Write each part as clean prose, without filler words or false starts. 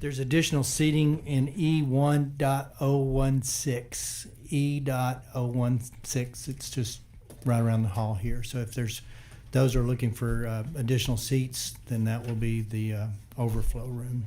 There's additional seating in E1.016. E.016. It's just right around the hall here. So if those are looking for additional seats, then that will be the overflow room.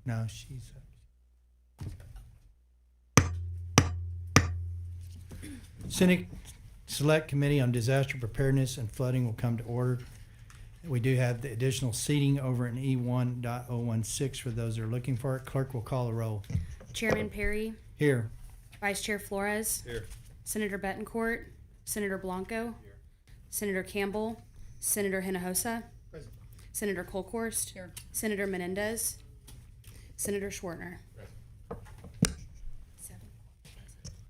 No, she's. Senate Select Committee on Disaster Preparedness and Flooding will come to order. We do have the additional seating over in E1.016 for those that are looking for it. Clerk will call the roll. Chairman Perry, Here. Vice Chair Flores, Here. Senator Betancourt, Senator Blanco, Here. Senator Campbell, Senator Hinojosa, Present. Senator Colkhorst, Here. Senator Menendez, Senator Schwartner.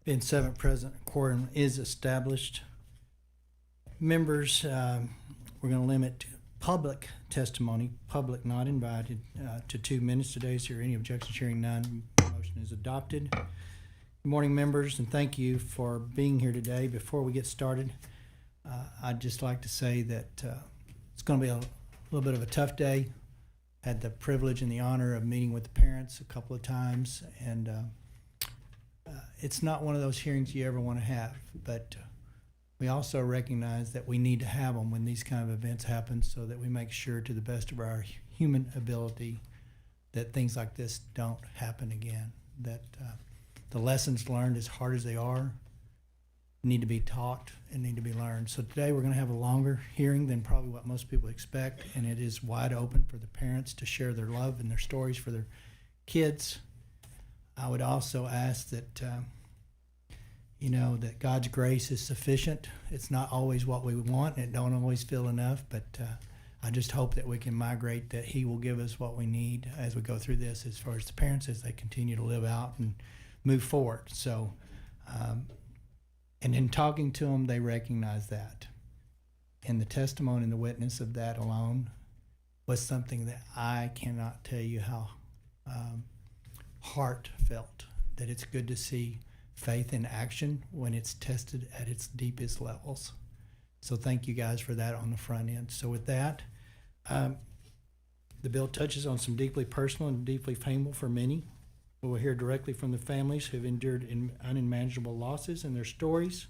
Being 7 present, quorum is established. Members, we're going to limit public testimony, public not invited, to 2 minutes today. Is there any objections? Hearing none, motion is adopted. Good morning, members, and thank you for being here today. Before we get started, I'd just like to say that it's going to be a little bit of a tough day. Had the privilege and the honor of meeting with the parents a couple of times, and it's not one of those hearings you ever want to have, but we also recognize that we need to have them when these kind of events happen so that we make sure to the best of our human ability that things like this don't happen again, that the lessons learned, as hard as they are, need to be taught and need to be learned. So today we're going to have a longer hearing than probably what most people expect, and it is wide open for the parents to share their love and their stories for their kids. I would also ask that, that God's grace is sufficient. It's not always what we want, and it don't always feel enough, but I just hope that we can migrate, that He will give us what we need as we go through this, as far as the parents, as they continue to live out and move forward. So, and in talking to them, they recognize that. And the testimony and the witness of that alone was something that I cannot tell you how heartfelt, that it's good to see faith in action when it's tested at its deepest levels. So thank you guys for that on the front end. So with that, the bill touches on some deeply personal and deeply painful for many. We will hear directly from the families who have endured unimaginable losses and their stories.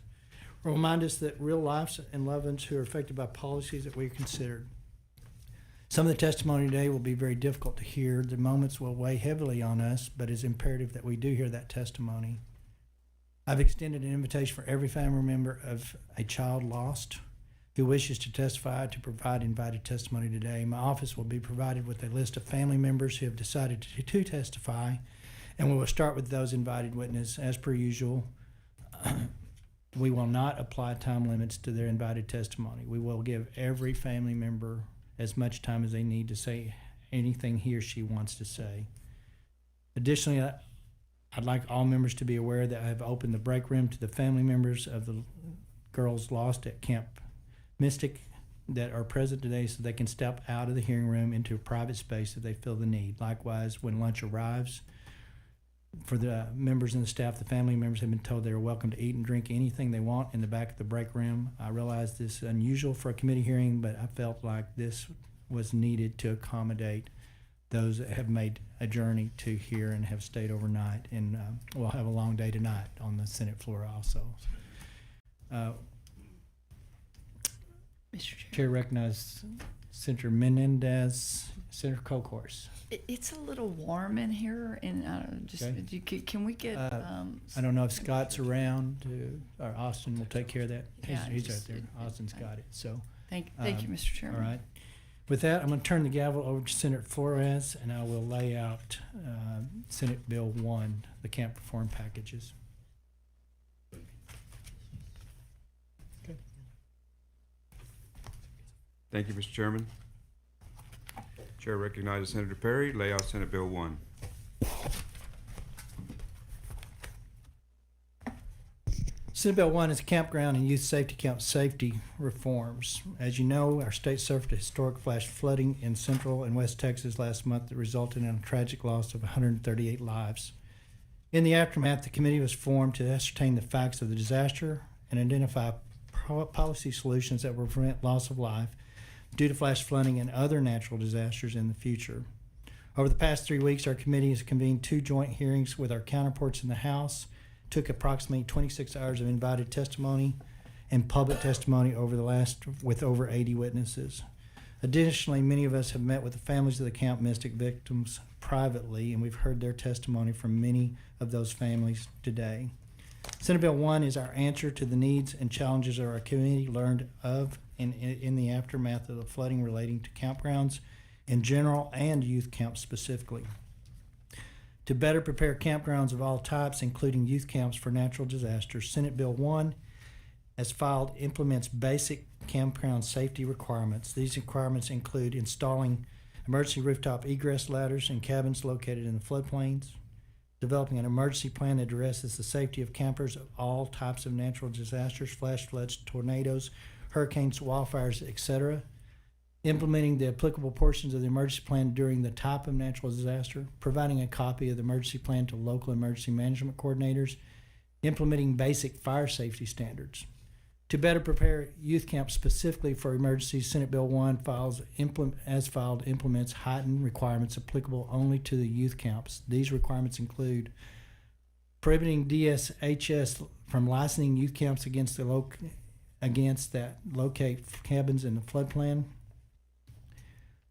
Will remind us that real lives and loved ones who are affected by policies that we considered. Some of the testimony today will be very difficult to hear. The moments will weigh heavily on us, but it's imperative that we do hear that testimony. I've extended an invitation for every family member of a child lost who wishes to testify to provide invited testimony today. My office will be provided with a list of family members who have decided to testify, and we will start with those invited witnesses as per usual. We will not apply time limits to their invited testimony. We will give every family member as much time as they need to say anything he or she wants to say. Additionally, I'd like all members to be aware that I have opened the break room to the family members of the girls lost at Camp Mystic that are present today, so they can step out of the hearing room into a private space if they feel the need. Likewise, when lunch arrives, for the members and the staff, the family members have been told they are welcome to eat and drink anything they want in the back of the break room. I realize this is unusual for a committee hearing, but I felt like this was needed to accommodate those that have made a journey to here and have stayed overnight. And we'll have a long day tonight on the Senate floor also. Mr. Chair. Chair recognizes Senator Menendez, Senator Colkhorst. It's a little warm in here, and Okay. can we get? I don't know if Scott's around, or Austin will take care of that. Yeah, He's just- right there. Austin's got it. So, Thank you, Mr. Chairman. all right. With that, I'm going to turn the gavel over to Senator Flores, and I will lay out Senate Bill 1, the camp reform packages. Thank you, Mr. Chairman. Chair recognizes Senator Perry. Lay out Senate Bill 1. Senate Bill 1 is campground and youth safety camp safety reforms. As you know, our state suffered a historic flash flooding in central and west Texas last month that resulted in a tragic loss of 138 lives. In the aftermath, the committee was formed to ascertain the facts of the disaster and identify policy solutions that will prevent loss of life due to flash flooding and other natural disasters in the future. Over the past 3 weeks, our committee has convened 2 joint hearings with our counterparts in the House, took approximately 26 hours of invited testimony and public testimony with over 80 witnesses. Additionally, many of us have met with the families of the Camp Mystic victims privately, and we've heard their testimony from many of those families today. Senate Bill 1 is our answer to the needs and challenges our community learned of in the aftermath of the flooding relating to campgrounds in general and youth camps specifically. To better prepare campgrounds of all types, including youth camps for natural disasters, Senate Bill 1, as filed, implements basic campground safety requirements. These requirements include installing emergency rooftop egress ladders in cabins located in the floodplains, developing an emergency plan that addresses the safety of campers of all types of natural disasters, flash floods, tornadoes, hurricanes, wildfires, etc., implementing the applicable portions of the emergency plan during the type of natural disaster, providing a copy of the emergency plan to local emergency management coordinators, implementing basic fire safety standards. To better prepare youth camps specifically for emergencies, Senate Bill 1 implements heightened requirements applicable only to the youth camps. These requirements include prohibiting DSHS from licensing youth camps that locate cabins in the flood plan,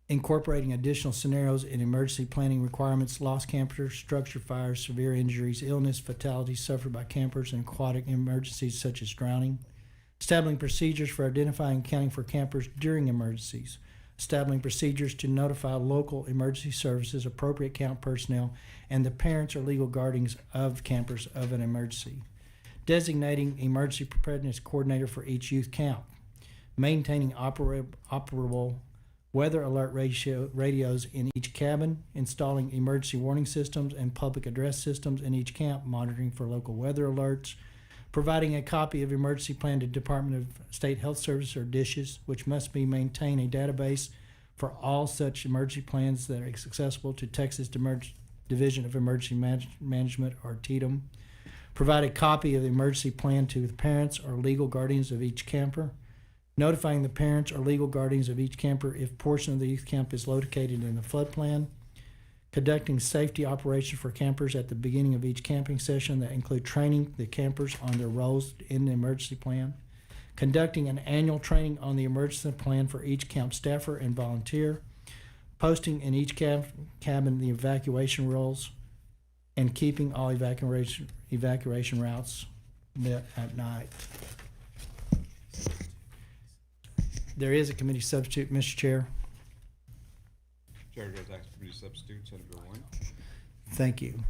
incorporating additional scenarios in emergency planning requirements, lost campers, structure fires, severe injuries, illness, fatalities suffered by campers, and aquatic emergencies such as drowning, establishing procedures for identifying and accounting for campers during emergencies, establishing procedures to notify local emergency services, appropriate camp personnel, and the parents or legal guardians of campers of an emergency, designating emergency preparedness coordinator for each youth camp, maintaining operable weather alert radios in each cabin, installing emergency warning systems and public address systems in each camp, monitoring for local weather alerts, providing a copy of emergency plan to Department of State Health Service or DSHS, which must be maintain a database for all such emergency plans that are accessible to Texas Division of Emergency Management or TDEM, provide a copy of the emergency plan to the parents or legal guardians of each camper, notifying the parents or legal guardians of each camper if portion of the youth camp is located in the flood plan, conducting safety operations for campers at the beginning of each camping session that include training the campers on their roles in the emergency plan, conducting an annual training on the emergency plan for each camp staffer and volunteer, posting in each cabin the evacuation rules, and keeping all evacuation routes lit at night. There is a committee substitute, Mr. Chair. Chair goes ask committee substitute, Senate Bill 1. Thank you.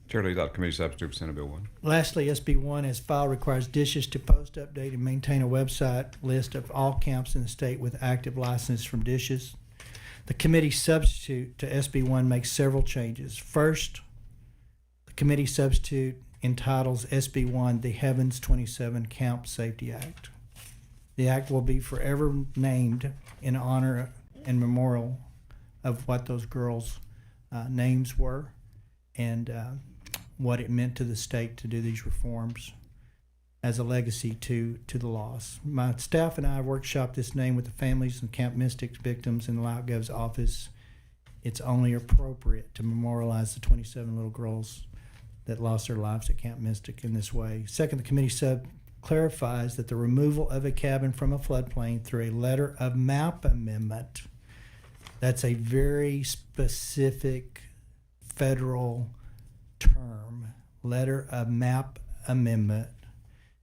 Chair lays out committee substitute for Senate Bill 1. Lastly, SB 1 as file requires DSHS to post, update, and maintain a website list of all camps in the state with active licenses from DSHS. The committee substitute to SB 1 makes several changes. First, the committee substitute entitles SB 1 the Heavens 27 Camp Safety Act. The act will be forever named in honor and memorial of what those girls' names were and what it meant to the state to do these reforms as a legacy to the loss. My staff and I workshopped this name with the families and Camp Mystic victims in the LoutGov's office. It's only appropriate to memorialize the 27 little girls that lost their lives at Camp Mystic in this way. Second, the committee clarifies that the removal of a cabin from a floodplain through a letter of map amendment, that's a very specific federal term, letter of map amendment,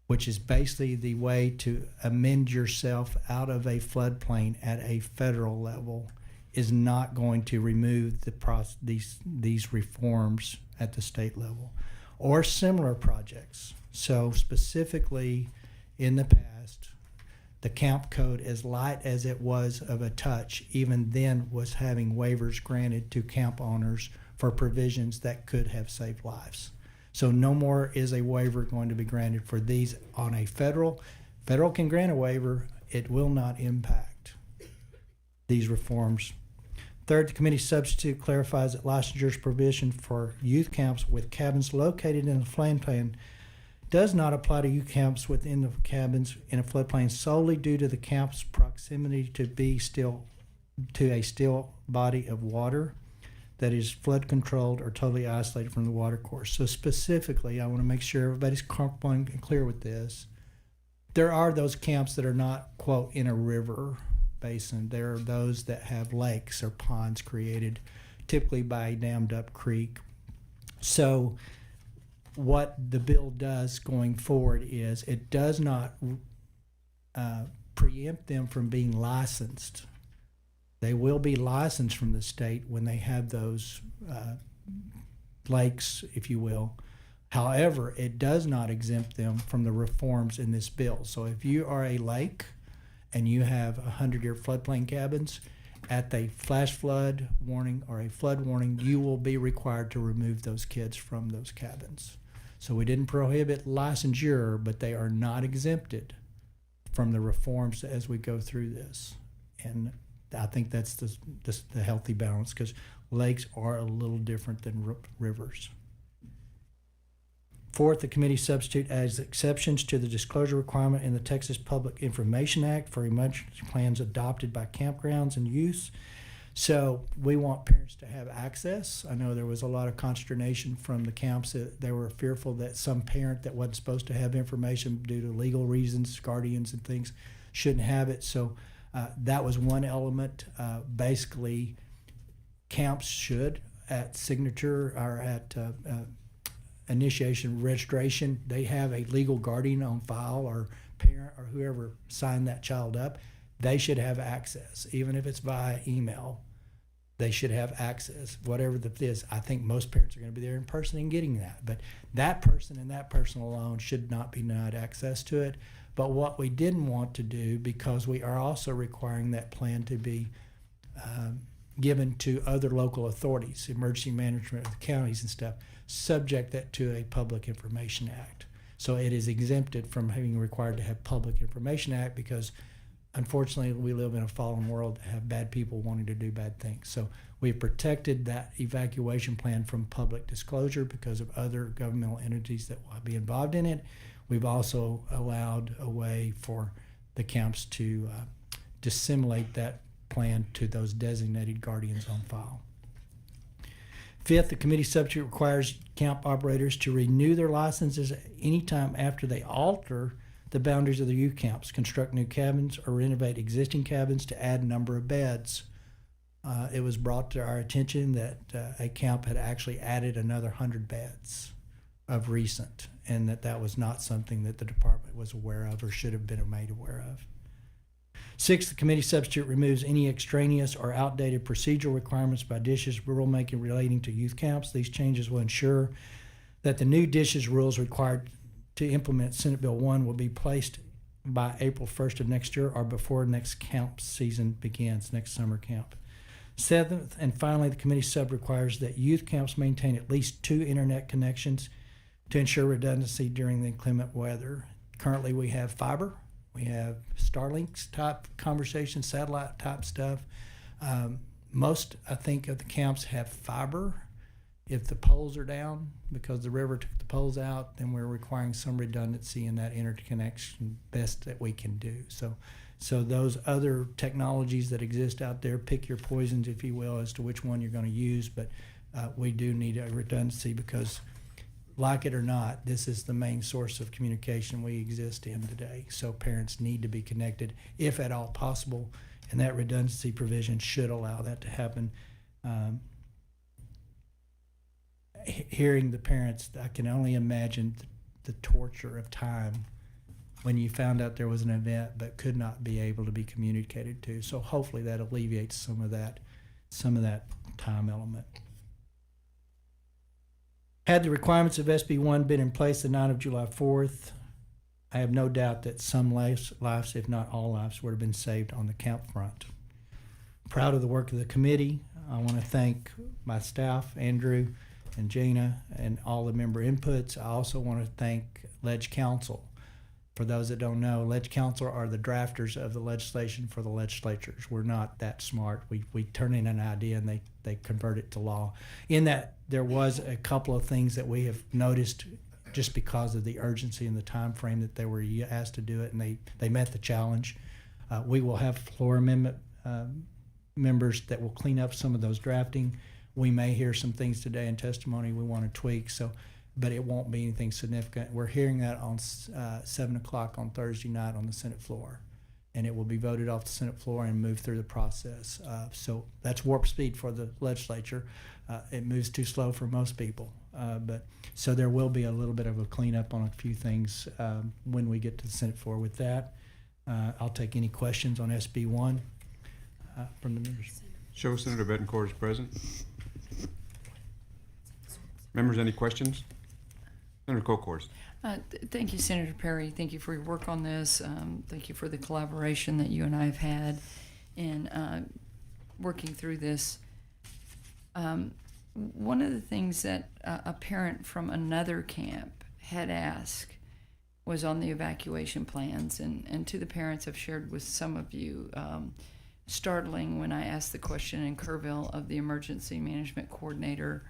which is basically the way to amend yourself out of a floodplain at a federal level, is not going to remove these reforms at the state level or similar projects. So specifically in the past, the camp code, as light as it was of a touch, even then was having waivers granted to camp owners for provisions that could have saved lives. So no more is a waiver going to be granted for these on a federal. Federal can grant a waiver. It will not impact these reforms. Third, the committee substitute clarifies that licensure provision for youth camps with cabins located in a floodplain does not apply to youth camps within the cabins in a floodplain solely due to the camp's proximity to a still body of water that is flood controlled or totally isolated from the water course. So specifically, I want to make sure everybody's clear with this. There are those camps that are not, quote, in a river basin. There are those that have lakes or ponds created typically by a dammed up creek. So what the bill does going forward is it does not preempt them from being licensed. They will be licensed from the state when they have those lakes, if you will. However, it does not exempt them from the reforms in this bill. So if you are a lake and you have 100-year floodplain cabins, at the flash flood warning or a flood warning, you will be required to remove those kids from those cabins. So we didn't prohibit licensure, but they are not exempted from the reforms as we go through this. And I think that's the healthy balance, because lakes are a little different than rivers. Fourth, the committee substitute adds exceptions to the disclosure requirement in the Texas Public Information Act for emergency plans adopted by campgrounds and youth. So we want parents to have access. I know there was a lot of consternation from the camps that they were fearful that some parent that wasn't supposed to have information due to legal reasons, guardians and things, shouldn't have it. So that was one element. Basically, camps should, at signature or at initiation registration, they have a legal guardian on file or parent or whoever signed that child up. They should have access, even if it's via email. They should have access, whatever that is. I think most parents are going to be there in person and getting that. But that person and that person alone should not be denied access to it. But what we didn't want to do, because we are also requiring that plan to be given to other local authorities, emergency management of the counties and stuff, subject that to a Public Information Act. So it is exempted from being required to have Public Information Act, because unfortunately we live in a fallen world that have bad people wanting to do bad things. So we've protected that evacuation plan from public disclosure because of other governmental entities that will be involved in it. We've also allowed a way for the camps to disseminate that plan to those designated guardians on file. Fifth, the committee substitute requires camp operators to renew their licenses anytime after they alter the boundaries of the youth camps, construct new cabins, or renovate existing cabins to add number of beds. It was brought to our attention that a camp had actually added another 100 beds of recent, and that was not something that the department was aware of or should have been made aware of. Sixth, the committee substitute removes any extraneous or outdated procedural requirements by DISH's rulemaking relating to youth camps. These changes will ensure that the new DISH's rules required to implement Senate Bill 1 will be placed by April 1st of next year or before next camp season begins, next summer camp. Seventh, and finally, the committee sub requires that youth camps maintain at least 2 internet connections to ensure redundancy during the inclement weather. Currently, we have fiber. We have Starlinks type conversation, satellite type stuff. Most, I think, of the camps have fiber. If the poles are down because the river took the poles out, then we're requiring some redundancy in that interconnection best that we can do. So those other technologies that exist out there, pick your poisons, if you will, as to which one you're going to use. But we do need a redundancy because, like it or not, this is the main source of communication we exist in today. So parents need to be connected, if at all possible, and that redundancy provision should allow that to happen. Hearing the parents, I can only imagine the torture of time when you found out there was an event but could not be able to be communicated to. So hopefully that alleviates some of that time element. Had the requirements of SB 1 been in place the night of July 4th, I have no doubt that some lives, if not all lives, would have been saved on the camp front. Proud of the work of the committee. I want to thank my staff, Andrew and Gina, and all the member inputs. I also want to thank Ledge Council. For those that don't know, Ledge Council are the drafters of the legislation for the legislatures. We're not that smart. We turn in an idea and they convert it to law. In that, there was a couple of things that we have noticed just because of the urgency and the time frame that they were asked to do it, and they met the challenge. We will have floor amendment members that will clean up some of those drafting. We may hear some things today in testimony we want to tweak, but it won't be anything significant. We're hearing that on 7 o'clock on Thursday night on the Senate floor, and it will be voted off the Senate floor and move through the process. So that's warp speed for the legislature. It moves too slow for most people. So there will be a little bit of a cleanup on a few things when we get to the Senate floor with that. I'll take any questions on SB 1 from the members. Show Senator Bettencourt is present. Members, any questions? Senator Colcourse. Thank you, Senator Perry. Thank you for your work on this. Thank you for the collaboration that you and I have had in working through this. One of the things that a parent from another camp had asked was on the evacuation plans, and to the parents I've shared with some of you, startling when I asked the question in Kerrville of the emergency management coordinator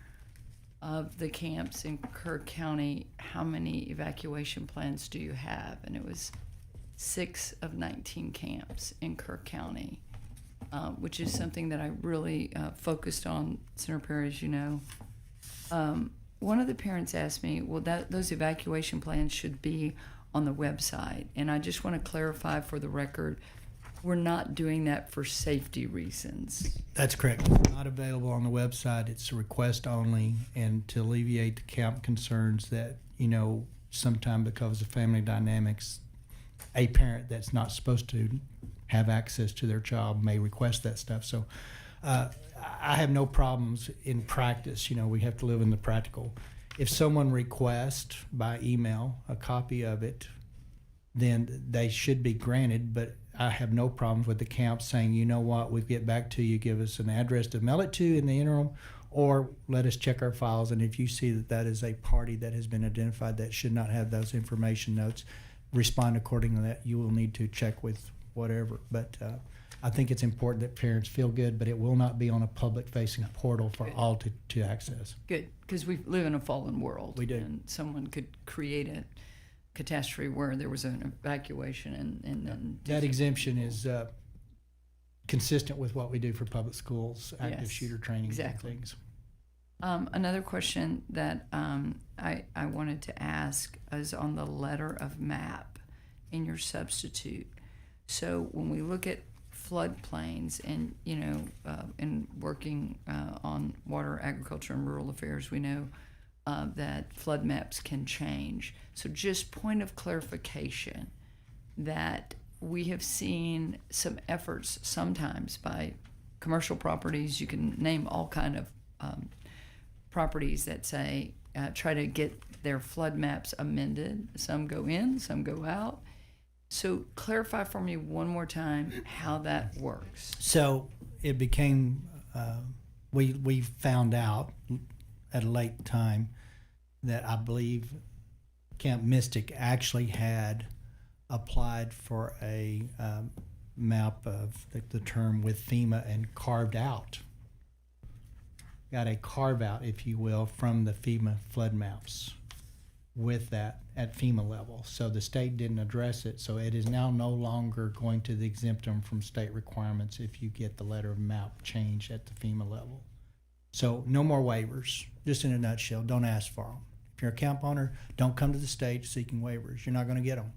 of the camps in Kerr County, how many evacuation plans do you have? And it was 6 of 19 camps in Kerr County, which is something that I really focused on, Senator Perry, as you know. One of the parents asked me, well, those evacuation plans should be on the website. And I just want to clarify for the record, we're not doing that for safety reasons. That's correct. Not available on the website. It's a request only, and to alleviate the camp concerns that, sometime because of family dynamics, a parent that's not supposed to have access to their child may request that stuff. So I have no problems in practice. We have to live in the practical. If someone requests by email a copy of it, then they should be granted, but I have no problems with the camp saying, you know what, we'll get back to you, give us an address to mail it to in the interim, or let us check our files, and if you see that is a party that has been identified that should not have those information notes, respond accordingly. That you will need to check with whatever. But I think it's important that parents feel good, but it will not be on a public-facing portal for all to access. Good, because we live in a fallen world. We do. And someone could create a catastrophe where there was an evacuation and then that exemption is consistent with what we do for public schools, active Yes, shooter training exactly. and things. Another question that I wanted to ask is on the letter of map in your substitute. So when we look at floodplains and, in working on water, agriculture, and rural affairs, we know that flood maps can change. So just point of clarification that we have seen some efforts sometimes by commercial properties. You can name all kind of properties that say try to get their flood maps amended. Some go in, some go out. So clarify for me one more time how that works. So it became, we found out at a late time that I believe Camp Mystic actually had applied for a map of the term with FEMA and carved out. Got a carve out, if you will, from the FEMA flood maps with that at FEMA level. So the state didn't address it. So it is now no longer going to exempt them from state requirements if you get the letter of map changed at the FEMA level. So no more waivers. Just in a nutshell, don't ask for them. If you're a camp owner, don't come to the state seeking waivers. You're not going to get them.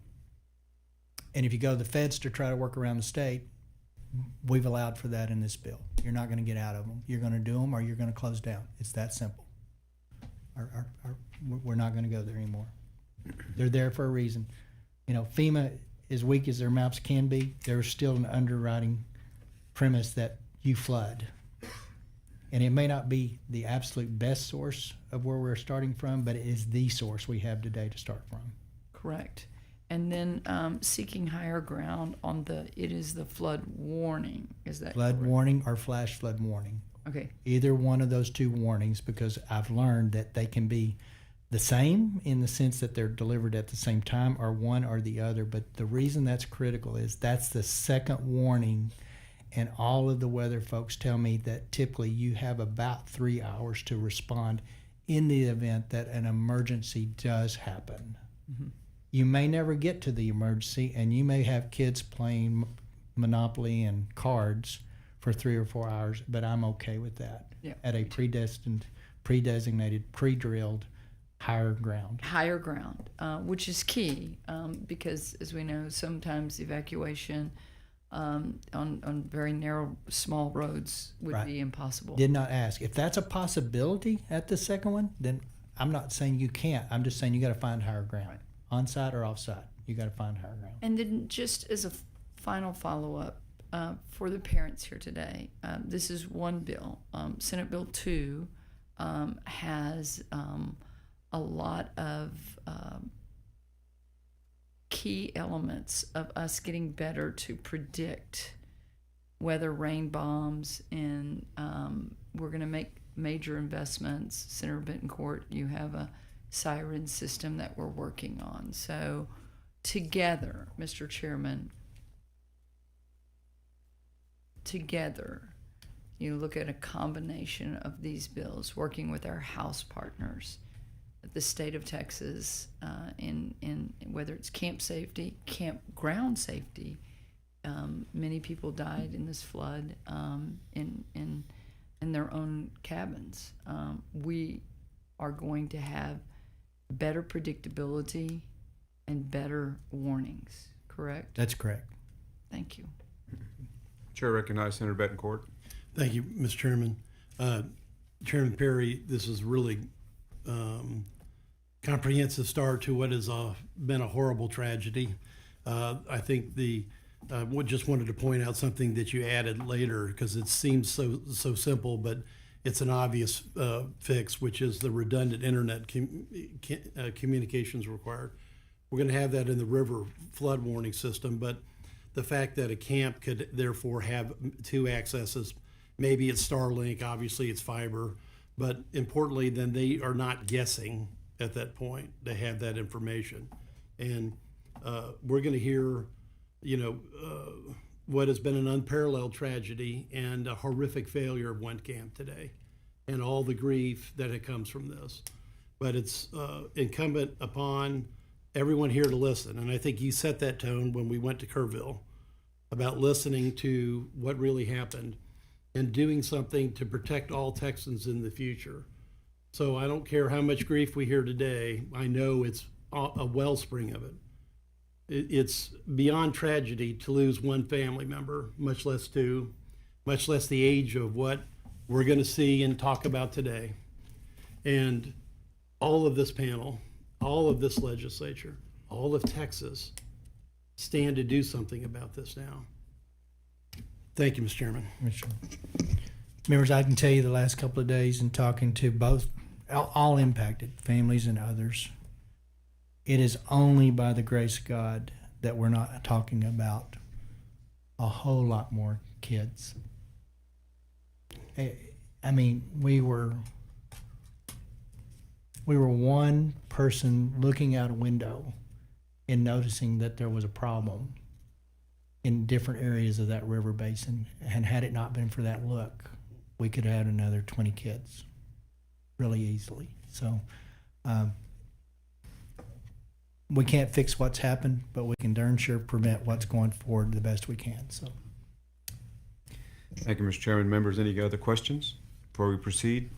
And if you go to the feds to try to work around the state, we've allowed for that in this bill. You're not going to get out of them. You're going to do them or you're going to close down. It's that simple. We're not going to go there anymore. They're there for a reason. FEMA, as weak as their maps can be, there's still an underwriting premise that you flood. And it may not be the absolute best source of where we're starting from, but it is the source we have today to start from. Correct. And then seeking higher ground on it is the flood warning. Is that Flood correct? warning or flash flood warning. Okay. Either one of those two warnings, because I've learned that they can be the same in the sense that they're delivered at the same time, or one or the other. But the reason that's critical is that's the second warning, and all of the weather folks tell me that typically you have about 3 hours to respond in the event that an emergency does happen. Mm-hmm. You may never get to the emergency, and you may have kids playing Monopoly and cards for 3 or 4 hours, but I'm okay with that. Yeah, At a pre-designated, pre-drilled higher ground. higher ground, which is key because, as we know, sometimes evacuation on very narrow, small roads would Right. be impossible. Did not ask. If that's a possibility at the second one, then I'm not saying you can't. I'm just saying you got to find higher ground. Right. On-site or off-site, you got to find higher ground. And then, just as a final follow-up for the parents here today, this is one bill. Senate Bill 2 has a lot of key elements of us getting better to predict weather, rain bombs, and we're going to make major investments. Senator Betancourt, you have a siren system that we're working on. So together, Mr. Chairman, together, you look at a combination of these bills, working with our House partners at the state of Texas, in whether it's camp safety, campground safety. Many people died in this flood in their own cabins. We are going to have better predictability and better warnings, correct? That's correct. Thank you. Chair recognizes Senator Betancourt. Thank you, Mr. Chairman. Chairman Perry, this is really comprehensive start to what has been a horrible tragedy. I think just wanted to point out something that you added later, because it seems so simple, but it's an obvious fix, which is the redundant internet communications required. We're going to have that in the river flood warning system, but the fact that a camp could therefore have two accesses, maybe it's Starlink, obviously it's fiber, but importantly, then they are not guessing at that point. They have that information. And we're going to hear, what has been an unparalleled tragedy and a horrific failure of one camp today, and all the grief that it comes from this. But it's incumbent upon everyone here to listen. And I think you set that tone when we went to Kerrville about listening to what really happened and doing something to protect all Texans in the future. So I don't care how much grief we hear today. I know it's a wellspring of it. It's beyond tragedy to lose one family member, much less two, much less the age of what we're going to see and talk about today. And all of this panel, all of this legislature, all of Texas stand to do something about this now. Thank you, Mr. Chairman. Members, I can tell you the last couple of days in talking to both, all impacted families and others, it is only by the grace of God that we're not talking about a whole lot more kids. I mean, we were one person looking out a window and noticing that there was a problem in different areas of that river basin. And had it not been for that look, we could have had another 20 kids really easily. So we can't fix what's happened, but we can darn sure prevent what's going forward the best we can. So Thank you, Mr. Chairman. Members, any other questions before we proceed?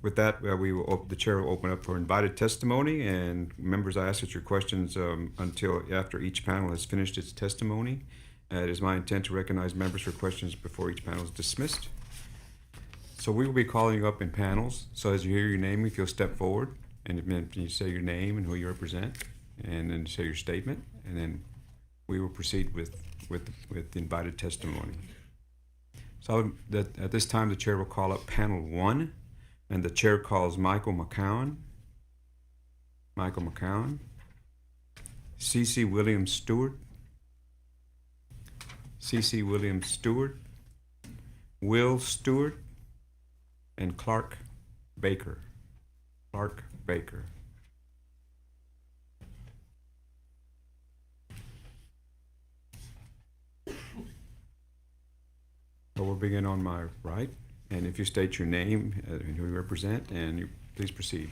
With that, the chair will open up for invited testimony, and members, I ask that your questions until after each panel has finished its testimony. It is my intent to recognize members for questions before each panel is dismissed. So we will be calling you up in panels. So as you hear your name, if you'll step forward, and if you say your name and who you represent. and then say your statement, and then we will proceed with the invited testimony. So at this time, the chair will call up panel 1, and the chair calls Michael McCown, C.C. Williams Stewart, Will Stewart, and Clark Baker. So we'll begin on my right, and if you state your name and who you represent, and you please proceed.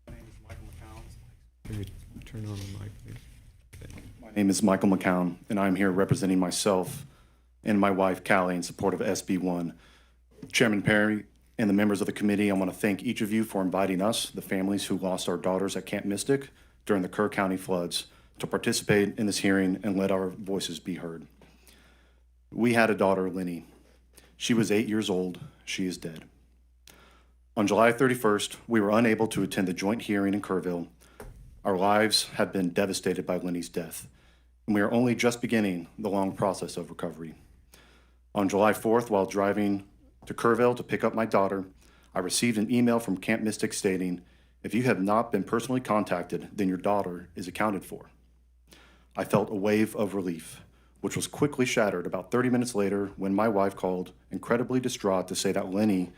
My name is Michael McCown. Can you turn on the mic, please? Okay. My name is Michael McCown, and I'm here representing myself and my wife, Callie, in support of SB 1. Chairman Perry and the members of the committee, I want to thank each of you for inviting us, the families who lost our daughters at Camp Mystic during the Kerr County floods, to participate in this hearing and let our voices be heard. We had a daughter, Lenny. She was 8 years old. She is dead. On July 31st, we were unable to attend the joint hearing in Kerrville. Our lives have been devastated by Lenny's death, and we are only just beginning the long process of recovery. On July 4th, while driving to Kerrville to pick up my daughter, I received an email from Camp Mystic stating, "If you have not been personally contacted, then your daughter is accounted for." I felt a wave of relief, which was quickly shattered about 30 minutes later when my wife called, incredibly distraught, to say that Lenny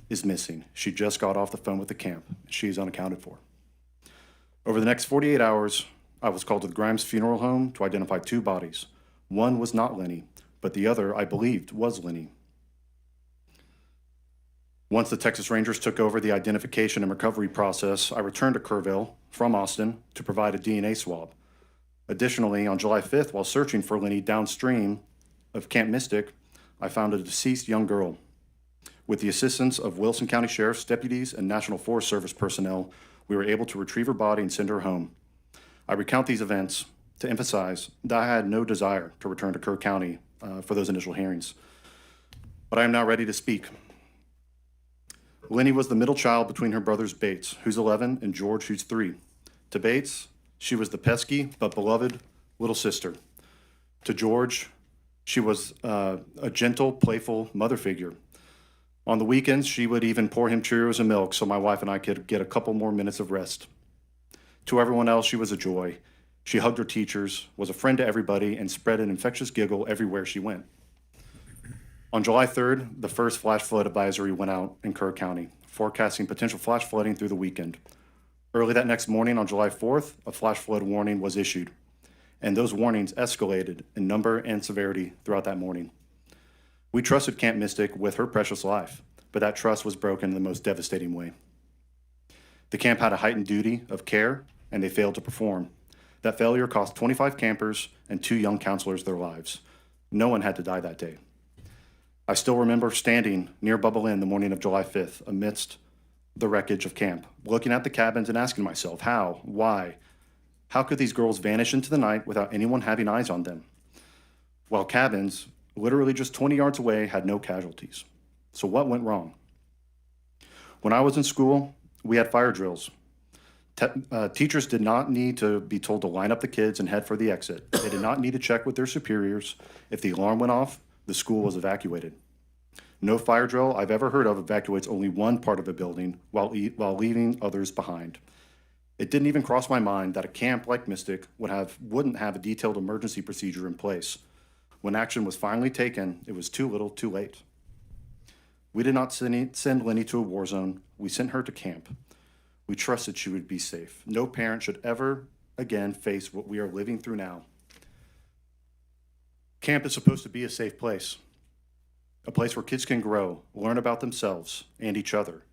is missing. She just got off the phone with the camp. She is unaccounted for. Over the next 48 hours, I was called to the Grimes Funeral Home to identify 2 bodies. One was not Lenny, but the other, I believed, was Lenny. Once the Texas Rangers took over the identification and recovery process, I returned to Kerrville from Austin to provide a DNA swab. Additionally, on July 5th, while searching for Lenny downstream of Camp Mystic, I found a deceased young girl. With the assistance of Wilson County Sheriff's deputies and National Forest Service personnel, we were able to retrieve her body and send her home. I recount these events to emphasize that I had no desire to return to Kerr County for those initial hearings. But I am now ready to speak. Lenny was the middle child between her brothers Bates, who's 11, and George, who's 3. To Bates, she was the pesky but beloved little sister. To George, she was a gentle, playful mother figure. On the weekends, she would even pour him Cheerios and milk so my wife and I could get a couple more minutes of rest. To everyone else, she was a joy. She hugged her teachers, was a friend to everybody, and spread an infectious giggle everywhere she went. On July 3rd, the first flash flood advisory went out in Kerr County, forecasting potential flash flooding through the weekend. Early that next morning, on July 4th, a flash flood warning was issued, and those warnings escalated in number and severity throughout that morning. We trusted Camp Mystic with her precious life, but that trust was broken in the most devastating way. The camp had a heightened duty of care, and they failed to perform. That failure cost 25 campers and 2 young counselors their lives. No one had to die that day. I still remember standing near Bubble Inn the morning of July 5th amidst the wreckage of camp, looking at the cabins and asking myself, how, why, how could these girls vanish into the night without anyone having eyes on them? While cabins, literally just 20 yards away, had no casualties. So what went wrong? When I was in school, we had fire drills. Teachers did not need to be told to line up the kids and head for the exit. They did not need to check with their superiors. If the alarm went off, the school was evacuated. No fire drill I've ever heard of evacuates only one part of a building while leaving others behind. It didn't even cross my mind that a camp like Mystic wouldn't have a detailed emergency procedure in place. When action was finally taken, it was too little, too late. We did not send Lenny to a war zone. We sent her to camp. We trusted she would be safe. No parent should ever again face what we are living through now. Camp is supposed to be a safe place, a place where kids can grow, learn about themselves and each other,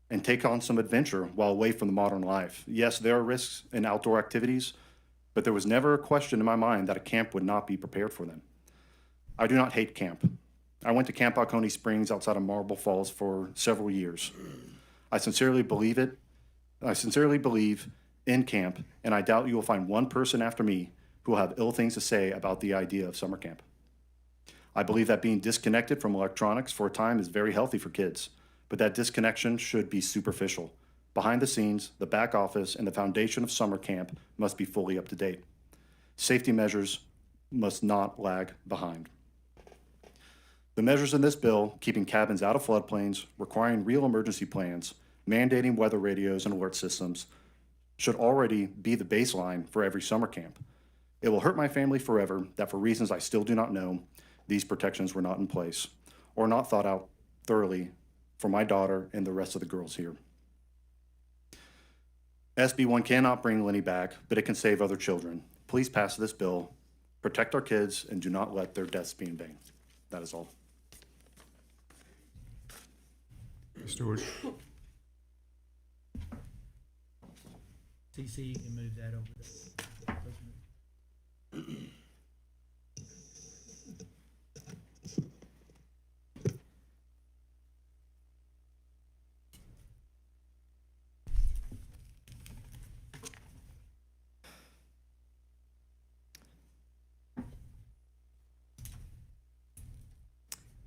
and take on some adventure while away from the modern life. Yes, there are risks in outdoor activities, but there was never a question in my mind that a camp would not be prepared for them. I do not hate camp. I went to Camp Oconee Springs outside of Marble Falls for several years. I sincerely believe in camp, and I doubt you will find one person after me who will have ill things to say about the idea of summer camp. I believe that being disconnected from electronics for a time is very healthy for kids, but that disconnection should be superficial. Behind the scenes, the back office, and the foundation of summer camp must be fully up to date. Safety measures must not lag behind. The measures in this bill, keeping cabins out of floodplains, requiring real emergency plans, mandating weather radios and alert systems, should already be the baseline for every summer camp. It will hurt my family forever that for reasons I still do not know, these protections were not in place or not thought out thoroughly for my daughter and the rest of the girls here. SB 1 cannot bring Lenny back, but it can save other children. Please pass this bill, protect our kids, and do not let their deaths be in vain. That is all. Stewart. CC, you can move that over there.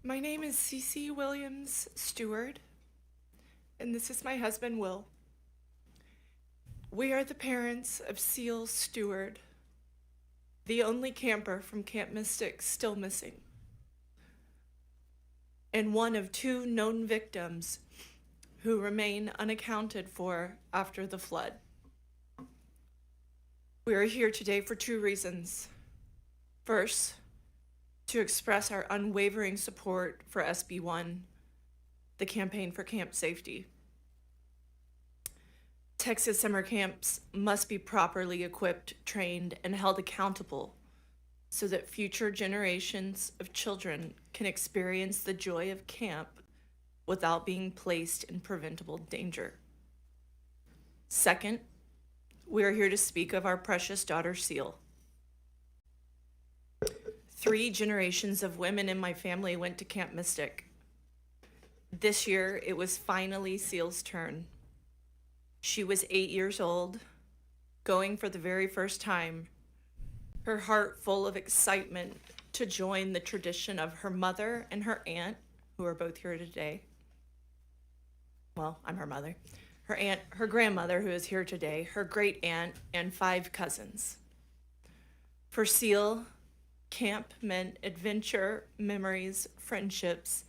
My name is Cece Williams Stewart, and this is my husband, Will. We are the parents of Seal Stewart, the only camper from Camp Mystic still missing, and one of 2 known victims who remain unaccounted for after the flood. We are here today for 2 reasons. First, to express our unwavering support for SB 1, the Campaign for Camp Safety. Texas summer camps must be properly equipped, trained, and held accountable so that future generations of children can experience the joy of camp without being placed in preventable danger. Second, we are here to speak of our precious daughter, Seal. 3 generations of women in my family went to Camp Mystic. This year, it was finally Seal's turn. She was 8 years old, going for the very first time, her heart full of excitement to join the tradition of her mother and her aunt, who are both here today. Well, I'm her mother. Her aunt, her grandmother, who is here today, her great aunt, and 5 cousins. For Seal, camp meant adventure, memories, friendships,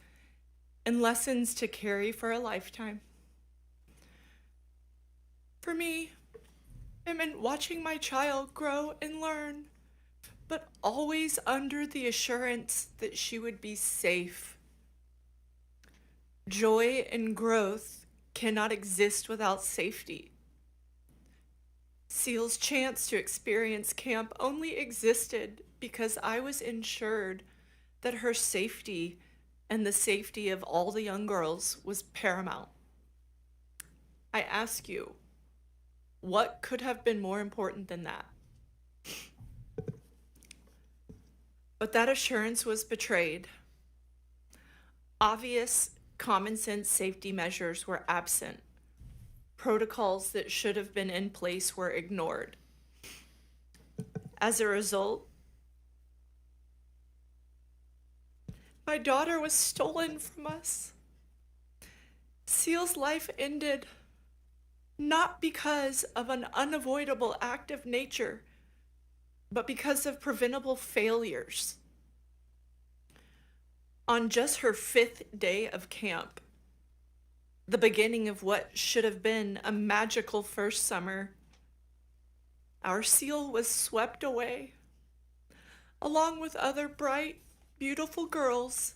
and lessons to carry for a lifetime. For me, it meant watching my child grow and learn, but always under the assurance that she would be safe. Joy and growth cannot exist without safety. Seal's chance to experience camp only existed because I was ensured that her safety and the safety of all the young girls was paramount. I ask you, what could have been more important than that? But that assurance was betrayed. Obvious common sense safety measures were absent. Protocols that should have been in place were ignored. As a result, my daughter was stolen from us. Seal's life ended not because of an unavoidable act of nature, but because of preventable failures. On just her 5th day of camp, the beginning of what should have been a magical first summer, our Seal was swept away, along with other bright, beautiful girls.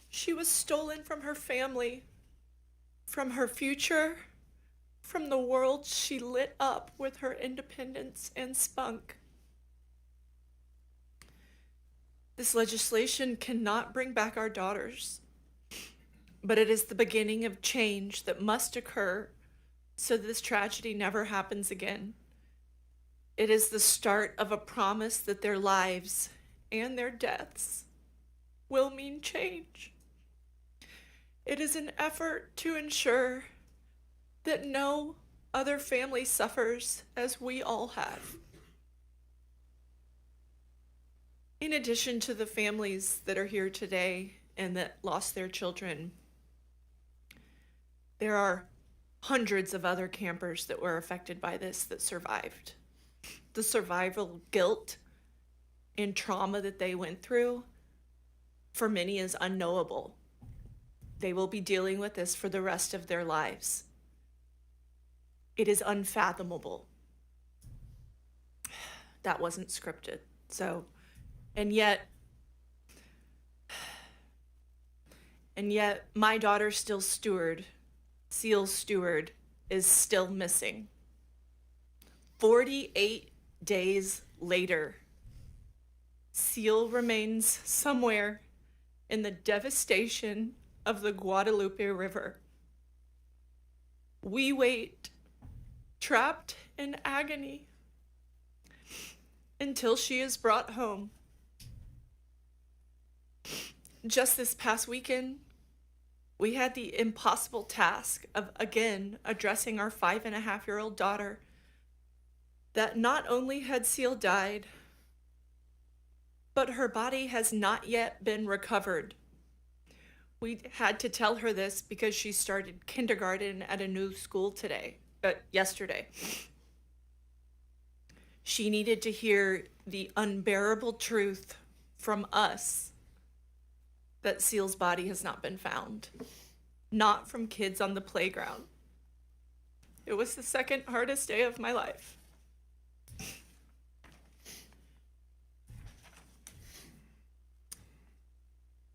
She was stolen from her family, from her future, from the world she lit up with her independence and spunk. This legislation cannot bring back our daughters, but it is the beginning of change that must occur so this tragedy never happens again. It is the start of a promise that their lives and their deaths will mean change. It is an effort to ensure that no other family suffers as we all have. In addition to the families that are here today and that lost their children, there are hundreds of other campers that were affected by this that survived. The survival guilt and trauma that they went through, for many, is unknowable. They will be dealing with this for the rest of their lives. It is unfathomable. That wasn't scripted. So, and yet my daughter Steele's steward, is still missing. 48 days later, Seal remains somewhere in the devastation of the Guadalupe River. We wait, trapped in agony, until she is brought home. Just this past weekend, we had the impossible task of again addressing our 5.5-year-old daughter that not only had Seal died, but her body has not yet been recovered. We had to tell her this because she started kindergarten at a new school yesterday. She needed to hear the unbearable truth from us that Seal's body has not been found, not from kids on the playground. It was the second hardest day of my life.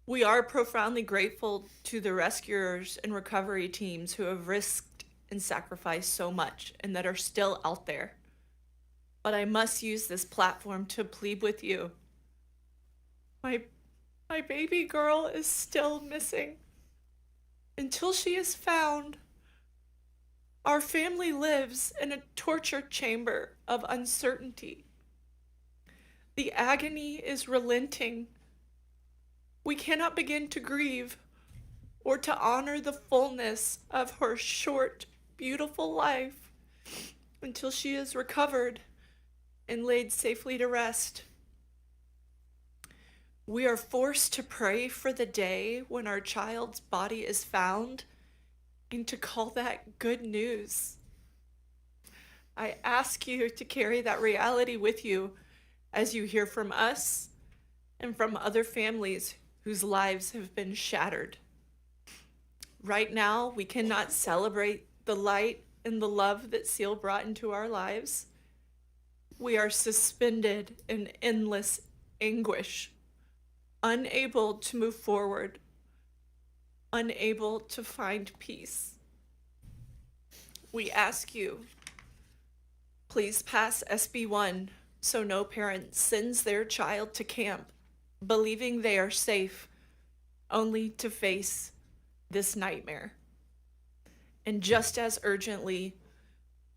We are profoundly grateful to the rescuers and recovery teams who have risked and sacrificed so much and that are still out there. But I must use this platform to plead with you. My baby girl is still missing. Until she is found, our family lives in a torture chamber of uncertainty. The agony is relenting. We cannot begin to grieve or to honor the fullness of her short, beautiful life until she is recovered and laid safely to rest. We are forced to pray for the day when our child's body is found and to call that good news. I ask you to carry that reality with you as you hear from us and from other families whose lives have been shattered. Right now, we cannot celebrate the light and the love that Seal brought into our lives. We are suspended in endless anguish, unable to move forward, unable to find peace. We ask you, please pass SB 1 so no parent sends their child to camp believing they are safe, only to face this nightmare. And just as urgently,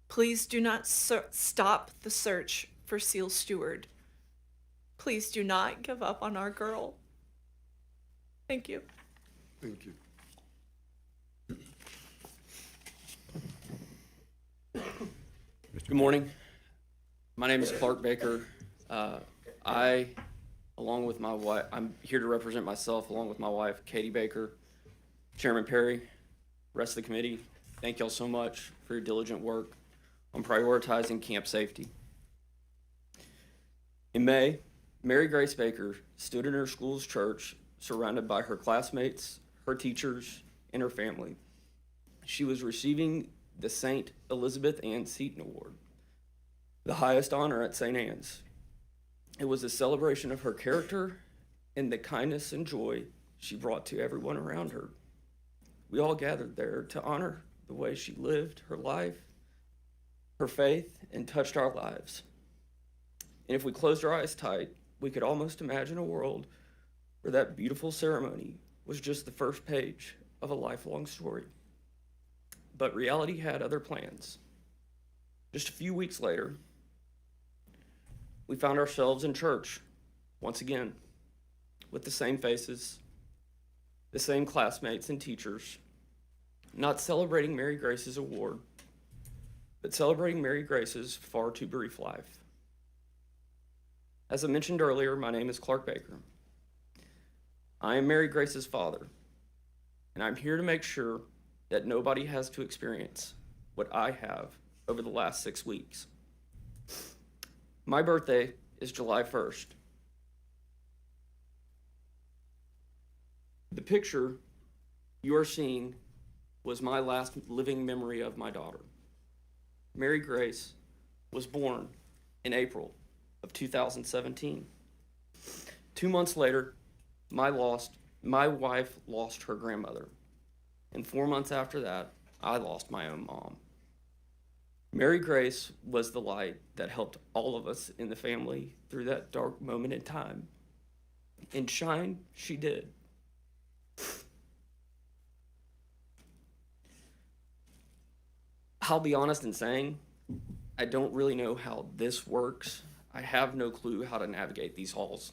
please do not stop the search for Seal Stewart. Please do not give up on our girl. Thank you. Thank you. Good morning. My name is Clark Baker. Along with my wife, I'm here to represent myself along with my wife, Katie Baker, Chairman Perry, rest of the committee. Thank y'all so much for your diligent work on prioritizing camp safety. In May, Mary Grace Baker stood in her school's church surrounded by her classmates, her teachers, and her family. She was receiving the St. Elizabeth Ann Seton Award, the highest honor at St. Anne's. It was a celebration of her character and the kindness and joy she brought to everyone around her. We all gathered there to honor the way she lived her life, her faith, and touched our lives. And if we closed our eyes tight, we could almost imagine a world where that beautiful ceremony was just the first page of a lifelong story. But reality had other plans. Just a few weeks later, we found ourselves in church once again with the same faces, the same classmates and teachers, not celebrating Mary Grace's award, but celebrating Mary Grace's far too brief life. As I mentioned earlier, my name is Clark Baker. I am Mary Grace's father, and I'm here to make sure that nobody has to experience what I have over the last 6 weeks. My birthday is July 1st. The picture you are seeing was my last living memory of my daughter. Mary Grace was born in April of 2017. 2 months later, my wife lost her grandmother. And 4 months after that, I lost my own mom. Mary Grace was the light that helped all of us in the family through that dark moment in time. And shine she did. I'll be honest in saying, I don't really know how this works. I have no clue how to navigate these halls.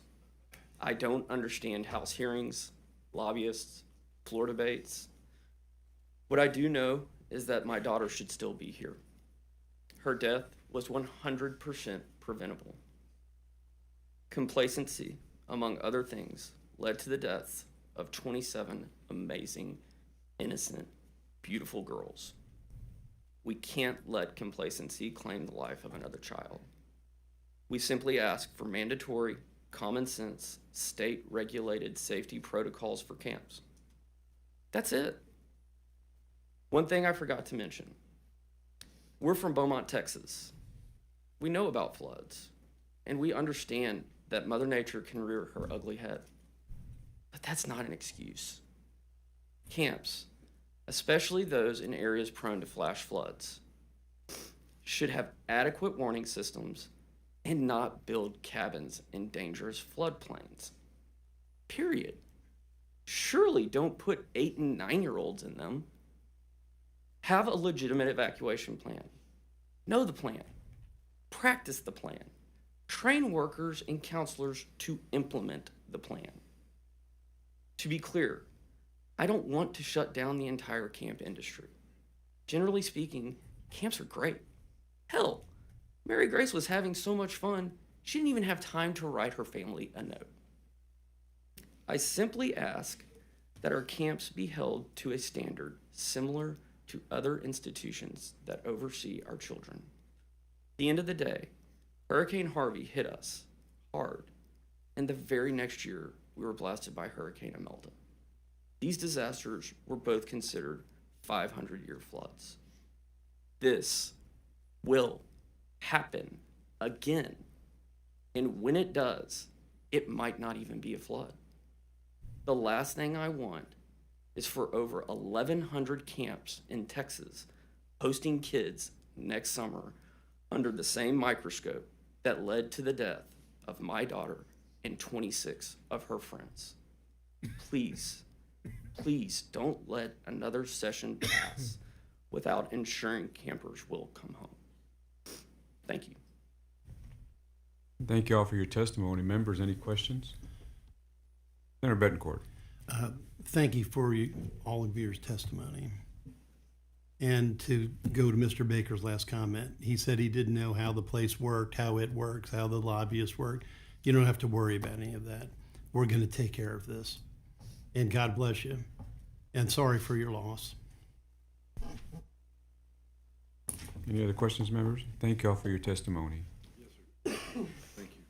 I don't understand House hearings, lobbyists, floor debates. What I do know is that my daughter should still be here. Her death was 100% preventable. Complacency, among other things, led to the deaths of 27 amazing, innocent, beautiful girls. We can't let complacency claim the life of another child. We simply ask for mandatory, common sense, state-regulated safety protocols for camps. That's it. One thing I forgot to mention. We're from Beaumont, Texas. We know about floods, and we understand that Mother Nature can rear her ugly head. But that's not an excuse. Camps, especially those in areas prone to flash floods, should have adequate warning systems and not build cabins in dangerous floodplains. Period. Surely don't put 8 and 9-year-olds in them. Have a legitimate evacuation plan. Know the plan. Practice the plan. Train workers and counselors to implement the plan. To be clear, I don't want to shut down the entire camp industry. Generally speaking, camps are great. Hell, Mary Grace was having so much fun, she didn't even have time to write her family a note. I simply ask that our camps be held to a standard similar to other institutions that oversee our children. At the end of the day, Hurricane Harvey hit us hard, and the very next year, we were blasted by Hurricane Imelda. These disasters were both considered 500-year floods. This will happen again. And when it does, it might not even be a flood. The last thing I want is for over 1,100 camps in Texas hosting kids next summer under the same microscope that led to the death of my daughter and 26 of her friends. Please, please don't let another session pass without ensuring campers will come home. Thank you. Thank you all for your testimony. Members, any questions? Senator Betancourt. Thank you for all of your testimony. And to go to Mr. Baker's last comment, he said he didn't know how the place worked, how it works, how the lobbyists work. You don't have to worry about any of that. We're going to take care of this. And God bless you. And sorry for your loss. Any other questions, members? Thank you all for your testimony. Yes, sir. Thank you.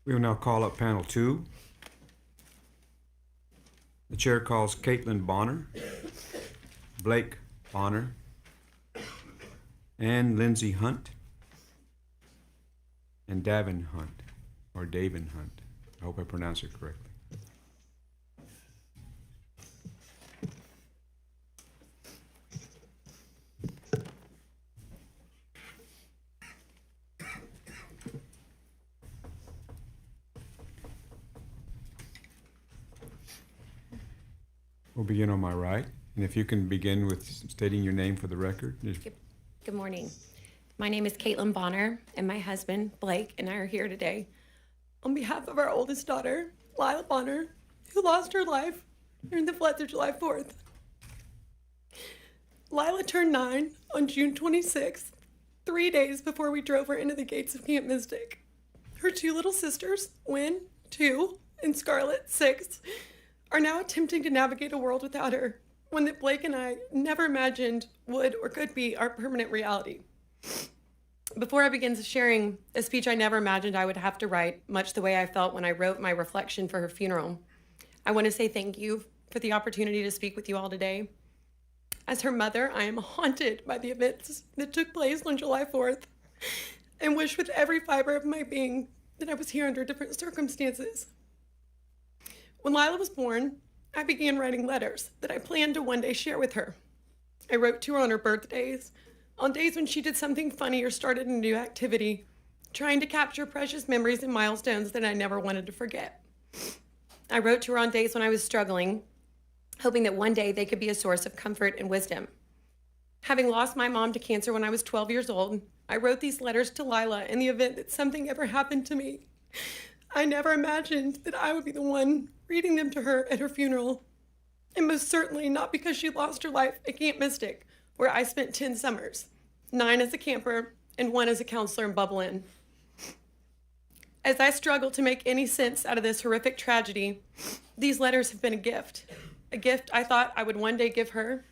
We will now call up panel 2. The chair calls Caitlin Bonner, Blake Bonner, and Lindsay Hunt, and Davin Hunt, or Davin Hunt. I hope I pronounced it correctly. We'll begin on my right, and if you can begin with stating your name for the record. Good morning. My name is Caitlin Bonner, and my husband, Blake, and I are here today on behalf of our oldest daughter, Lila Bonner, who lost her life during the floods of July 4th. Lila turned 9 on June 26th, 3 days before we drove her into the gates of Camp Mystic. Her 2 little sisters, Lynn, 2, and Scarlett, 6, are now attempting to navigate a world without her, one that Blake and I never imagined would or could be our permanent reality. Before I begin sharing a speech I never imagined I would have to write, much the way I felt when I wrote my reflection for her funeral, I want to say thank you for the opportunity to speak with you all today. As her mother, I am haunted by the events that took place on July 4th and wish with every fiber of my being that I was here under different circumstances. When Lila was born, I began writing letters that I planned to one day share with her. I wrote to her on her birthdays, on days when she did something funny or started a new activity, trying to capture precious memories and milestones that I never wanted to forget. I wrote to her on days when I was struggling, hoping that one day they could be a source of comfort and wisdom. Having lost my mom to cancer when I was 12 years old, I wrote these letters to Lila in the event that something ever happened to me. I never imagined that I would be the one reading them to her at her funeral. And most certainly not because she lost her life at Camp Mystic, where I spent 10 summers, 9 as a camper and 1 as a counselor in Bubble Inn. As I struggle to make any sense out of this horrific tragedy, these letters have been a gift I thought I would one day give her,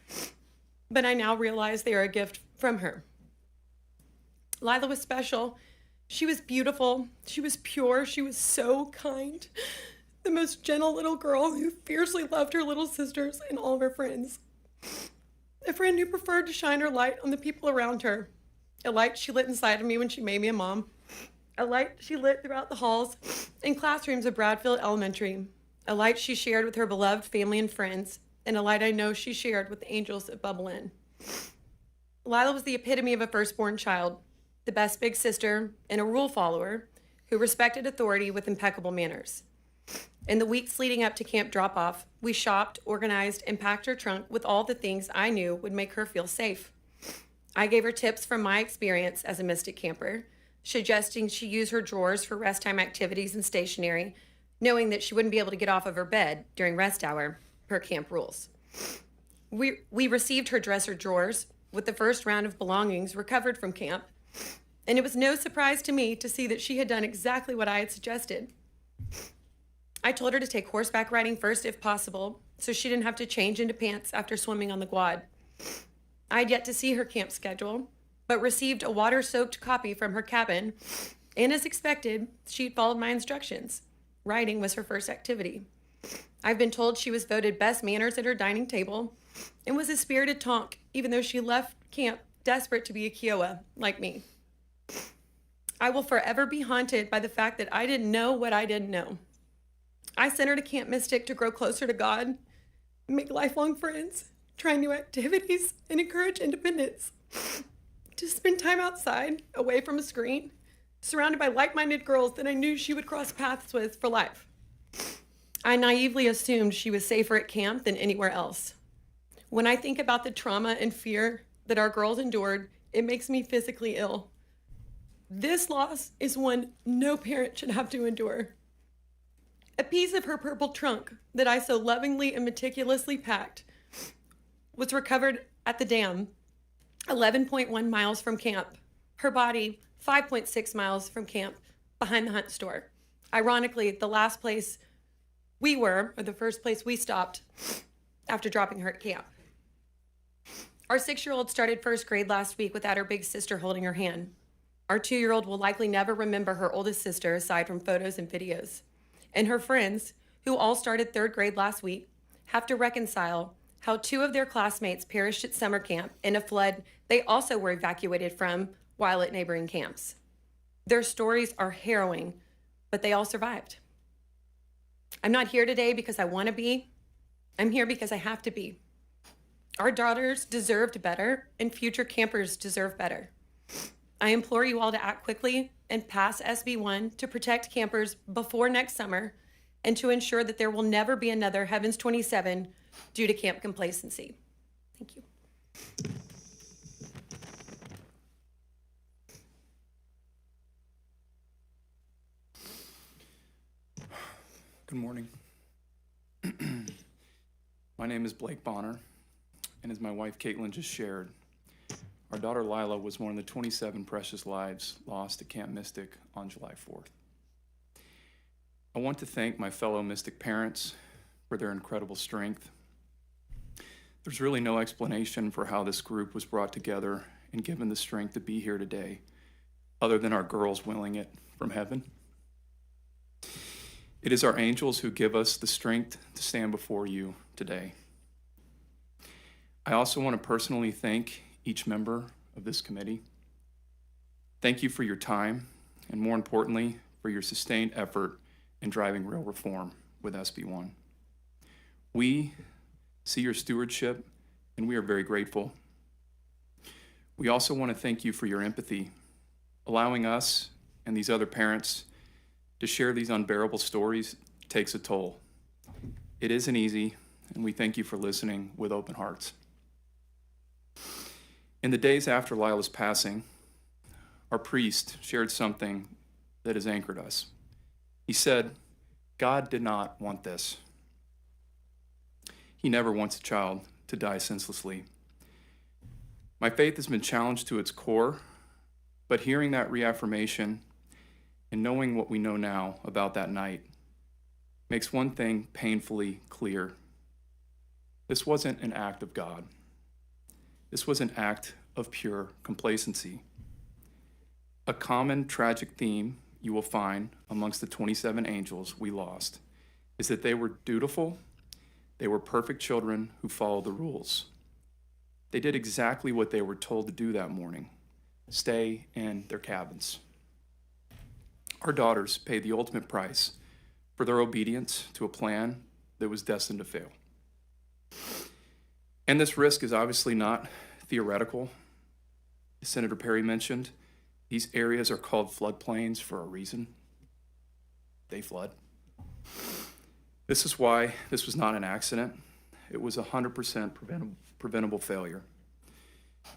but I now realize they are a gift from her. Lila was special. She was beautiful. She was pure. She was so kind. The most gentle little girl who fiercely loved her little sisters and all of her friends. A friend who preferred to shine her light on the people around her. A light she lit inside of me when she made me a mom. A light she lit throughout the halls and classrooms of Bradfield Elementary. A light she shared with her beloved family and friends. And a light I know she shared with the angels at Bubble Inn. Lila was the epitome of a firstborn child, the best big sister, and a rule follower who respected authority with impeccable manners. In the weeks leading up to camp drop-off, we shopped, organized, and packed her trunk with all the things I knew would make her feel safe. I gave her tips from my experience as a Mystic camper, suggesting she use her drawers for rest time activities and stationery, knowing that she wouldn't be able to get off of her bed during rest hour, per camp rules. We received her dresser drawers with the first round of belongings recovered from camp, and it was no surprise to me to see that she had done exactly what I had suggested. I told her to take horseback riding first if possible, so she didn't have to change into pants after swimming on the quad. I had yet to see her camp schedule, but received a water-soaked copy from her cabin, and as expected, she had followed my instructions. Riding was her first activity. I've been told she was voted best manners at her dining table and was a spirited tonk, even though she left camp desperate to be a Kiowa, like me. I will forever be haunted by the fact that I didn't know what I didn't know. I sent her to Camp Mystic to grow closer to God, make lifelong friends, try new activities, and encourage independence. To spend time outside, away from a screen, surrounded by like-minded girls that I knew she would cross paths with for life. I naively assumed she was safer at camp than anywhere else. When I think about the trauma and fear that our girls endured, it makes me physically ill. This loss is one no parent should have to endure. A piece of her purple trunk that I so lovingly and meticulously packed was recovered at the dam, 11.1 miles from camp. Her body, 5.6 miles from camp, behind the Hunt store. Ironically, the last place we were, or the first place we stopped after dropping her at camp. Our 6-year-old started first grade last week without her big sister holding her hand. Our 2-year-old will likely never remember her oldest sister aside from photos and videos. And her friends, who all started 3rd grade last week, have to reconcile how 2 of their classmates perished at summer camp in a flood they also were evacuated from while at neighboring camps. Their stories are harrowing, but they all survived. I'm not here today because I want to be. I'm here because I have to be. Our daughters deserved better, and future campers deserve better. I implore you all to act quickly and pass SB 1 to protect campers before next summer and to ensure that there will never be another Heavens 27 due to camp complacency. Thank you. Good morning. My name is Blake Bonner, and as my wife Caitlin just shared, our daughter Lila was one of the 27 precious lives lost at Camp Mystic on July 4th. I want to thank my fellow Mystic parents, for their incredible strength. There's really no explanation for how this group was brought together and given the strength to be here today, other than our girls willing it from heaven. It is our angels who give us the strength to stand before you today. I also want to personally thank each member of this committee. Thank you for your time, and more importantly, for your sustained effort in driving real reform with SB1. We see your stewardship, and we are very grateful. We also want to thank you for your empathy, allowing us and these other parents to share these unbearable stories takes a toll. It isn't easy, and we thank you for listening with open hearts. In the days after Lila's passing, our priest shared something that has anchored us. He said, God did not want this. He never wants a child to die senselessly. My faith has been challenged to its core, but hearing that reaffirmation and knowing what we know now about that night makes one thing painfully clear. This wasn't an act of God. This was an act of pure complacency. A common tragic theme you will find amongst the 27 angels we lost is that they were dutiful, they were perfect children who followed the rules. They did exactly what they were told to do that morning, stay in their cabins. Our daughters paid the ultimate price for their obedience to a plan that was destined to fail. And this risk is obviously not theoretical. As Senator Perry mentioned, these areas are called floodplains for a reason. They flood. This is why this was not an accident. It was 100% preventable failure.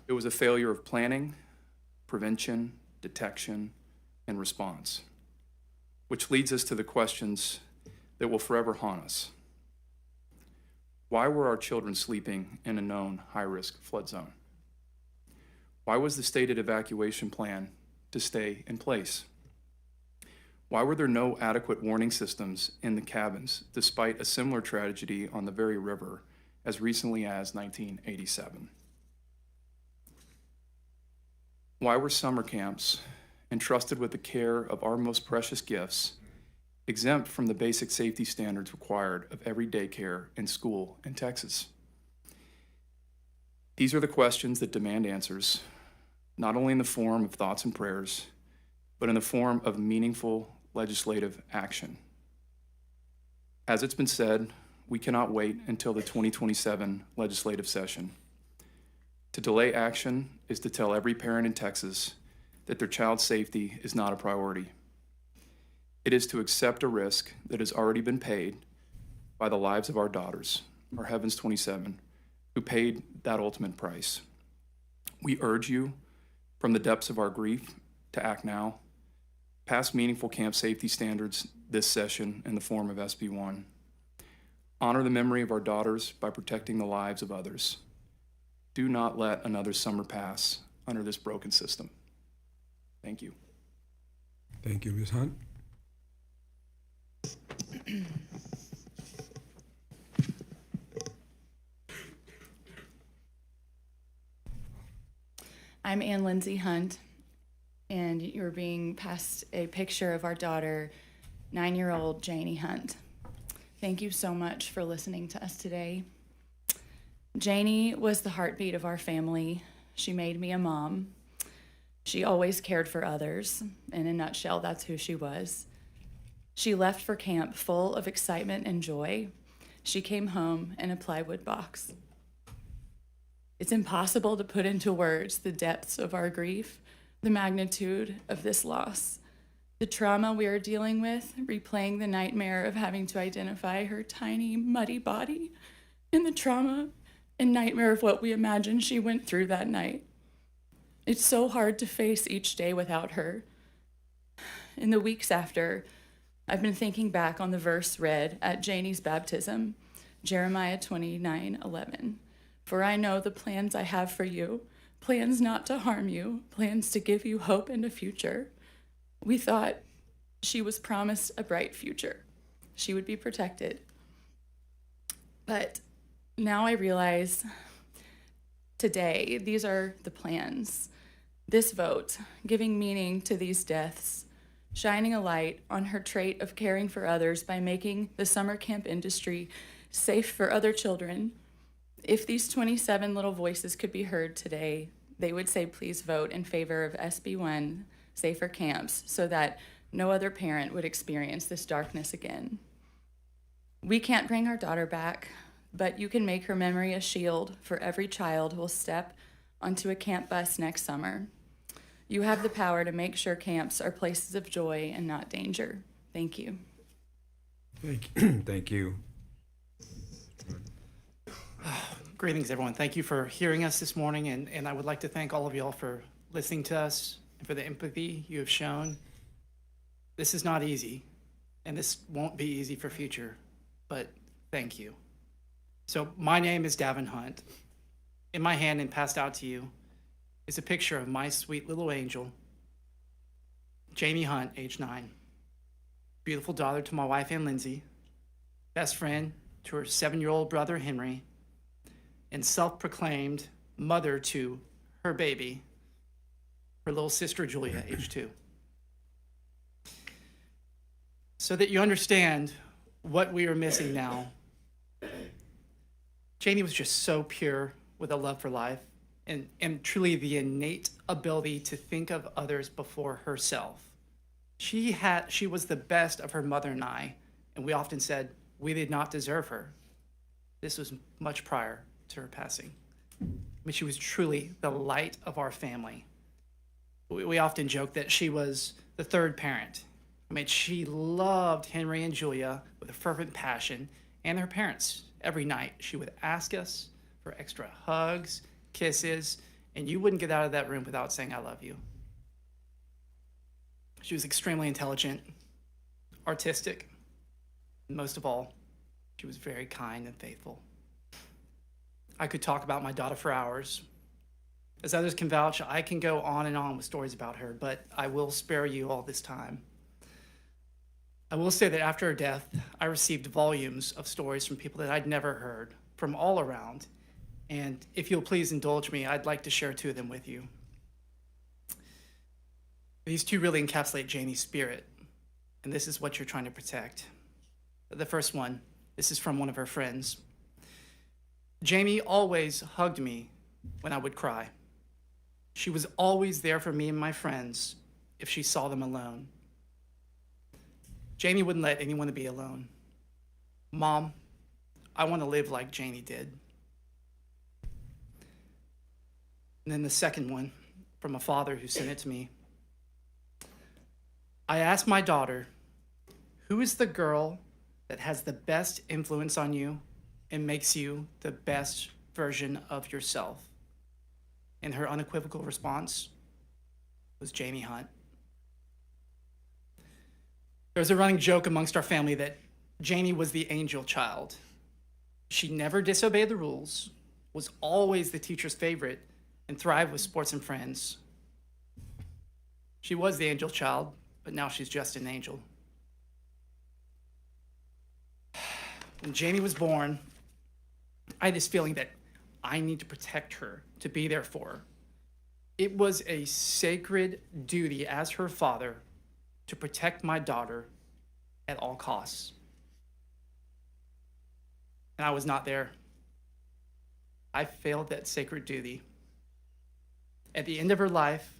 It was a failure of planning, prevention, detection, and response, which leads us to the questions that will forever haunt us. Why were our children sleeping in a known high-risk flood zone? Why was the stated evacuation plan to stay in place? Why were there no adequate warning systems in the cabins, despite a similar tragedy on the very river as recently as 1987? Why were summer camps, entrusted with the care of our most precious gifts, exempt from the basic safety standards required of every daycare and school in Texas? These are the questions that demand answers, not only in the form of thoughts and prayers, but in the form of meaningful legislative action. As it's been said, we cannot wait until the 2027 legislative session. To delay action is to tell every parent in Texas that their child's safety is not a priority. It is to accept a risk that has already been paid by the lives of our daughters, our Heavens 27, who paid that ultimate price. We urge you, from the depths of our grief, to act now. Pass meaningful camp safety standards this session in the form of SB1. Honor the memory of our daughters by protecting the lives of others. Do not let another summer pass under this broken system. Thank you. Thank you, Ms. Hunt. I'm Ann Lindsay Hunt, and you're being passed a picture of our daughter, 9-year-old Janie Hunt. Thank you so much for listening to us today. Janie was the heartbeat of our family. She made me a mom. She always cared for others. In a nutshell, that's who she was. She left for camp full of excitement and joy. She came home in a plywood box. It's impossible to put into words the depths of our grief, the magnitude of this loss, the trauma we are dealing with, replaying the nightmare of having to identify her tiny, muddy body, and the trauma and nightmare of what we imagine she went through that night. It's so hard to face each day without her. In the weeks after, I've been thinking back on the verse read at Janie's baptism, Jeremiah 29:11. For I know the plans I have for you, plans not to harm you, plans to give you hope and a future. We thought she was promised a bright future. She would be protected. But now I realize today, these are the plans. This vote, giving meaning to these deaths, shining a light on her trait of caring for others by making the summer camp industry safe for other children. If these 27 little voices could be heard today, they would say, please vote in favor of SB1, safer camps, so that no other parent would experience this darkness again. We can't bring our daughter back, but you can make her memory a shield for every child who will step onto a camp bus next summer. You have the power to make sure camps are places of joy and not danger. Thank you. Thank you. Greetings, everyone. Thank you for hearing us this morning, and I would like to thank all of y'all for listening to us and for the empathy you have shown. This is not easy, and this won't be easy for future, but thank you. So my name is Davin Hunt. In my hand and passed out to you is a picture of my sweet little angel, Jamie Hunt, age 9. Beautiful daughter to my wife, Ann Lindsay, best friend to her 7-year-old brother, Henry, and self-proclaimed mother to her baby, her little sister, Julia, age 2. So that you understand what we are missing now, Jamie was just so pure with a love for life and truly the innate ability to think of others before herself. She was the best of her mother and I, and we often said we did not deserve her. This was much prior to her passing. I mean, she was truly the light of our family. We often joke that she was the third parent. I mean, she loved Henry and Julia with a fervent passion, and their parents. Every night, she would ask us for extra hugs, kisses, and you wouldn't get out of that room without saying, I love you. She was extremely intelligent, artistic, and most of all, she was very kind and faithful. I could talk about my daughter for hours. As others can vouch, I can go on and on with stories about her, but I will spare you all this time. I will say that after her death, I received volumes of stories from people that I'd never heard from all around. And if you'll please indulge me, I'd like to share 2 of them with you. These 2 really encapsulate Janie's spirit, and this is what you're trying to protect. The first one, this is from one of her friends. Jamie always hugged me when I would cry. She was always there for me and my friends if she saw them alone. Jamie wouldn't let anyone be alone. Mom, I want to live like Janie did. And then the second one, from a father who sent it to me. I asked my daughter, who is the girl that has the best influence on you and makes you the best version of yourself? And her unequivocal response was Jamie Hunt. There's a running joke amongst our family that Janie was the angel child. She never disobeyed the rules, was always the teacher's favorite, and thrived with sports and friends. She was the angel child, but now she's just an angel. When Janie was born, I had this feeling that I need to protect her, to be there for her. It was a sacred duty as her father to protect my daughter at all costs. And I was not there. I failed that sacred duty. At the end of her life,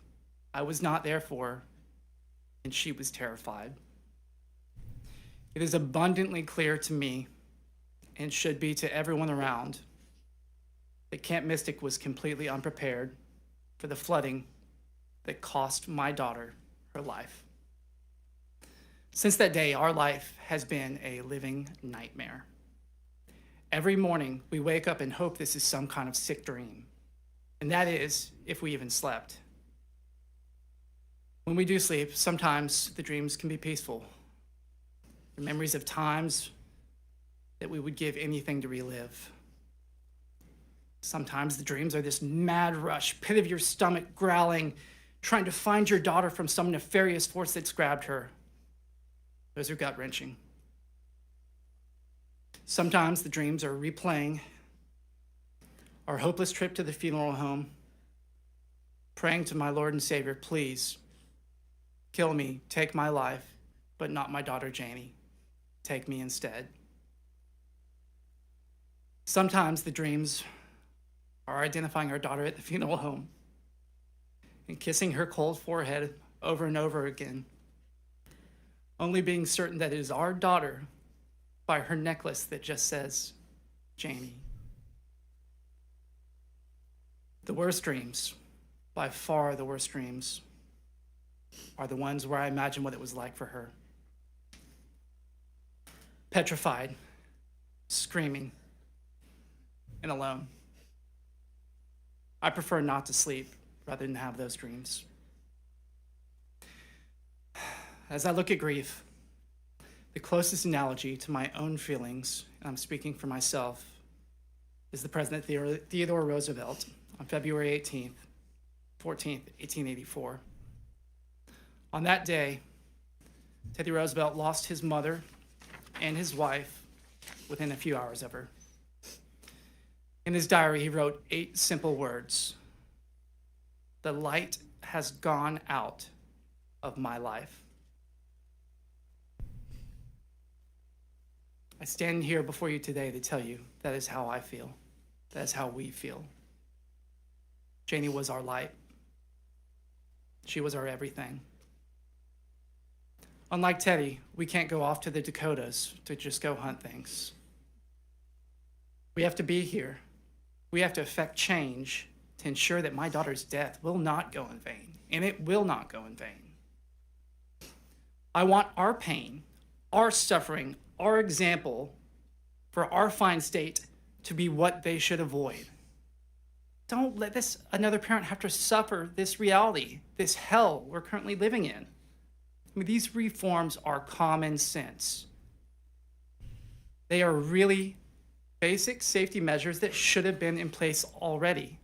I was not there for her, and she was terrified. It is abundantly clear to me, and should be to everyone around, that Camp Mystic was completely unprepared for the flooding that cost my daughter her life. Since that day, our life has been a living nightmare. Every morning, we wake up and hope this is some kind of sick dream. And that is, if we even slept. When we do sleep, sometimes the dreams can be peaceful. The memories of times that we would give anything to relive. Sometimes the dreams are this mad rush, pit of your stomach growling, trying to find your daughter from some nefarious force that's grabbed her. Those are gut-wrenching. Sometimes the dreams are replaying our hopeless trip to the funeral home, praying to my Lord and Savior, please kill me, take my life, but not my daughter Janie. Take me instead. Sometimes the dreams are identifying our daughter at the funeral home and kissing her cold forehead over and over again, only being certain that it is our daughter by her necklace that just says, Janie. The worst dreams, by far the worst dreams, are the ones where I imagine what it was like for her. Petrified, screaming, and alone. I prefer not to sleep rather than have those dreams. As I look at grief, the closest analogy to my own feelings, and I'm speaking for myself, is the President Theodore Roosevelt on February 14th, 1884. On that day, Teddy Roosevelt lost his mother and his wife within a few hours of her. In his diary, he wrote 8 simple words. The light has gone out of my life. I stand here before you today to tell you that is how I feel. That is how we feel. Janie was our light. She was our everything. Unlike Teddy, we can't go off to the Dakotas to just go hunt things. We have to be here. We have to effect change to ensure that my daughter's death will not go in vain, and it will not go in vain. I want our pain, our suffering, our example for our fine state to be what they should avoid. Don't let another parent have to suffer this reality, this hell we're currently living in. I mean, these reforms are common sense. They are really basic safety measures that should have been in place already.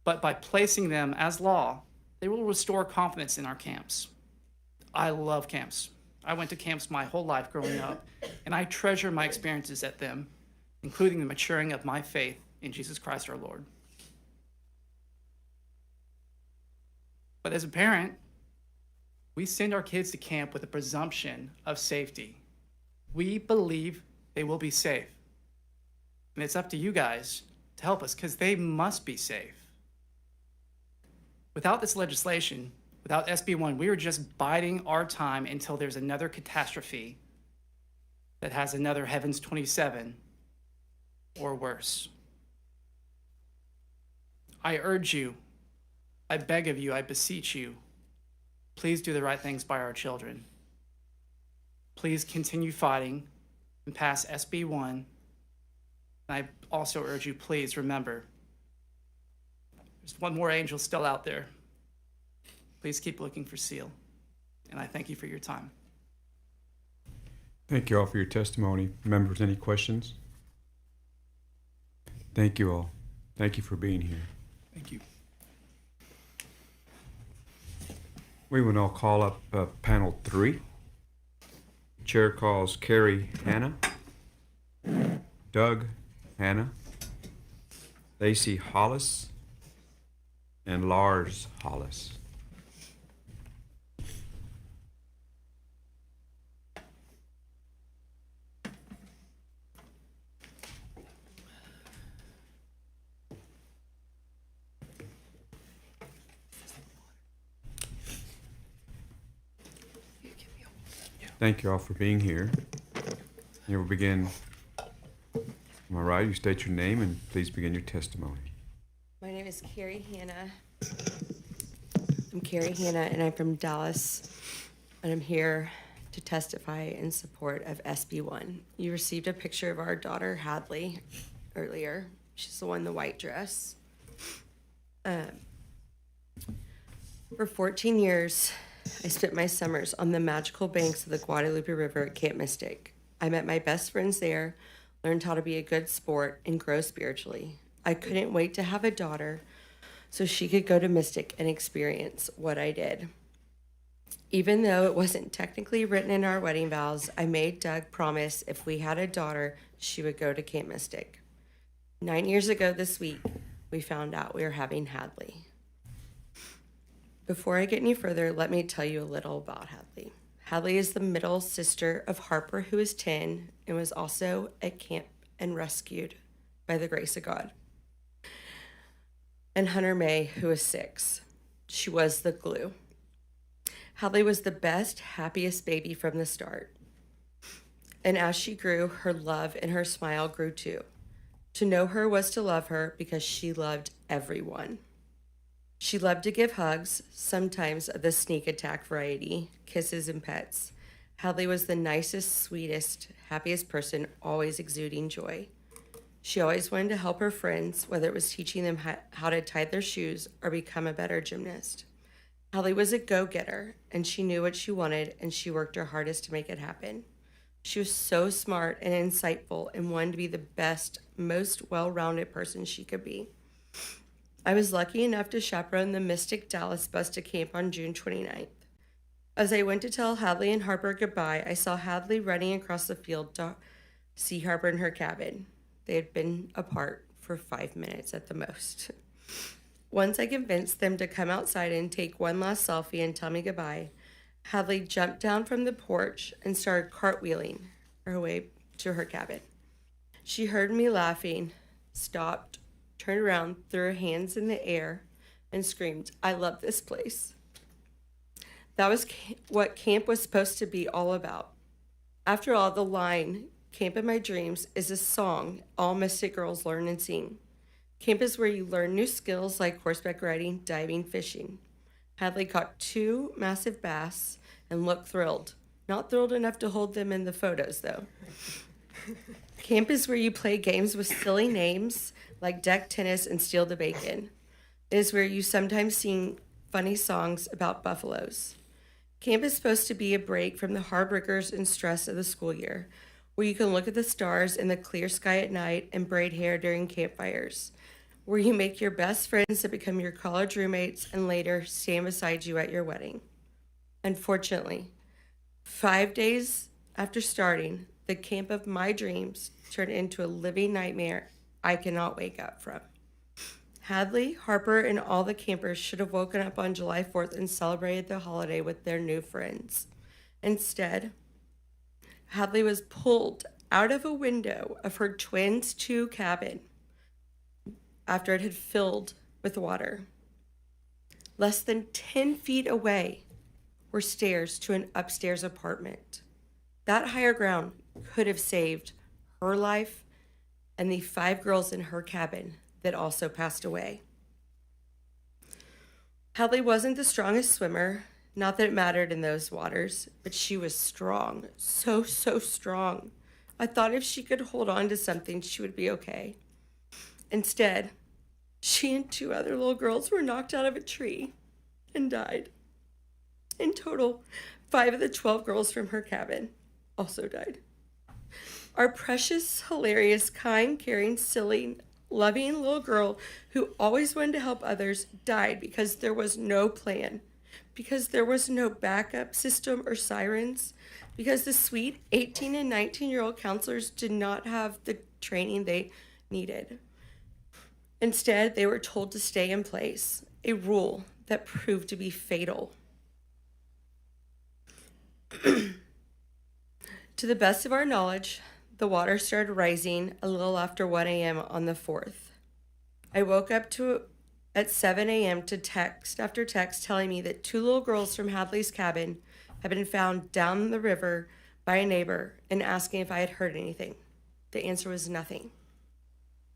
But by placing them as law, they will restore confidence in our camps. I love camps. I went to camps my whole life growing up, and I treasure my experiences at them, including the maturing of my faith in Jesus Christ our Lord. But as a parent, we send our kids to camp with a presumption of safety. We believe they will be safe. And it's up to you guys to help us, because they must be safe. Without this legislation, without SB 1, we are just biding our time until there's another catastrophe that has another Heavens 27 or worse. I urge you, I beg of you, I beseech you, please do the right things by our children. Please continue fighting and pass SB 1. And I also urge you, please remember, there's one more angel still out there. Please keep looking for Seal. And I thank you for your time. Thank you all for your testimony. Members, any questions? Thank you all. Thank you for being here. Thank you. We will now call up panel 3. Chair calls Carrie Hannah, Doug Hannah, Lacy Hollis, and Lars Hollis. Thank you all for being here. You will begin. All right, you state your name and please begin your testimony. My name is Carrie Hannah. I'm Carrie Hannah, and I'm from Dallas, and I'm here to testify in support of SB 1. You received a picture of our daughter, Hadley, earlier. She's the one in the white dress. For 14 years, I spent my summers on the magical banks of the Guadalupe River at Camp Mystic. I met my best friends there, learned how to be a good sport, and grow spiritually. I couldn't wait to have a daughter so she could go to Mystic and experience what I did. Even though it wasn't technically written in our wedding vows, I made Doug promise if we had a daughter she would go to Camp Mystic. 9 years ago this week, we found out we were having Hadley. Before I get any further, let me tell you a little about Hadley. Hadley is the middle sister of Harper, who is 10 and was also at camp and rescued by the grace of God, and Hunter May, who is 6. She was the glue. Hadley was the best, happiest baby from the start. And as she grew, her love and her smile grew too. To know her was to love her because she loved everyone. She loved to give hugs, sometimes of the sneak attack variety, kisses and pets. Hadley was the nicest, sweetest, happiest person, always exuding joy. She always wanted to help her friends, whether it was teaching them how to tie their shoes or become a better gymnast. Hadley was a go-getter, and she knew what she wanted, and she worked her hardest to make it happen. She was so smart and insightful and wanted to be the best, most well-rounded person she could be. I was lucky enough to chaperone the Mystic Dallas bus to camp on June 29th. As I went to tell Hadley and Harper goodbye, I saw Hadley running across the field to see Harper in her cabin. They had been apart for 5 minutes at the most. Once I convinced them to come outside and take one last selfie and tell me goodbye, Hadley jumped down from the porch and started cartwheeling her way to her cabin. She heard me laughing, stopped, turned around, threw her hands in the air, and screamed, "I love this place." That was what camp was supposed to be all about. After all, the line, "Camp in My Dreams," is a song all Mystic girls learn and sing. Camp is where you learn new skills like horseback riding, diving, fishing. Hadley caught 2 massive bass and looked thrilled. Not thrilled enough to hold them in the photos, though. Camp is where you play games with silly names like deck tennis and steal the bacon. It is where you sometimes sing funny songs about buffaloes. Camp is supposed to be a break from the hard rigors and stress of the school year, where you can look at the stars in the clear sky at night and braid hair during campfires, where you make your best friends that become your college roommates and later stand beside you at your wedding. Unfortunately, 5 days after starting, the camp of my dreams turned into a living nightmare I cannot wake up from. Hadley, Harper, and all the campers should have woken up on July 4th and celebrated the holiday with their new friends. Instead, Hadley was pulled out of a window of her twins' 2 cabin after it had filled with water. Less than 10 feet away were stairs to an upstairs apartment. That higher ground could have saved her life and the 5 girls in her cabin that also passed away. Hadley wasn't the strongest swimmer, not that it mattered in those waters, but she was strong, so strong. I thought if she could hold on to something, she would be okay. Instead, she and 2 other little girls were knocked out of a tree and died. In total, 5 of the 12 girls from her cabin also died. Our precious, hilarious, kind, caring, silly, loving little girl who always wanted to help others died because there was no plan, because there was no backup system or sirens, because the sweet 18 and 19-year-old counselors did not have the training they needed. Instead, they were told to stay in place, a rule that proved to be fatal. To the best of our knowledge, the water started rising a little after 1 a.m. on the 4th. I woke up at 7 a.m. to text after text telling me that 2 little girls from Hadley's cabin had been found down the river by a neighbor and asking if I had heard anything. The answer was nothing.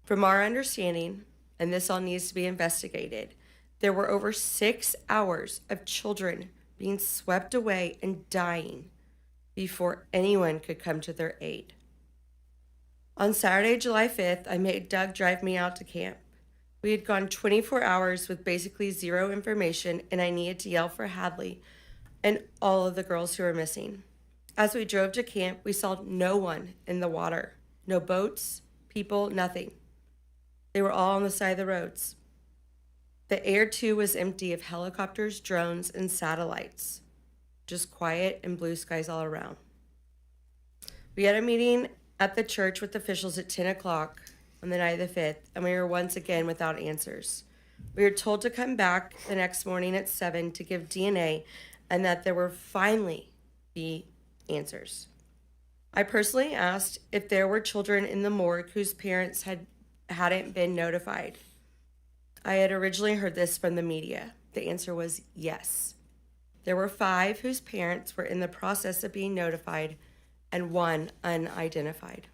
From our understanding, and this all needs to be investigated, there were over 6 hours of children being swept away and dying before anyone could come to their aid. On Saturday, July 5th, I made Doug drive me out to camp. We had gone 24 hours with basically zero information, and I needed to yell for Hadley and all of the girls who were missing. As we drove to camp, we saw no one in the water. No boats, people, nothing. They were all on the side of the roads. The air, too, was empty of helicopters, drones, and satellites. Just quiet and blue skies all around. We had a meeting at the church with officials at 10 o'clock on the night of the 5th, and we were once again without answers. We were told to come back the next morning at 7 to give DNA and that there would finally be answers. I personally asked if there were children in the morgue whose parents hadn't been notified. I had originally heard this from the media. The answer was yes. There were 5 whose parents were in the process of being notified and 1 unidentified.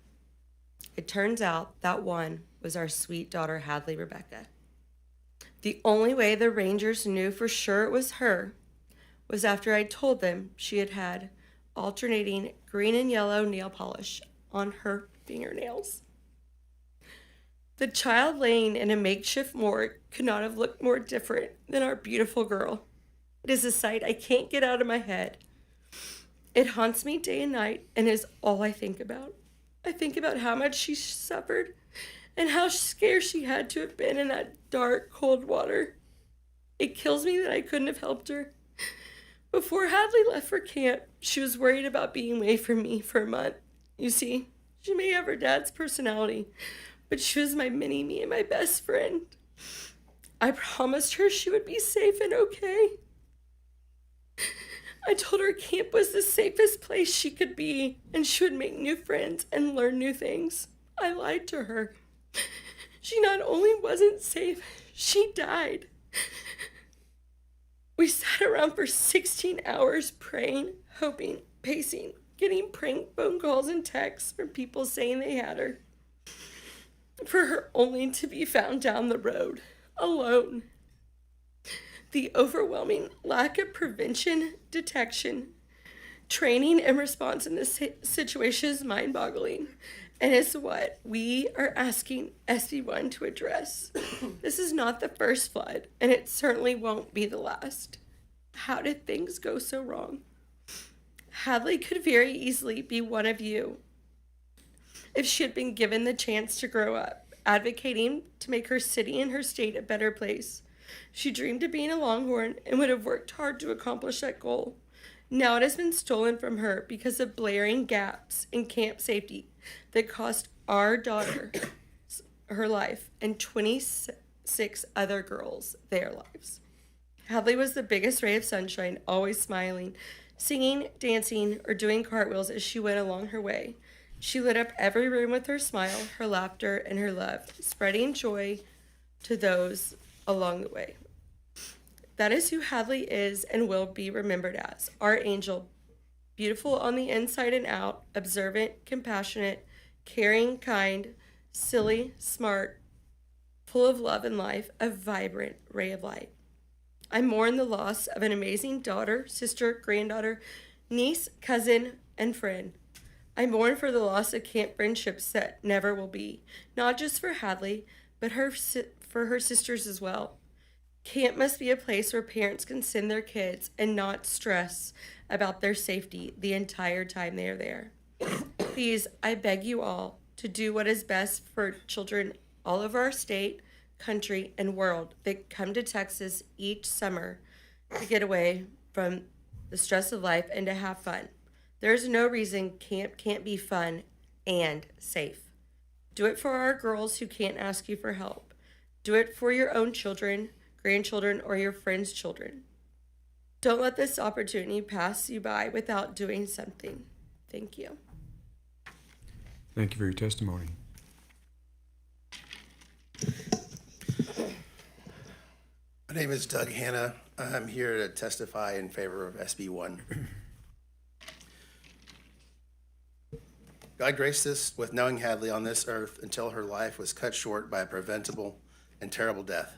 It turns out that 1 was our sweet daughter, Hadley Rebecca. The only way the Rangers knew for sure it was her was after I told them she had had alternating green and yellow nail polish on her fingernails. The child laying in a makeshift morgue could not have looked more different than our beautiful girl. It is a sight I can't get out of my head. It haunts me day and night and is all I think about. I think about how much she suffered and how scared she had to have been in that dark, cold water. It kills me that I couldn't have helped her. Before Hadley left for camp, she was worried about being away from me for a month. You see, she may have her dad's personality, but she was my mini-me and my best friend. I promised her she would be safe and okay. I told her camp was the safest place she could be, and she would make new friends and learn new things. I lied to her. She not only wasn't safe, she died. We sat around for 16 hours praying, hoping, pacing, getting prank phone calls and texts from people saying they had her. For her only to be found down the road, alone. The overwhelming lack of prevention, detection, training, and response in this situation is mind-boggling, and is what we are asking SB1 to address. This is not the first flood, and it certainly won't be the last. How did things go so wrong? Hadley could very easily be one of you if she had been given the chance to grow up, advocating to make her city and her state a better place. She dreamed of being a Longhorn and would have worked hard to accomplish that goal. Now it has been stolen from her because of blaring gaps in camp safety that cost our daughter her life and 26 other girls their lives. Hadley was the biggest ray of sunshine, always smiling, singing, dancing, or doing cartwheels as she went along her way. She lit up every room with her smile, her laughter, and her love, spreading joy to those along the way. That is who Hadley is and will be remembered as, our angel, beautiful on the inside and out, observant, compassionate, caring, kind, silly, smart, full of love and life, a vibrant ray of light. I mourn the loss of an amazing daughter, sister, granddaughter, niece, cousin, and friend. I mourn for the loss of camp friendships that never will be, not just for Hadley, but for her sisters as well. Camp must be a place where parents can send their kids and not stress about their safety the entire time they are there. Please, I beg you all to do what is best for children all over our state, country, and world that come to Texas each summer to get away from the stress of life and to have fun. There's no reason camp can't be fun and safe. Do it for our girls who can't ask you for help. Do it for your own children, grandchildren, or your friends' children. Don't let this opportunity pass you by without doing something. Thank you. Thank you for your testimony. My name is Doug Hannah. I'm here to testify in favor of SB1. God graced us with knowing Hadley on this earth until her life was cut short by a preventable and terrible death.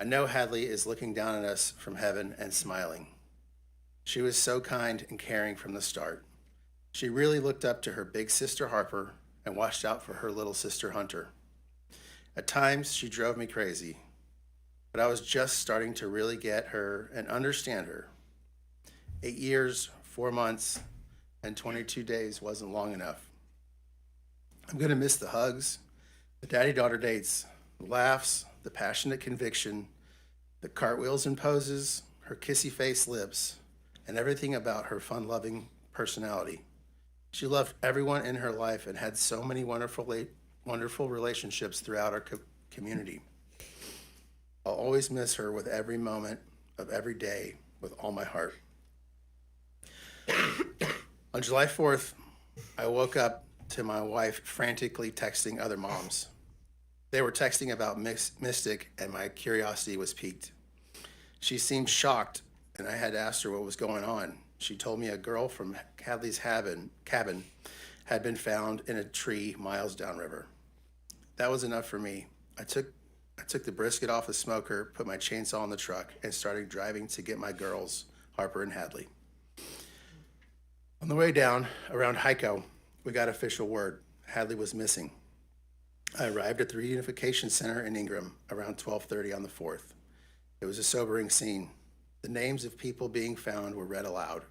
I know Hadley is looking down at us from heaven and smiling. She was so kind and caring from the start. She really looked up to her big sister Harper and watched out for her little sister Hunter. At times, she drove me crazy, but I was just starting to really get her and understand her. 8 years, 4 months, and 22 days wasn't long enough. I'm going to miss the hugs, the daddy-daughter dates, the laughs, the passionate conviction, the cartwheels and poses, her kissy face lips, and everything about her fun-loving personality. She loved everyone in her life and had so many wonderful relationships throughout our community. I'll always miss her with every moment of every day with all my heart. On July 4th, I woke up to my wife frantically texting other moms. They were texting about Mystic, and my curiosity was piqued. She seemed shocked, and I had asked her what was going on. She told me a girl from Hadley's cabin had been found in a tree miles downriver. That was enough for me. I took the brisket off the smoker, put my chainsaw in the truck, and started driving to get my girls, Harper and Hadley. On the way down, around Hyco, we got official word. Hadley was missing. I arrived at the reunification center in Ingram around 12:30 on the 4th. It was a sobering scene. The names of people being found were read aloud.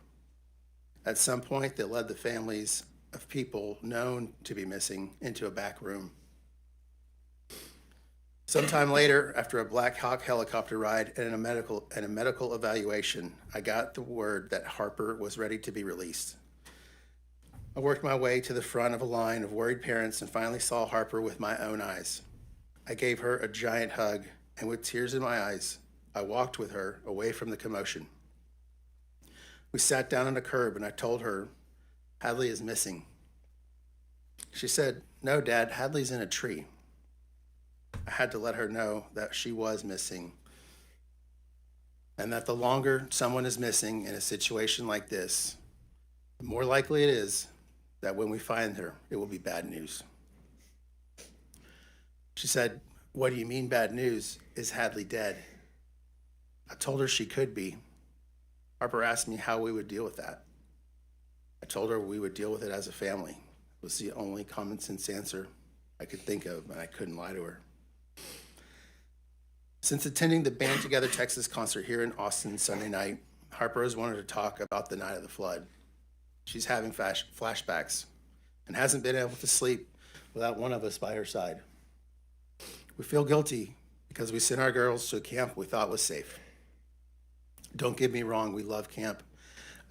At some point, they led the families of people known to be missing into a back room. Sometime later, after a Black Hawk helicopter ride and a medical evaluation, I got the word that Harper was ready to be released. I worked my way to the front of a line of worried parents and finally saw Harper with my own eyes. I gave her a giant hug, and with tears in my eyes, I walked with her away from the commotion. We sat down on a curb, and I told her, Hadley is missing. She said, "No, Dad, Hadley's in a tree." I had to let her know that she was missing, and that the longer someone is missing in a situation like this, the more likely it is that when we find her, it will be bad news. She said, "What do you mean bad news? Is Hadley dead?" I told her she could be. Harper asked me how we would deal with that. I told her we would deal with it as a family. It was the only common sense answer I could think of, and I couldn't lie to her. Since attending the Band Together Texas concert here in Austin Sunday night, Harper has wanted to talk about the night of the flood. She's having flashbacks and hasn't been able to sleep without one of us by her side. We feel guilty because we sent our girls to a camp we thought was safe. Don't get me wrong, we love camp.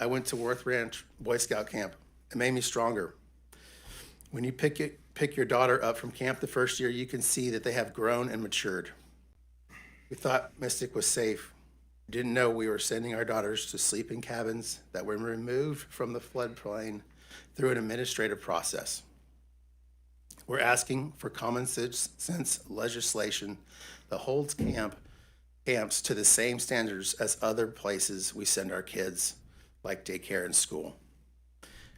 I went to Worth Ranch Boy Scout camp. It made me stronger. When you pick your daughter up from camp the first year, you can see that they have grown and matured. We thought Mystic was safe. We didn't know we were sending our daughters to sleep in cabins that were removed from the floodplain through an administrative process. We're asking for common sense legislation that holds camps to the same standards as other places we send our kids, like daycare and school.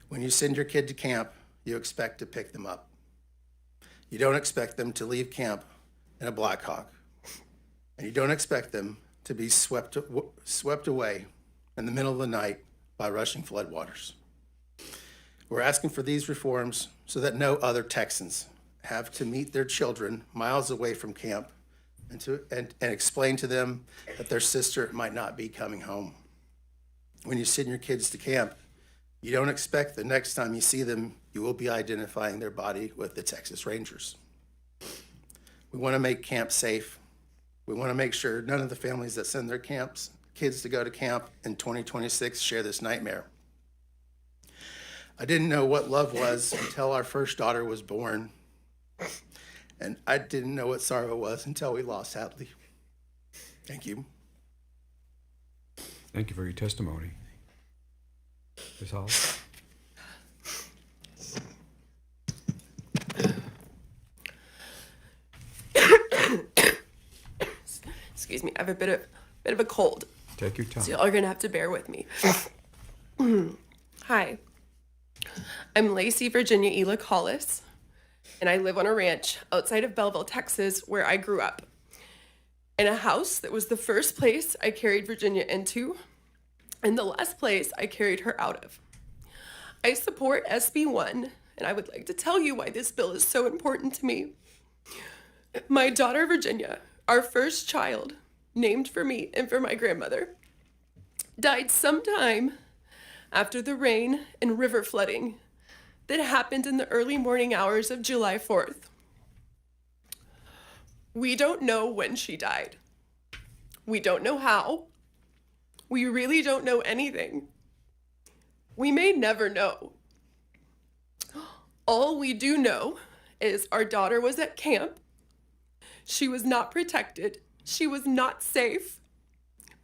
When you send your kid to camp, you expect to pick them up. You don't expect them to leave camp in a Black Hawk. And you don't expect them to be swept away in the middle of the night by rushing floodwaters. We're asking for these reforms so that no other Texans have to meet their children miles away from camp and explain to them that their sister might not be coming home. When you send your kids to camp, you don't expect the next time you see them, you will be identifying their body with the Texas Rangers. We want to make camp safe. We want to make sure none of the families that send their kids to go to camp in 2026 share this nightmare. I didn't know what love was until our first daughter was born. And I didn't know what sorrow was until we lost Hadley. Thank you. Thank you for your testimony. Ms. Hollis? Excuse me, I have a bit of a cold. Take your time. So y'all are gonna have to bear with me. Hi, I'm Lacy Virginia Elick Hollis, and I live on a ranch outside of Belleville, Texas, where I grew up. In a house that was the first place I carried Virginia into, and the last place I carried her out of. I support SB 1, and I would like to tell you why this bill is so important to me. My daughter Virginia, our first child, named for me and for my grandmother, died sometime after the rain and river flooding that happened in the early morning hours of July 4th. We don't know when she died. We don't know how. We really don't know anything. We may never know. All we do know is our daughter was at camp. She was not protected. She was not safe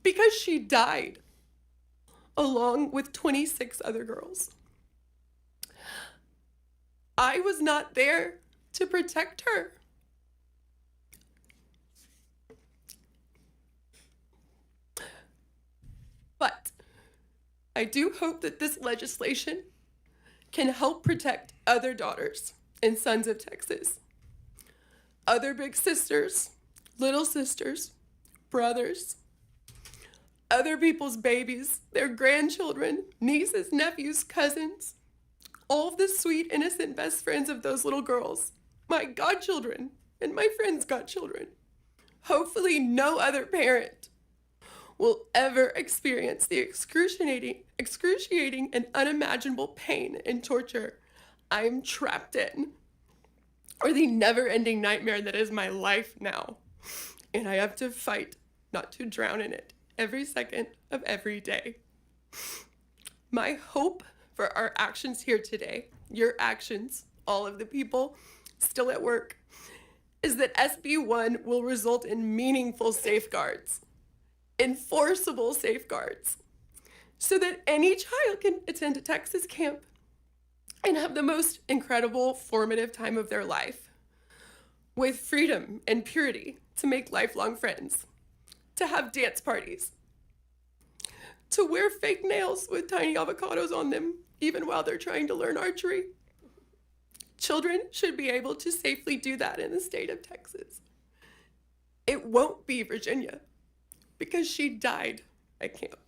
because she died along with 26 other girls. I was not there to protect her. But I do hope that this legislation can help protect other daughters and sons of Texas, other big sisters, little sisters, brothers, other people's babies, their grandchildren, nieces, nephews, cousins, all of the sweet, innocent best friends of those little girls, my godchildren and my friends' godchildren. Hopefully no other parent will ever experience the excruciating and unimaginable pain and torture I'm trapped in, or the never-ending nightmare that is my life now. And I have to fight not to drown in it every second of every day. My hope for our actions here today, your actions, all of the people still at work, is that SB 1 will result in meaningful safeguards, enforceable safeguards, so that any child can attend a Texas camp and have the most incredible formative time of their life, with freedom and purity to make lifelong friends, to have dance parties, to wear fake nails with tiny avocados on them, even while they're trying to learn archery. Children should be able to safely do that in the state of Texas. It won't be Virginia, because she died at camp,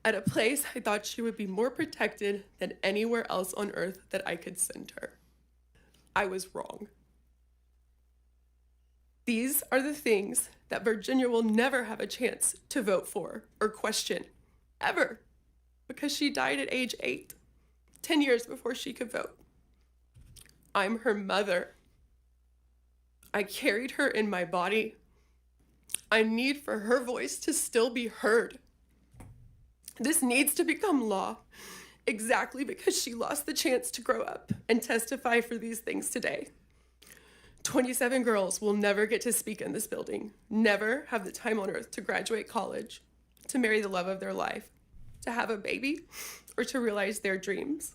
at a place I thought she would be more protected than anywhere else on earth that I could send her. I was wrong. These are the things that Virginia will never have a chance to vote for or question, ever, because she died at age 8, 10 years before she could vote. I'm her mother. I carried her in my body. I need for her voice to still be heard. This needs to become law, exactly because she lost the chance to grow up and testify for these things today. 27 girls will never get to speak in this building, never have the time on earth to graduate college, to marry the love of their life, to have a baby, or to realize their dreams.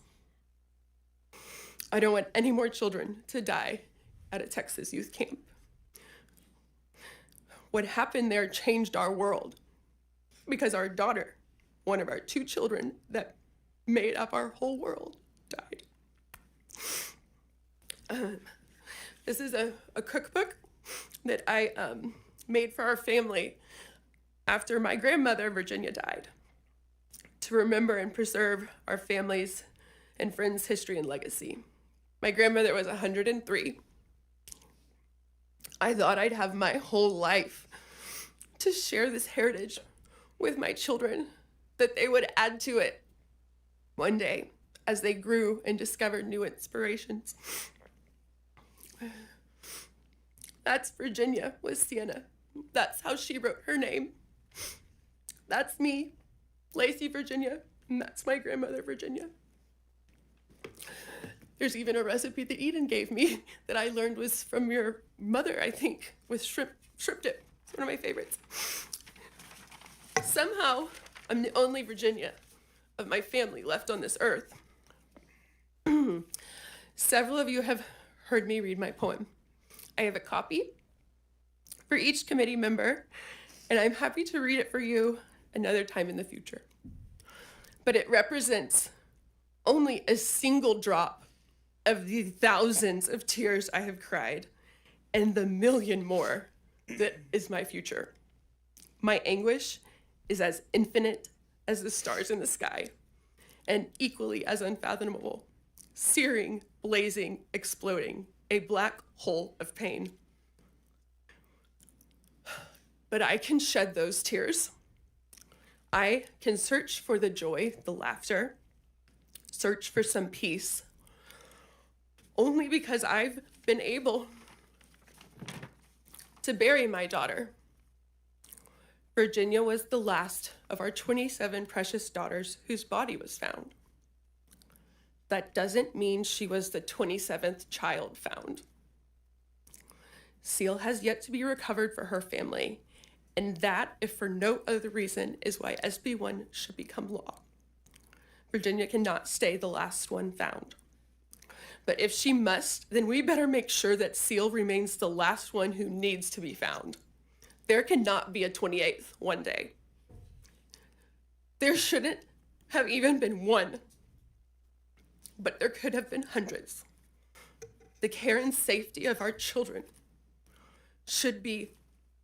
I don't want any more children to die at a Texas youth camp. What happened there changed our world because our daughter, one of our 2 children that made up our whole world, died. This is a cookbook that I made for our family after my grandmother, Virginia, died, to remember and preserve our family's and friends' history and legacy. My grandmother was 103. I thought I'd have my whole life to share this heritage with my children, that they would add to it one day as they grew and discovered new inspirations. That's Virginia with Sienna. That's how she wrote her name. That's me, Lacy Virginia, and that's my grandmother Virginia. There's even a recipe that Eden gave me that I learned was from your mother, I think, with shrimp dip. It's one of my favorites. Somehow, I'm the only Virginia of my family left on this earth. Several of you have heard me read my poem. I have a copy for each committee member, and I'm happy to read it for you another time in the future. But it represents only a single drop of the thousands of tears I have cried and the million more that is my future. My anguish is as infinite as the stars in the sky and equally as unfathomable, searing, blazing, exploding, a black hole of pain. But I can shed those tears. I can search for the joy, the laughter, search for some peace, only because I've been able to bury my daughter. Virginia was the last of our 27 precious daughters whose body was found. That doesn't mean she was the 27th child found. Seal has yet to be recovered for her family, and that, if for no other reason, is why SB 1 should become law. Virginia cannot stay the last one found. But if she must, then we better make sure that Seal remains the last one who needs to be found. There cannot be a 28th one day. There shouldn't have even been one, but there could have been hundreds. The care and safety of our children should be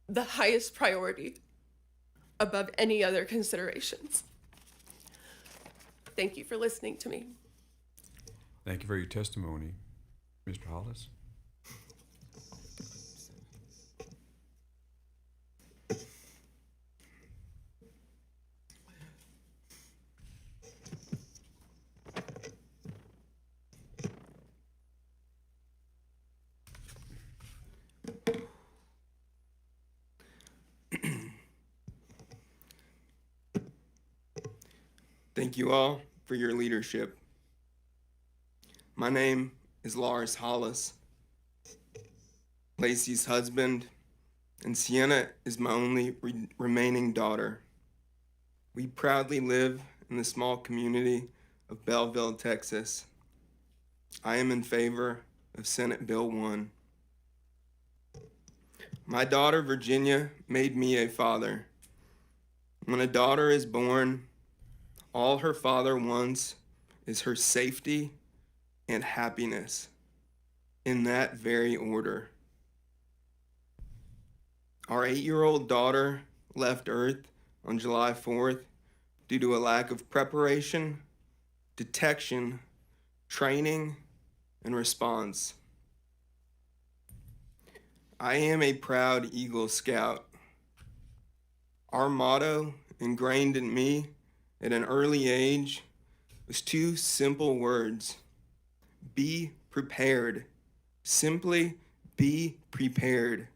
the highest priority above any other considerations. Thank you for listening to me. Thank you for your testimony, Mr. Hollis. Thank you all for your leadership. My name is Lars Hollis, Lacy's husband, and Sienna is my only remaining daughter. We proudly live in the small community of Belleville, Texas. I am in favor of Senate Bill 1. My daughter Virginia made me a father. When a daughter is born, all her father wants is her safety and happiness, in that very order. Our 8-year-old daughter left Earth on July 4th due to a lack of preparation, detection, training, and response. I am a proud Eagle Scout. Our motto, ingrained in me at an early age, was 2 simple words: be prepared. Simply be prepared.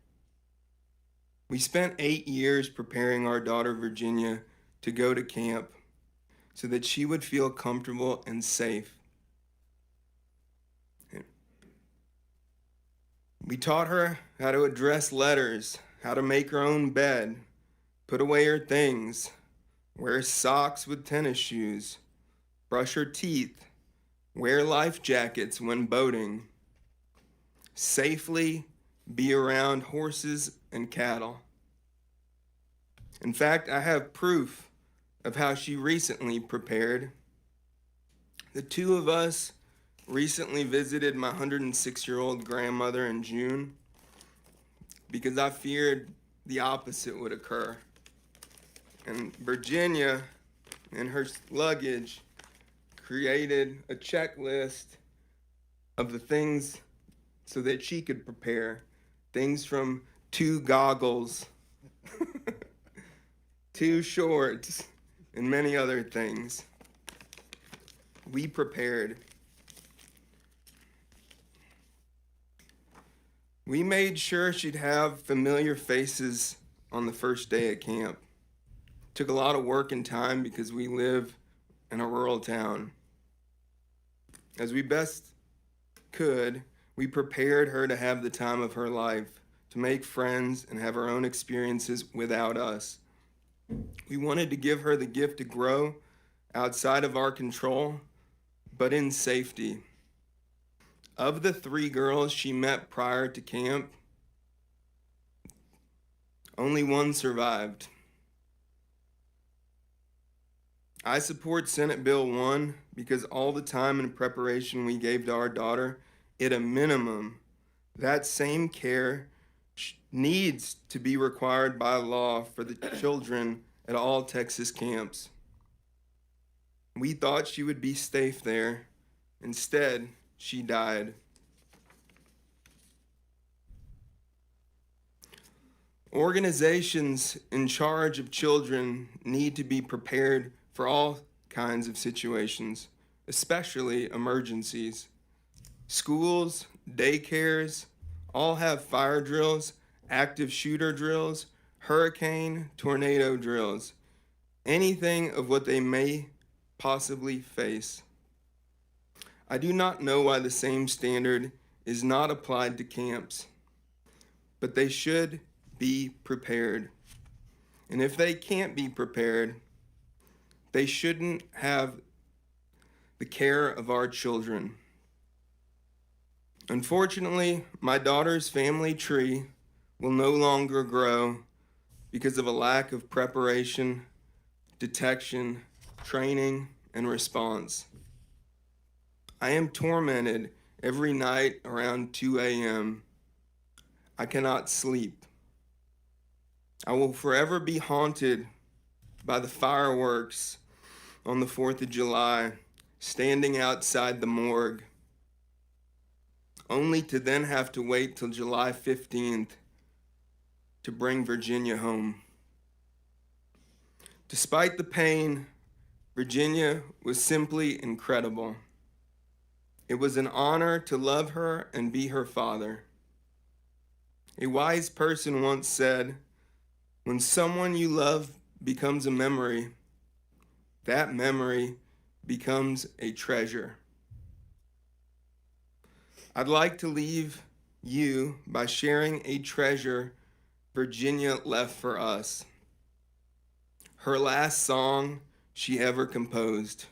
We spent 8 years preparing our daughter Virginia to go to camp so that she would feel comfortable and safe. We taught her how to address letters, how to make her own bed, put away her things, wear socks with tennis shoes, brush her teeth, wear life jackets when boating, safely be around horses and cattle. In fact, I have proof of how she recently prepared. The 2 of us recently visited my 106-year-old grandmother in June because I feared the opposite would occur. And Virginia, in her luggage, created a checklist of the things so that she could prepare. Things from 2 goggles, 2 shorts, and many other things. We prepared. We made sure she'd have familiar faces on the first day at camp. Took a lot of work and time because we live in a rural town. As we best could, we prepared her to have the time of her life, to make friends and have her own experiences without us. We wanted to give her the gift to grow outside of our control, but in safety. Of the 3 girls she met prior to camp, only 1 survived. I support Senate Bill 1 because all the time and preparation we gave to our daughter, at a minimum, that same care needs to be required by law for the children at all Texas camps. We thought she would be safe there. Instead, she died. Organizations in charge of children need to be prepared for all kinds of situations, especially emergencies. Schools, daycares, all have fire drills, active shooter drills, hurricane, tornado drills, anything of what they may possibly face. I do not know why the same standard is not applied to camps, but they should be prepared. And if they can't be prepared, they shouldn't have the care of our children. Unfortunately, my daughter's family tree will no longer grow because of a lack of preparation, detection, training, and response. I am tormented every night around 2 a.m. I cannot sleep. I will forever be haunted by the fireworks on the 4th of July, standing outside the morgue, only to then have to wait till July 15th to bring Virginia home. Despite the pain, Virginia was simply incredible. It was an honor to love her and be her father. A wise person once said, "When someone you love becomes a memory, that memory becomes a treasure." I'd like to leave you by sharing a treasure Virginia left for us. Her last song she ever composed,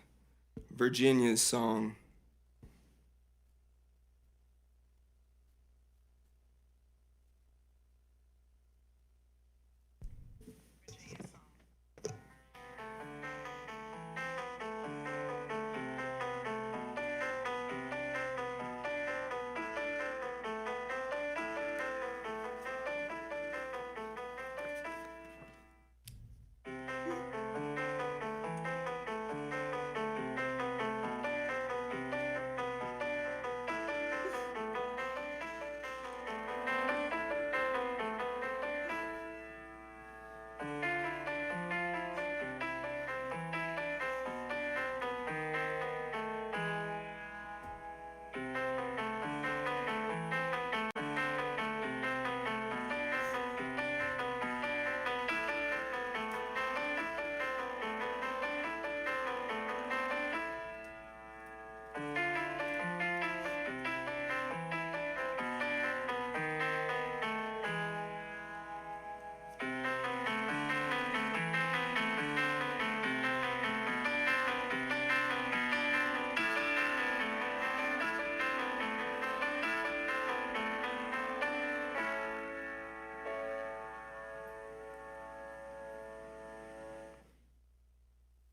Virginia's song.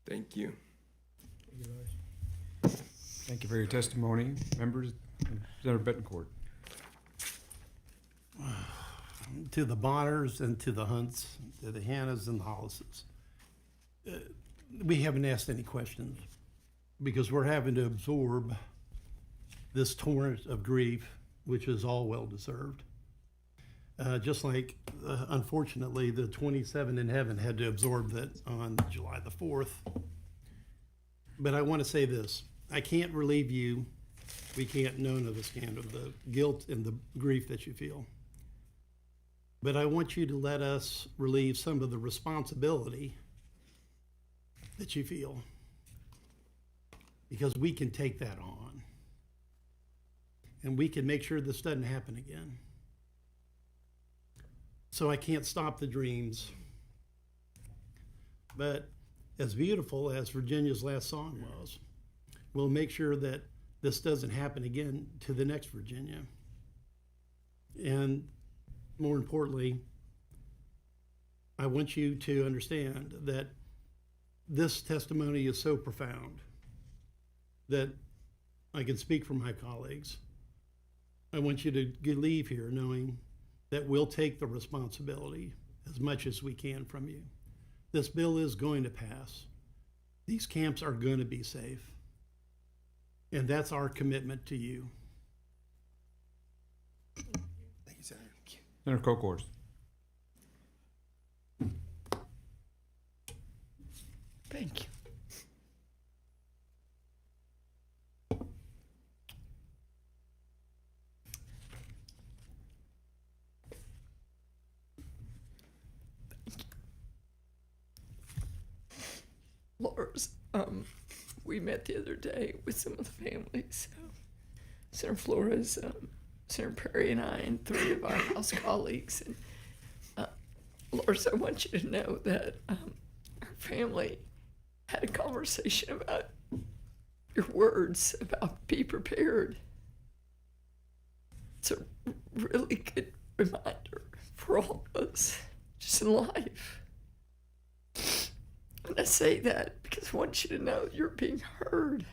Thank you. Thank you for your testimony. Members, Senator Betancourt. To the Bonners and to the Hunts, to the Hannahs and the Hollises. We haven't asked any questions because we're having to absorb this torrent of grief, which is all well-deserved. Just like, unfortunately, the 27 in heaven had to absorb that on July the 4th. But I want to say this. I can't relieve you. We can't, none of us can, of the guilt and the grief that you feel. But I want you to let us relieve some of the responsibility that you feel, because we can take that on. And we can make sure this doesn't happen again. So I can't stop the dreams. But as beautiful as Virginia's last song was, we'll make sure that this doesn't happen again to the next Virginia. And more importantly, I want you to understand that this testimony is so profound that I can speak for my colleagues. I want you to leave here knowing that we'll take the responsibility as much as we can from you. This bill is going to pass. These camps are going to be safe. And that's our commitment to you. Thank you, Senator. Senator Kolkhorst. Thank you. Lars, we met the other day with some of the families. Senator Flores, Senator Perry, and I, and 3 of our House colleagues. And Lars, I want you to know that our family had a conversation about your words about be prepared. It's a really good reminder for all of us, just in life. And I say that because I want you to know you're being heard.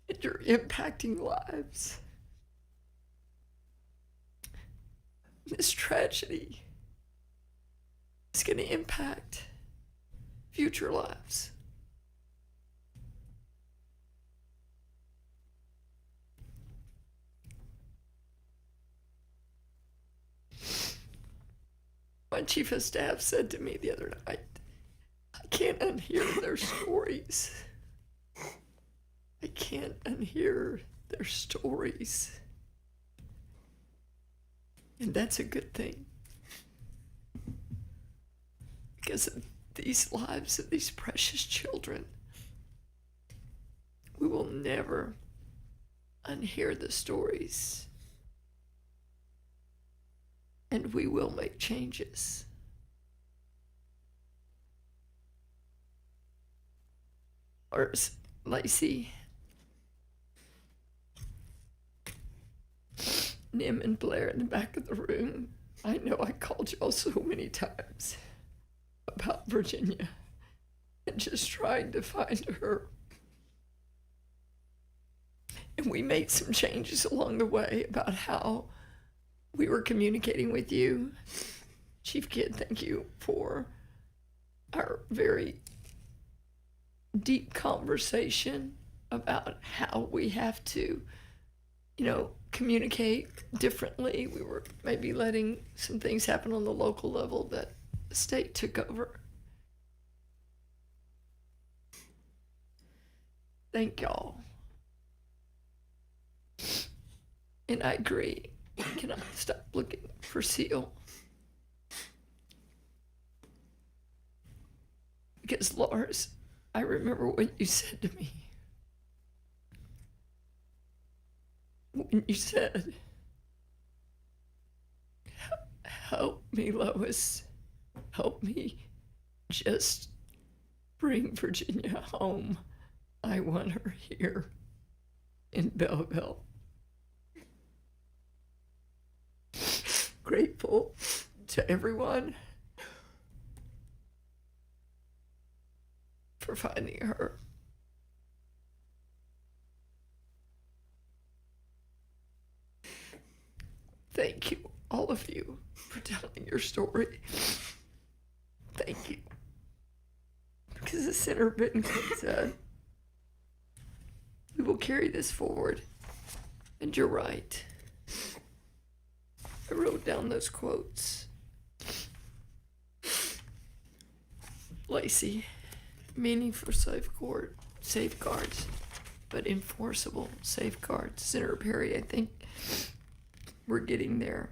And you're impacting lives. This tragedy is going to impact future lives. My chief of staff said to me the other night, I can't unhear their stories. I can't unhear their stories. And that's a good thing. Because of these lives of these precious children, we will never unhear the stories. And we will make changes. Or Lacy, Nim and Blair in the back of the room, I know I called y'all so many times about Virginia and just trying to find her. And we made some changes along the way about how we were communicating with you. Chief Kidd, thank you for our very deep conversation about how we have to, communicate differently. We were maybe letting some things happen on the local level that the state took over. Thank y'all. And I agree. We cannot stop looking for Seal. Because Lars, I remember what you said to me. When you said, help me, Lois. Help me just bring Virginia home. I want her here in Belleville. Grateful to everyone for finding her. Thank you, all of you, for telling your story. Thank you. Because as Senator Bittencourt said, we will carry this forward. And you're right. I wrote down those quotes. Lacy, meaningful safeguards, but enforceable safeguards. Senator Perry, I think we're getting there.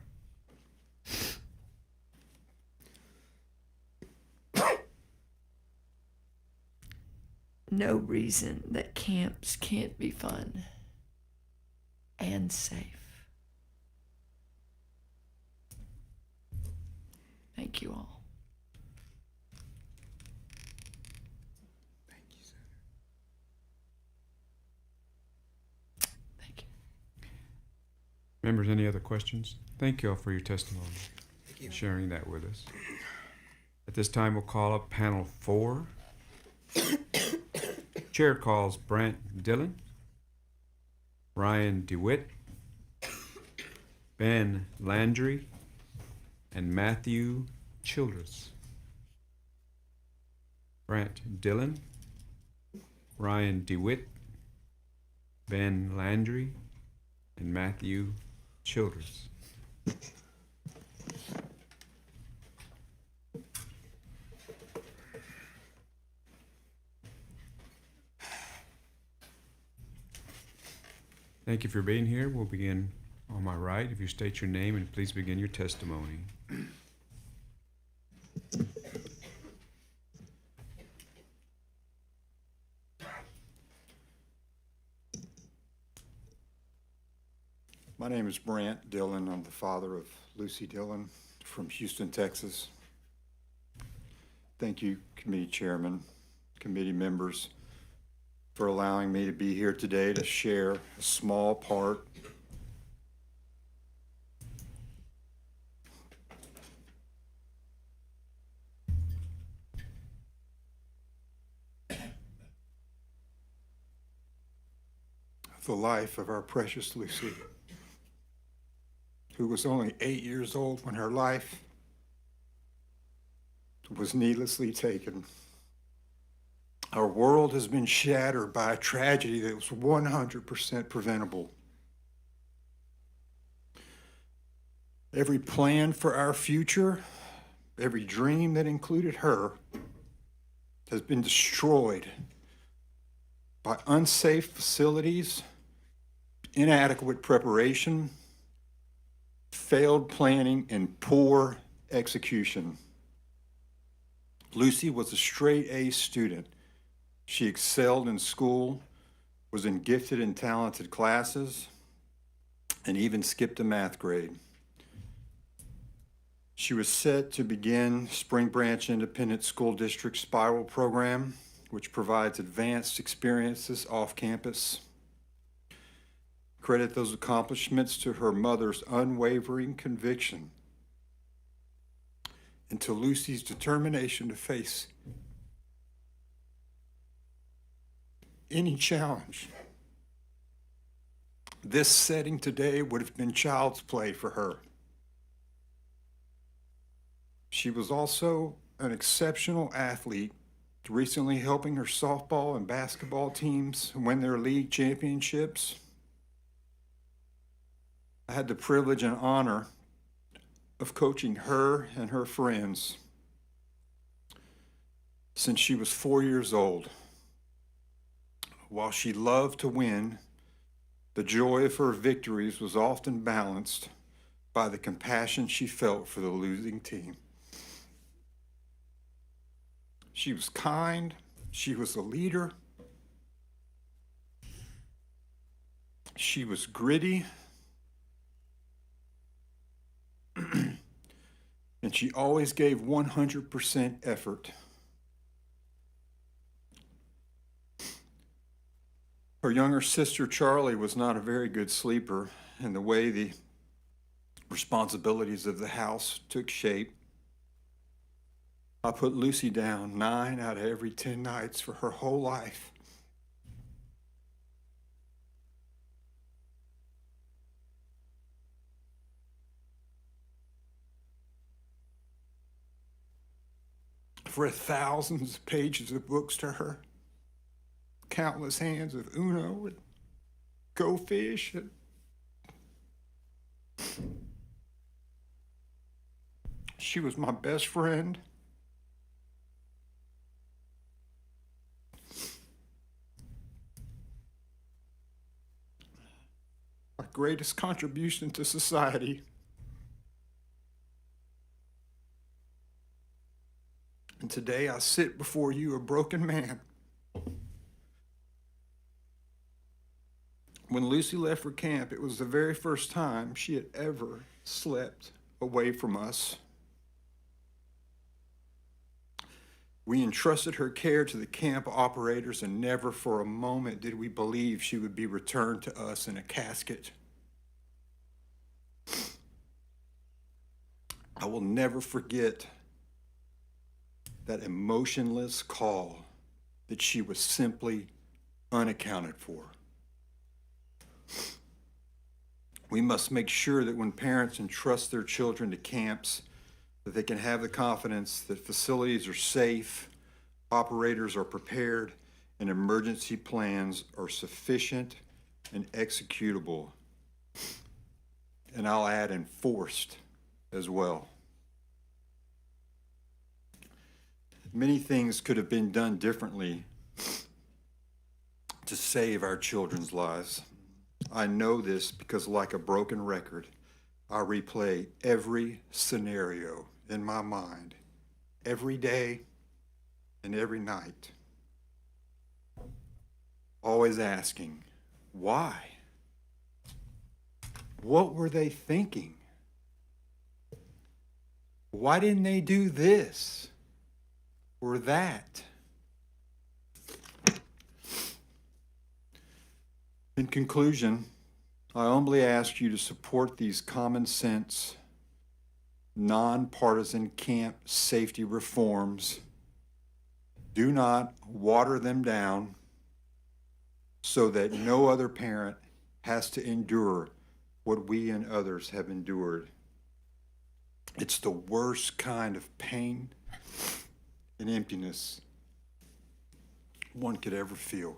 No reason that camps can't be fun and safe. Thank you all. Thank you, Senator. Thank you. Members, any other questions? Thank you all for your testimony. Thank you. Sharing that with us. At this time, we'll call up panel 4. Chair calls Brant Dillon, Ryan DeWitt, Ben Landry, and Matthew Childress. Brant Dillon, Ryan DeWitt, Ben Landry, and Matthew Childress. Thank you for being here. We'll begin on my right. If you state your name and please begin your testimony. My name is Brant Dillon. I'm the father of Lucy Dillon from Houston, Texas. Thank you, committee chairman, committee members, for allowing me to be here today to share a small part of the life of our precious Lucy, who was only 8 years old when her life was needlessly taken. Our world has been shattered by a tragedy that was 100% preventable. Every plan for our future, every dream that included her, has been destroyed by unsafe facilities, inadequate preparation, failed planning, and poor execution. Lucy was a straight A student. She excelled in school, was in gifted and talented classes, and even skipped a math grade. She was set to begin Spring Branch Independent School District Spiral Program, which provides advanced experiences off campus. Credit those accomplishments to her mother's unwavering conviction and to Lucy's determination to face any challenge. This setting today would have been child's play for her. She was also an exceptional athlete, recently helping her softball and basketball teams win their league championships. I had the privilege and honor of coaching her and her friends since she was 4 years old. While she loved to win, the joy of her victories was often balanced by the compassion she felt for the losing team. She was kind, she was a leader, she was gritty, and she always gave 100% effort. Her younger sister, Charlie, was not a very good sleeper, and the way the responsibilities of the house took shape, I put Lucy down 9 out of every 10 nights for her whole life. I've read thousands of pages of books to her, countless hands of Uno and Go Fish. She was my best friend. My greatest contribution to society. And today I sit before you a broken man. When Lucy left for camp, it was the very first time she had ever slept away from us. We entrusted her care to the camp operators, and never for a moment did we believe she would be returned to us in a casket. I will never forget that emotionless call that she was simply unaccounted for. We must make sure that when parents entrust their children to camps, that they can have the confidence that facilities are safe, operators are prepared, and emergency plans are sufficient and executable. And I'll add enforced as well. Many things could have been done differently to save our children's lives. I know this because, like a broken record, I replay every scenario in my mind, every day and every night, always asking, why? What were they thinking? Why didn't they do this or that? In conclusion, I humbly ask you to support these common sense, nonpartisan camp safety reforms. Do not water them down so that no other parent has to endure what we and others have endured. It's the worst kind of pain and emptiness one could ever feel.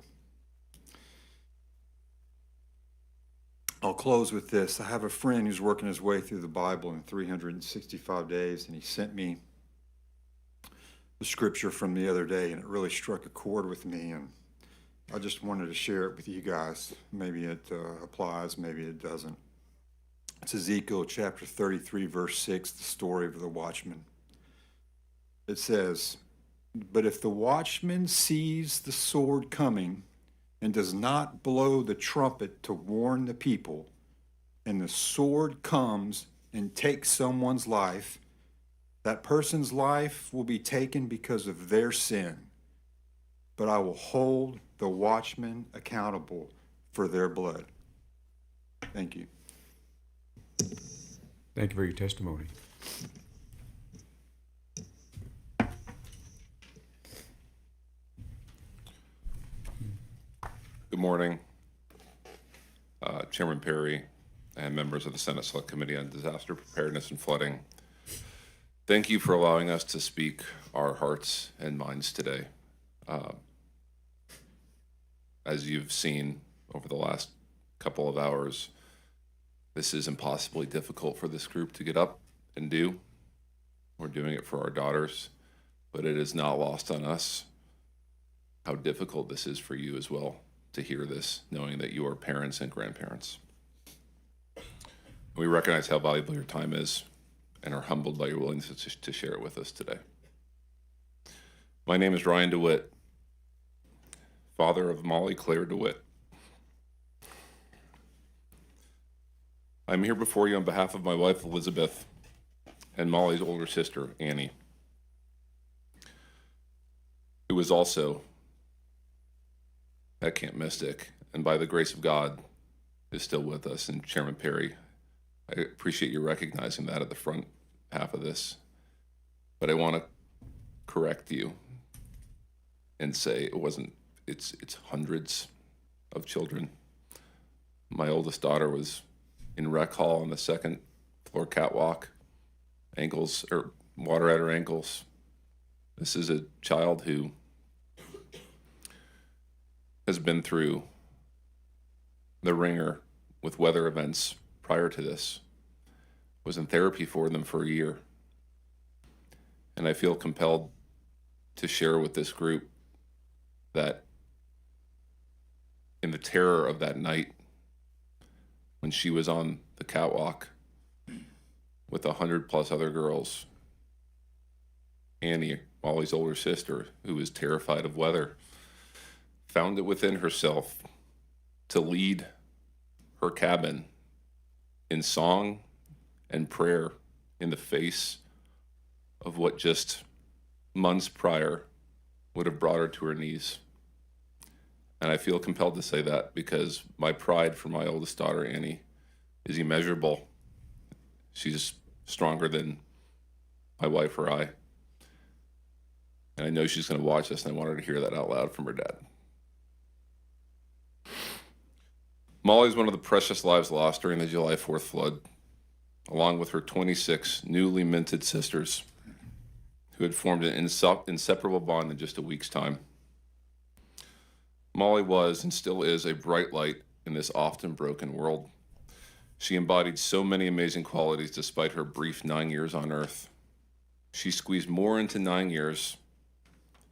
I'll close with this. I have a friend who's working his way through the Bible in 365 days, and he sent me the scripture from the other day, and it really struck a chord with me, and I just wanted to share it with you guys. Maybe it applies, maybe it doesn't. It's Ezekiel chapter 33, verse 6, the story of the watchman. It says, "But if the watchman sees the sword coming and does not blow the trumpet to warn the people, and the sword comes and takes someone's life, that person's life will be taken because of their sin. But I will hold the watchman accountable for their blood." Thank you. Thank you for your testimony. Good morning, Chairman Perry and members of the Senate Select Committee on Disaster Preparedness and Flooding. Thank you for allowing us to speak our hearts and minds today. As you've seen over the last couple of hours, this is impossibly difficult for this group to get up and do. We're doing it for our daughters, but it is not lost on us how difficult this is for you as well to hear this, knowing that you are parents and grandparents. We recognize how valuable your time is and are humbled by your willingness to share it with us today. My name is Ryan DeWitt, father of Molly Claire DeWitt. I'm here before you on behalf of my wife, Elizabeth, and Molly's older sister, Annie, who is also at Camp Mystic, and by the grace of God, is still with us. And Chairman Perry, I appreciate you recognizing that at the front half of this. But I want to correct you and say it's hundreds of children. My oldest daughter was in rec hall on the second floor catwalk, water at her ankles. This is a child who has been through the ringer with weather events prior to this, was in therapy for them for a year. And I feel compelled to share with this group that in the terror of that night, when she was on the catwalk with 100+ other girls, Annie, Molly's older sister, who was terrified of weather, found it within herself to lead her cabin in song and prayer in the face of what just months prior would have brought her to her knees. And I feel compelled to say that because my pride for my oldest daughter, Annie, is immeasurable. She's stronger than my wife or I. And I know she's going to watch this, and I want her to hear that out loud from her dad. Molly is one of the precious lives lost during the July 4th flood, along with her 26 newly minted sisters who had formed an inseparable bond in just a week's time. Molly was and still is a bright light in this often broken world. She embodied so many amazing qualities despite her brief 9 years on Earth. She squeezed more into 9 years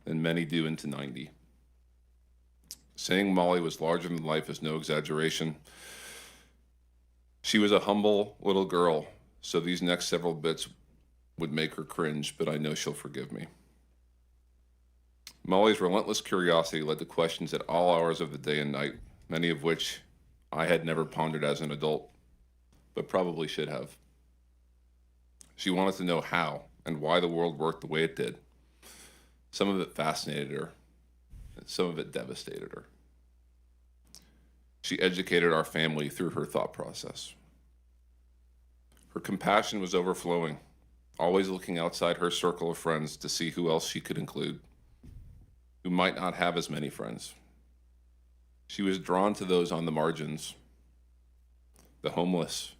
than many do into 90. Saying Molly was larger than life is no exaggeration. She was a humble little girl, so these next several bits would make her cringe, but I know she'll forgive me. Molly's relentless curiosity led to questions at all hours of the day and night, many of which I had never pondered as an adult. but probably should have. She wanted to know how and why the world worked the way it did. Some of it fascinated her, and some of it devastated her. She educated our family through her thought process. Her compassion was overflowing, always looking outside her circle of friends to see who else she could include, who might not have as many friends. She was drawn to those on the margins, the homeless,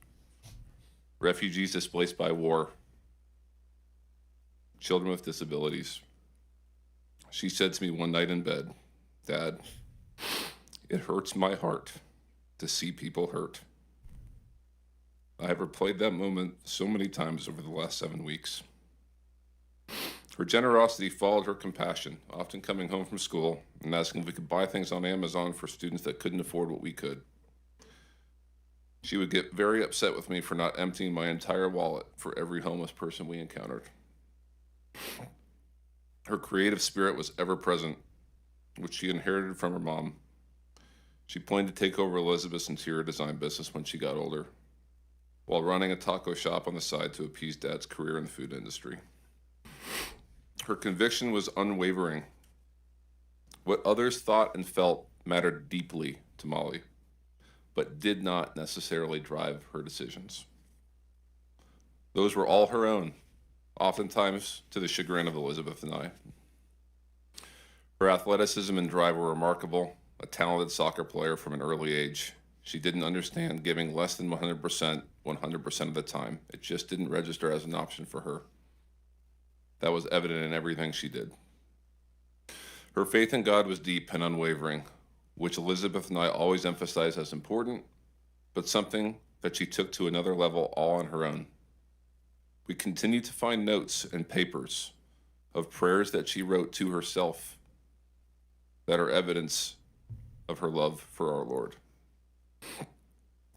refugees displaced by war, children with disabilities. She said to me one night in bed, "Dad, it hurts my heart to see people hurt." I have replayed that moment so many times over the last 7 weeks. Her generosity followed her compassion, often coming home from school and asking if we could buy things on Amazon for students that couldn't afford what we could. She would get very upset with me for not emptying my entire wallet for every homeless person we encountered. Her creative spirit was ever present, which she inherited from her mom. She planned to take over Elizabeth's interior design business when she got older, while running a taco shop on the side to appease Dad's career in the food industry. Her conviction was unwavering. What others thought and felt mattered deeply to Molly, but did not necessarily drive her decisions. Those were all her own, oftentimes to the chagrin of Elizabeth and I. Her athleticism and drive were remarkable, a talented soccer player from an early age. She didn't understand giving less than 100% of the time. It just didn't register as an option for her. That was evident in everything she did. Her faith in God was deep and unwavering, which Elizabeth and I always emphasized as important, but something that she took to another level all on her own. We continue to find notes and papers of prayers that she wrote to herself that are evidence of her love for our Lord.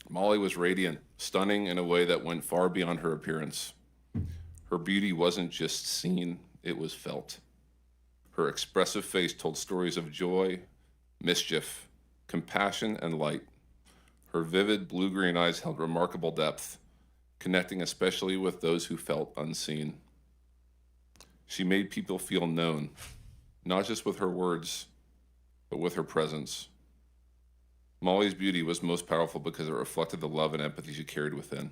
Molly was radiant, stunning in a way that went far beyond her appearance. Her beauty wasn't just seen, it was felt. Her expressive face told stories of joy, mischief, compassion, and light. Her vivid blue-green eyes held remarkable depth, connecting especially with those who felt unseen. She made people feel known, not just with her words, but with her presence. Molly's beauty was most powerful because it reflected the love and empathy she carried within.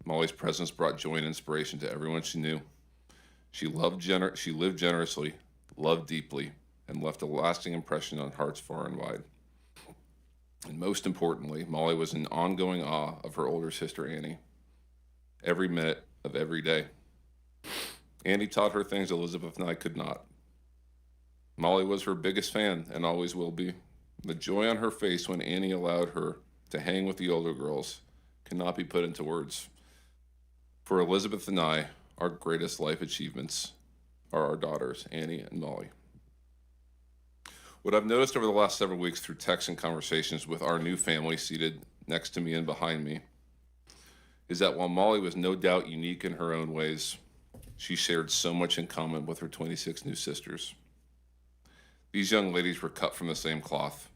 Molly's presence brought joy and inspiration to everyone she knew. She lived generously, loved deeply, and left a lasting impression on hearts far and wide. And most importantly, Molly was in ongoing awe of her older sister, Annie, every minute of every day. Annie taught her things Elizabeth and I could not. Molly was her biggest fan and always will be. The joy on her face when Annie allowed her to hang with the older girls cannot be put into words. For Elizabeth and I, our greatest life achievements are our daughters, Annie and Molly. What I've noticed over the last several weeks through texts and conversations with our new family seated next to me and behind me is that while Molly was no doubt unique in her own ways, she shared so much in common with her 26 new sisters. These young ladies were cut from the same cloth,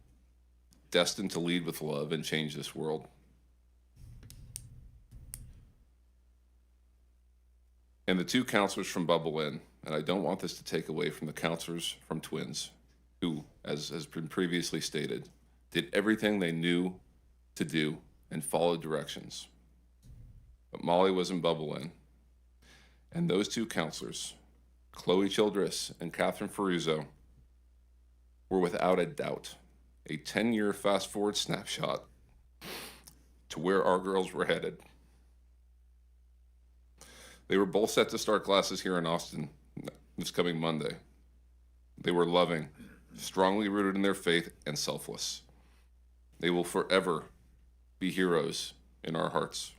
destined to lead with love and change this world. And the two counselors from Bubble Inn, and I don't want this to take away from the counselors from Twins, who, as has been previously stated, did everything they knew to do and followed directions. But Molly was in Bubble Inn, and those two counselors, Chloe Childress and Catherine Ferruzzo, were without a doubt a 10-year fast-forward snapshot to where our girls were headed. They were both set to start classes here in Austin this coming Monday. They were loving, strongly rooted in their faith, and selfless. They will forever be heroes in our hearts.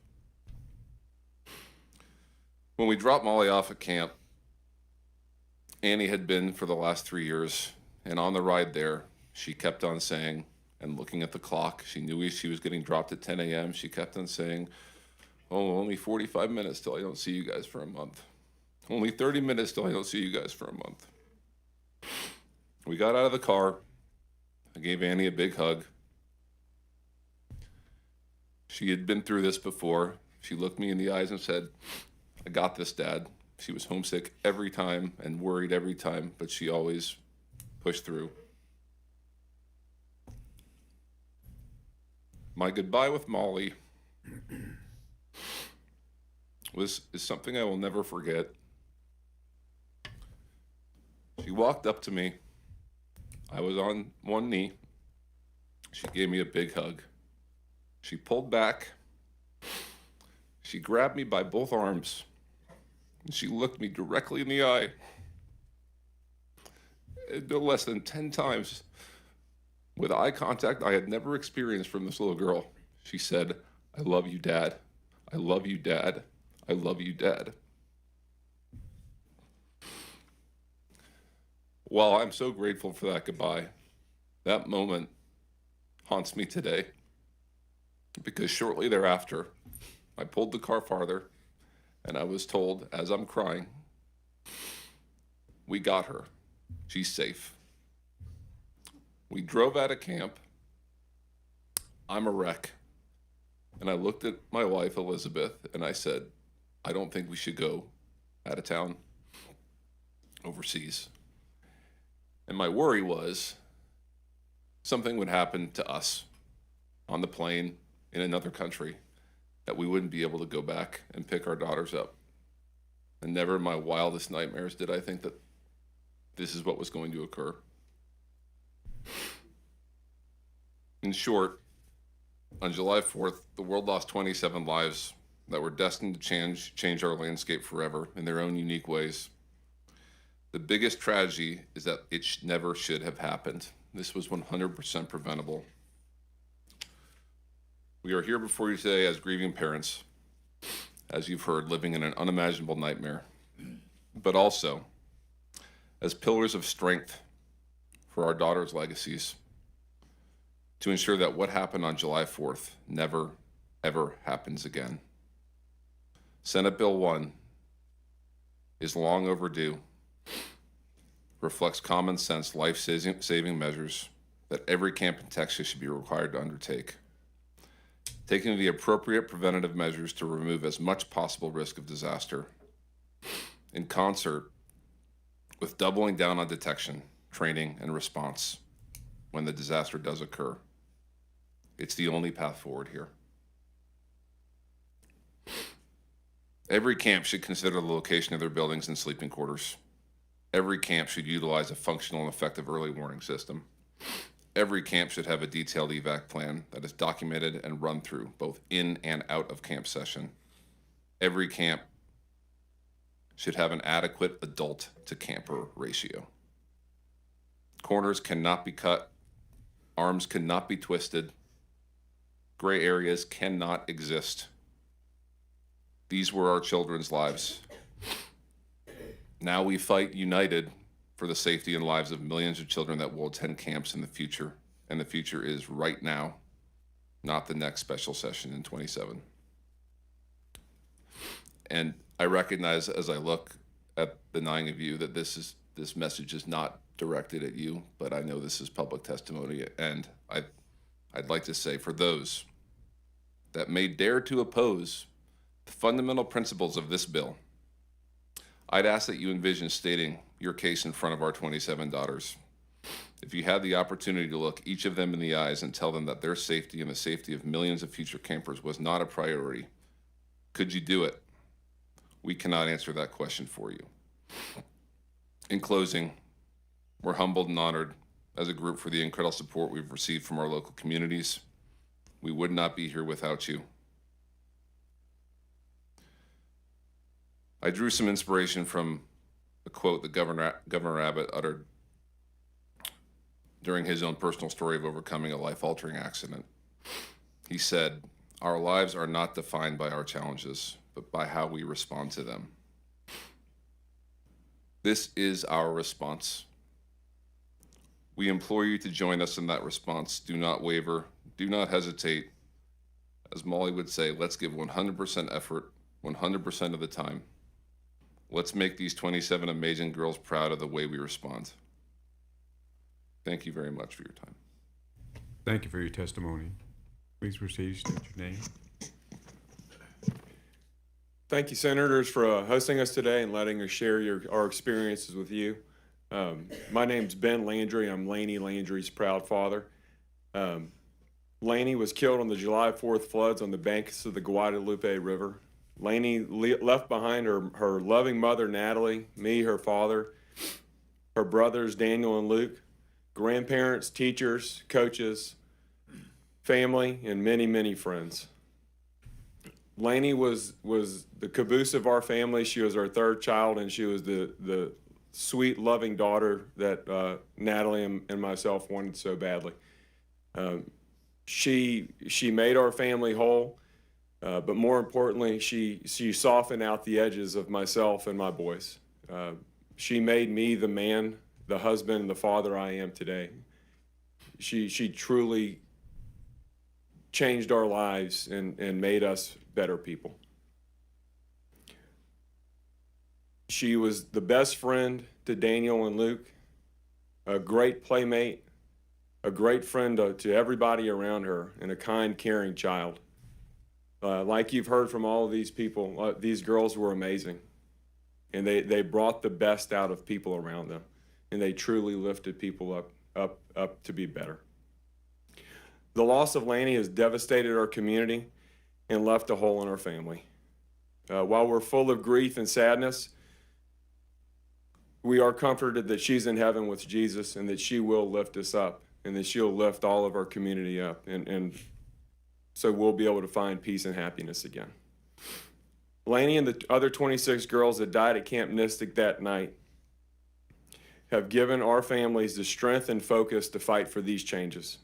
When we dropped Molly off at camp, Annie had been for the last 3 years, and on the ride there, she kept on saying, and looking at the clock, she knew she was getting dropped at 10 a.m., she kept on saying, "Oh, only 45 minutes till I don't see you guys for a month. Only 30 minutes till I don't see you guys for a month." We got out of the car. I gave Annie a big hug. She had been through this before. She looked me in the eyes and said, "I got this, Dad." She was homesick every time and worried every time, but she always pushed through. My goodbye with Molly is something I will never forget. She walked up to me. I was on one knee. She gave me a big hug. She pulled back. She grabbed me by both arms, and she looked me directly in the eye. And no less than 10 times, with eye contact I had never experienced from this little girl, she said, "I love you, Dad. I love you, Dad. I love you, Dad." While I'm so grateful for that goodbye, that moment haunts me today, because shortly thereafter, I pulled the car farther, and I was told, as I'm crying, "We got her. She's safe." We drove out of camp. I'm a wreck. And I looked at my wife, Elizabeth, and I said, "I don't think we should go out of town, overseas." And my worry was something would happen to us on the plane in another country, that we wouldn't be able to go back and pick our daughters up. And never in my wildest nightmares did I think that this is what was going to occur. In short, on July 4th, the world lost 27 lives that were destined to change our landscape forever in their own unique ways. The biggest tragedy is that it never should have happened. This was 100% preventable. We are here before you today as grieving parents, as you've heard, living in an unimaginable nightmare, but also as pillars of strength for our daughters' legacies, to ensure that what happened on July 4th never, ever happens again. Senate Bill 1 is long overdue, reflects common sense life-saving measures that every camp in Texas should be required to undertake, taking the appropriate preventative measures to remove as much possible risk of disaster, in concert with doubling down on detection, training, and response when the disaster does occur. It's the only path forward here. Every camp should consider the location of their buildings and sleeping quarters. Every camp should utilize a functional and effective early warning system. Every camp should have a detailed evac plan that is documented and run through, both in and out of camp session. Every camp should have an adequate adult to camper ratio. Corners cannot be cut. Arms cannot be twisted. Gray areas cannot exist. These were our children's lives. Now we fight united for the safety and lives of millions of children that will attend camps in the future. And the future is right now, not the next special session in 27. And I recognize as I look at the 9 of you that this message is not directed at you, but I know this is public testimony. And I'd like to say, for those that may dare to oppose the fundamental principles of this bill, I'd ask that you envision stating your case in front of our 27 daughters. If you had the opportunity to look each of them in the eyes and tell them that their safety and the safety of millions of future campers was not a priority, could you do it? We cannot answer that question for you. In closing, we're humbled and honored as a group for the incredible support we've received from our local communities. We would not be here without you. I drew some inspiration from a quote that Governor Abbott uttered during his own personal story of overcoming a life-altering accident. He said, "Our lives are not defined by our challenges, but by how we respond to them." This is our response. We implore you to join us in that response. Do not waver. Do not hesitate. As Molly would say, let's give 100% effort, 100% of the time. Let's make these 27 amazing girls proud of the way we respond. Thank you very much for your time. Thank you for your testimony. Please proceed, state your name. Thank you, Senators, for hosting us today and letting us share our experiences with you. My name's Ben Landry. I'm Laney Landry's proud father. Laney was killed on the July 4th floods on the banks of the Guadalupe River. Laney left behind her loving mother, Natalie, me, her father, her brothers, Daniel and Luke, grandparents, teachers, coaches, family, and many, many friends. Laney was the caboose of our family. She was our third child, and she was the sweet, loving daughter that Natalie and myself wanted so badly. She made our family whole, but more importantly, she softened out the edges of myself and my boys. She made me the man, the husband, and the father I am today. She truly changed our lives and made us better people. She was the best friend to Daniel and Luke, a great playmate, a great friend to everybody around her, and a kind, caring child. Like you've heard from all of these people, these girls were amazing. And they brought the best out of people around them. And they truly lifted people up to be better. The loss of Laney has devastated our community and left a hole in our family. While we're full of grief and sadness, we are comforted that she's in heaven with Jesus and that she will lift us up and that she'll lift all of our community up. And so we'll be able to find peace and happiness again. Laney and the other 26 girls that died at Camp Mystic that night have given our families the strength and focus to fight for these changes.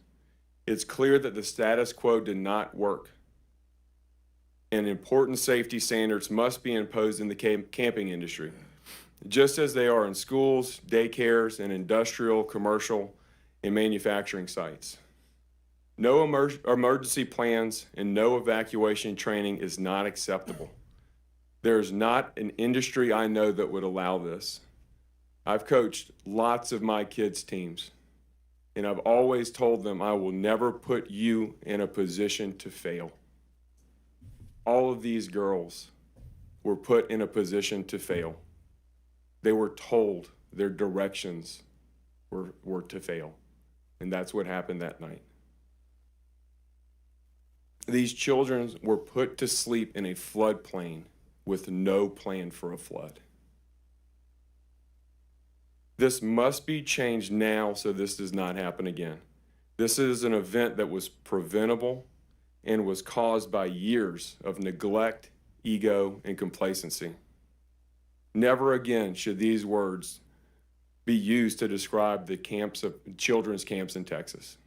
It's clear that the status quo did not work, and important safety standards must be imposed in the camping industry, just as they are in schools, daycares, and industrial, commercial, and manufacturing sites. No emergency plans and no evacuation training is not acceptable. There is not an industry I know that would allow this. I've coached lots of my kids' teams, and I've always told them I will never put you in a position to fail. All of these girls were put in a position to fail. They were told their directions were to fail, and that's what happened that night. These children were put to sleep in a floodplain with no plan for a flood. This must be changed now so this does not happen again. This is an event that was preventable and was caused by years of neglect, ego, and complacency. Never again should these words be used to describe the children's camps in Texas.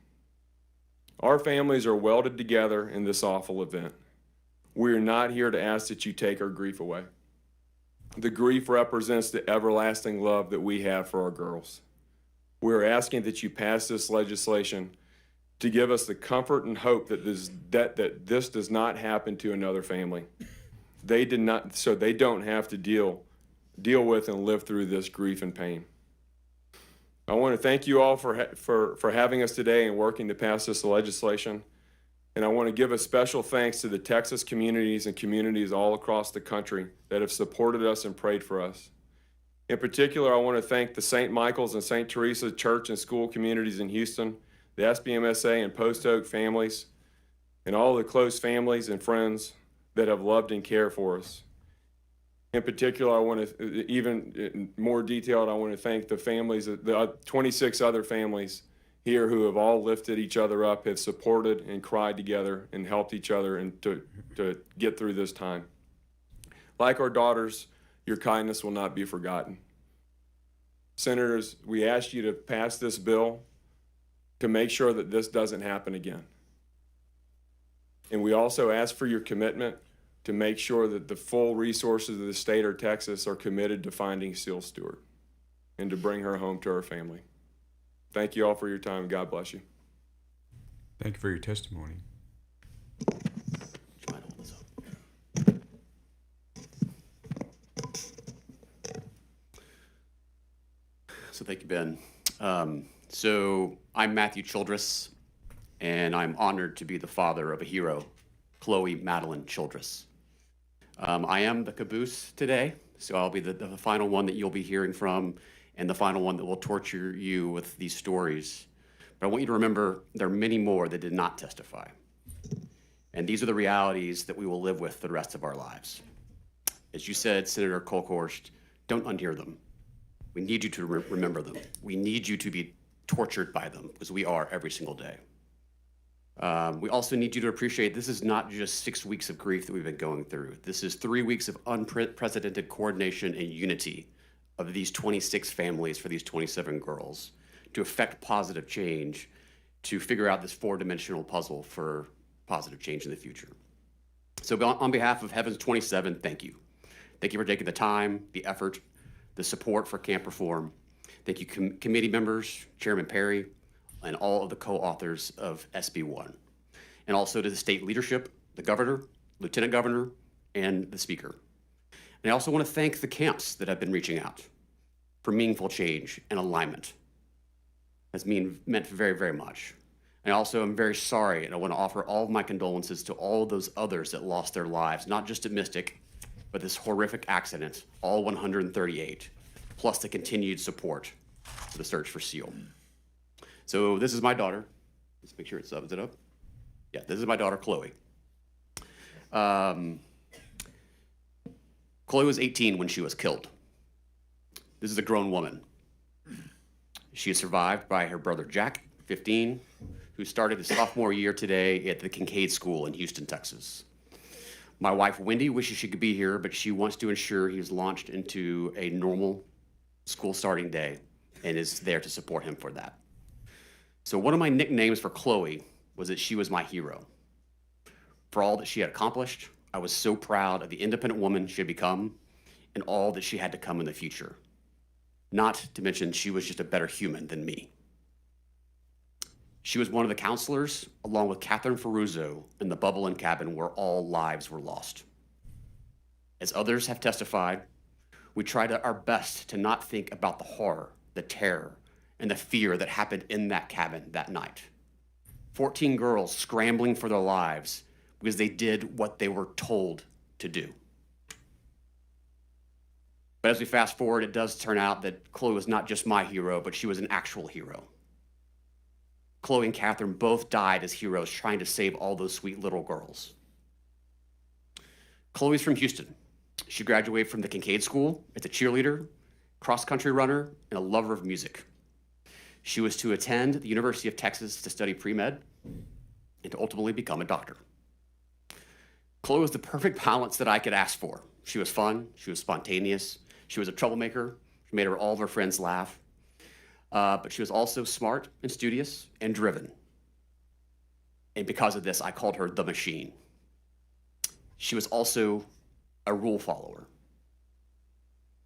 Our families are welded together in this awful event. We are not here to ask that you take our grief away. The grief represents the everlasting love that we have for our girls. We are asking that you pass this legislation to give us the comfort and hope that this does not happen to another family. They did not, so they don't have to deal with and live through this grief and pain. I want to thank you all for having us today and working to pass this legislation. And I want to give a special thanks to the Texas communities and communities all across the country that have supported us and prayed for us. In particular, I want to thank the St. Michael's and St. Teresa church and school communities in Houston, the SBMSA and Post Oak families, and all the close families and friends that have loved and cared for us. In particular, I want to, even more detailed, I want to thank the families, the 26 other families here who have all lifted each other up, have supported and cried together and helped each other and to get through this time. Like our daughters, your kindness will not be forgotten. Senators, we ask you to pass this bill to make sure that this doesn't happen again. And we also ask for your commitment to make sure that the full resources of the state of Texas are committed to finding Seal Stewart and to bring her home to her family. Thank you all for your time. God bless you. Thank you for your testimony. So thank you, Ben. So I'm Matthew Childress, and I'm honored to be the father of a hero, Chloe Madeline Childress. I am the caboose today, so I'll be the final one that you'll be hearing from and the final one that will torture you with these stories. But I want you to remember there are many more that did not testify. And these are the realities that we will live with for the rest of our lives. As you said, Senator Kolkhorst, don't unhear them. We need you to remember them. We need you to be tortured by them, as we are every single day. We also need you to appreciate this is not just 6 weeks of grief that we've been going through. This is 3 weeks of unprecedented coordination and unity of these 26 families for these 27 girls to effect positive change, to figure out this 4-dimensional puzzle for positive change in the future. So on behalf of Heaven's 27, thank you. Thank you for taking the time, the effort, the support for camp reform. Thank you committee members, Chairman Perry, and all of the co-authors of SB 1. And also to the state leadership, the governor, lieutenant governor, and the speaker. And I also want to thank the camps that have been reaching out for meaningful change and alignment. That's meant very, very much. And I also am very sorry, and I want to offer all of my condolences to all those others that lost their lives, not just at Mystic, but this horrific accident, all 138, plus the continued support for the search for SEAL. So this is my daughter. Let's make sure it's up. Is it up? Yeah, this is my daughter, Chloe. Chloe was 18 when she was killed. This is a grown woman. She is survived by her brother, Jack, 15, who started his sophomore year today at the Kincaid School in Houston, Texas. My wife, Wendy, wishes she could be here, but she wants to ensure he is launched into a normal school starting day and is there to support him for that. So one of my nicknames for Chloe was that she was my hero. For all that she had accomplished, I was so proud of the independent woman she had become and all that she had to come in the future. Not to mention she was just a better human than me. She was one of the counselors, along with Catherine Ferruzzo, in the bubble and cabin where all lives were lost. As others have testified, we tried our best to not think about the horror, the terror, and the fear that happened in that cabin that night. 14 girls scrambling for their lives because they did what they were told to do. But as we fast forward, it does turn out that Chloe was not just my hero, but she was an actual hero. Chloe and Catherine both died as heroes trying to save all those sweet little girls. Chloe's from Houston. She graduated from the Kincaid School as a cheerleader, cross-country runner, and a lover of music. She was to attend the University of Texas to study pre-med and to ultimately become a doctor. Chloe was the perfect balance that I could ask for. She was fun, she was spontaneous, she was a troublemaker, she made all of her friends laugh. But she was also smart and studious and driven. And because of this, I called her the machine. She was also a rule follower.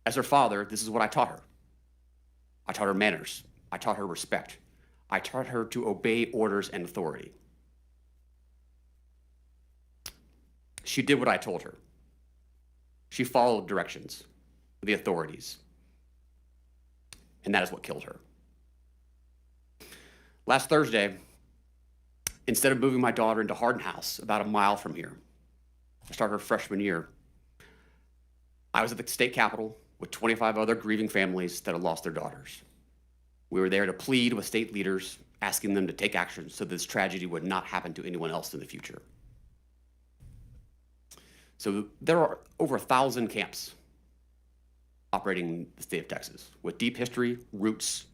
As her father, this is what I taught her. I taught her manners. I taught her respect. I taught her to obey orders and authority. She did what I told her. She followed directions of the authorities. And that is what killed her. Last Thursday, instead of moving my daughter into Hardin House, about a mile from here, to start her freshman year, I was at the state capitol with 25 other grieving families that had lost their daughters. We were there to plead with state leaders, asking them to take action so this tragedy would not happen to anyone else in the future. So there are over 1,000 camps operating in the state of Texas with deep history, roots,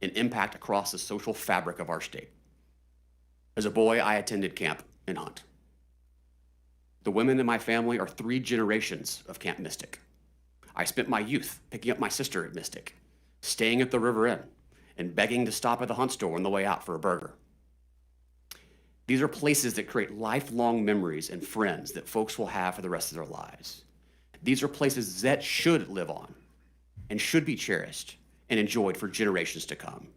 and impact across the social fabric of our state. As a boy, I attended camp in Hunt. The women in my family are 3 generations of Camp Mystic. I spent my youth picking up my sister at Mystic, staying at the River Inn, and begging to stop at the Hunt store on the way out for a burger. These are places that create lifelong memories and friends that folks will have for the rest of their lives. These are places that should live on and should be cherished and enjoyed for generations to come.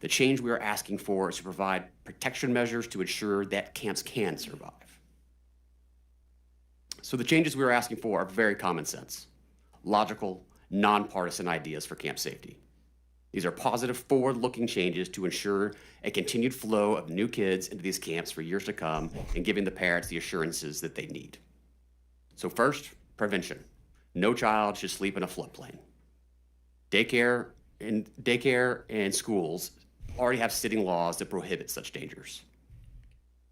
The change we are asking for is to provide protection measures to ensure that camps can survive. So the changes we are asking for are very common sense, logical, nonpartisan ideas for camp safety. These are positive, forward-looking changes to ensure a continued flow of new kids into these camps for years to come and giving the parents the assurances that they need. So first, Prevention. No child should sleep in a floodplain. Daycare and schools already have sitting laws that prohibit such dangers.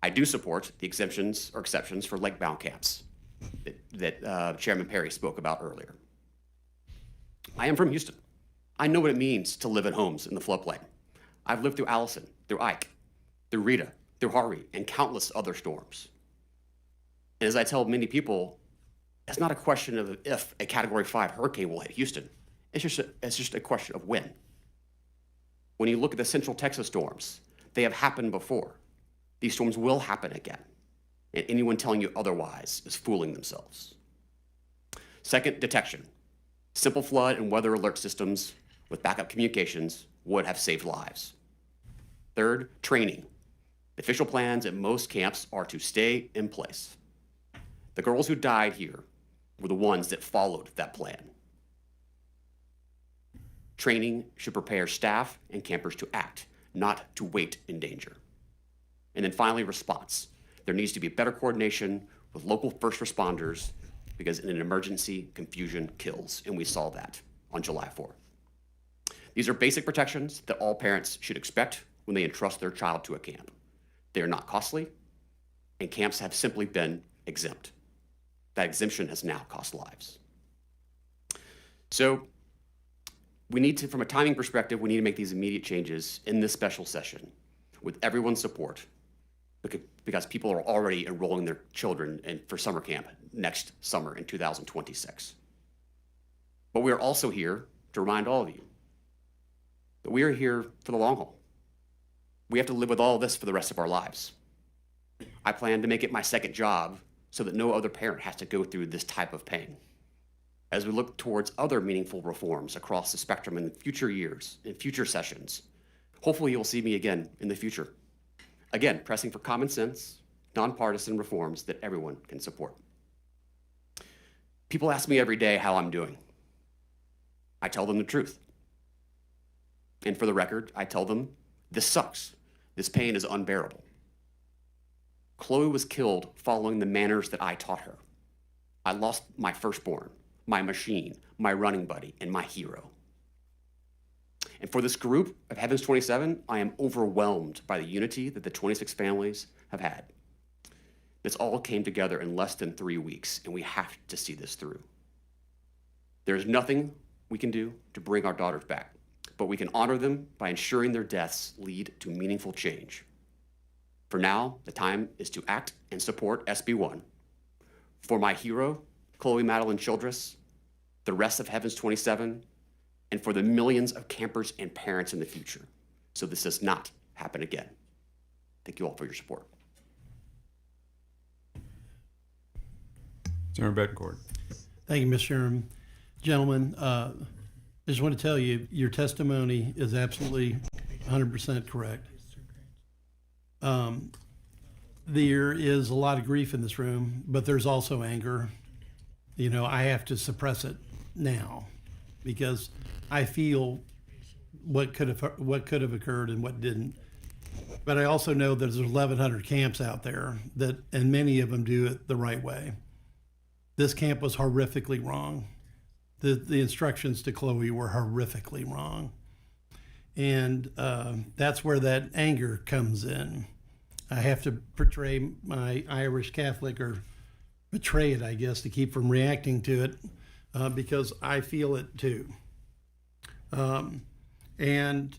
I do support the exemptions or exceptions for lake-bound camps that Chairman Perry spoke about earlier. I am from Houston. I know what it means to live in homes in the floodplain. I've lived through Allison, through Ike, through Rita, through Harvey, and countless other storms. And as I tell many people, it's not a question of if a Category 5 hurricane will hit Houston. It's just a question of when. When you look at the Central Texas storms, they have happened before. These storms will happen again. And anyone telling you otherwise is fooling themselves. Second, detection. Simple flood and weather alert systems with backup communications would have saved lives. Third, training. The official plans at most camps are to stay in place. The girls who died here were the ones that followed that plan. Training should prepare staff and campers to act, not to wait in danger. And then finally, response. There needs to be better coordination with local first responders because in an emergency, confusion kills, and we saw that on July 4th. These are basic protections that all parents should expect when they entrust their child to a camp. They are not costly, and camps have simply been exempt. That exemption has now cost lives. So we need to, from a timing perspective, we need to make these immediate changes in this special session with everyone's support because people are already enrolling their children for summer camp next summer in 2026. But we are also here to remind all of you that we are here for the long haul. We have to live with all this for the rest of our lives. I plan to make it my second job so that no other parent has to go through this type of pain. As we look towards other meaningful reforms across the spectrum in future years, in future sessions, hopefully you'll see me again in the future. Again, pressing for common sense, nonpartisan reforms that everyone can support. People ask me every day how I'm doing. I tell them the truth. And for the record, I tell them, this sucks. This pain is unbearable. Chloe was killed following the manners that I taught her. I lost my firstborn, my machine, my running buddy, and my hero. And for this group of Heavens 27, I am overwhelmed by the unity that the 26 families have had. This all came together in less than 3 weeks, and we have to see this through. There's nothing we can do to bring our daughters back, but we can honor them by ensuring their deaths lead to meaningful change. For now, the time is to act and support SB 1. For my hero, Chloe Madeline Childress, the rest of Heavens 27, and for the millions of campers and parents in the future, so this does not happen again. Thank you all for your support. Senator Betancourt. Thank you, Mr. Chairman. Gentlemen, I just want to tell you, your testimony is absolutely 100% correct. There is a lot of grief in this room, but there's also anger. You know, I have to suppress it now because I feel what could have occurred and what didn't. But I also know that there's 1,100 camps out there and many of them do it the right way. This camp was horrifically wrong. The instructions to Chloe were horrifically wrong. And that's where that anger comes in. I have to portray my Irish Catholic, or betray it, I guess, to keep from reacting to it, because I feel it too. And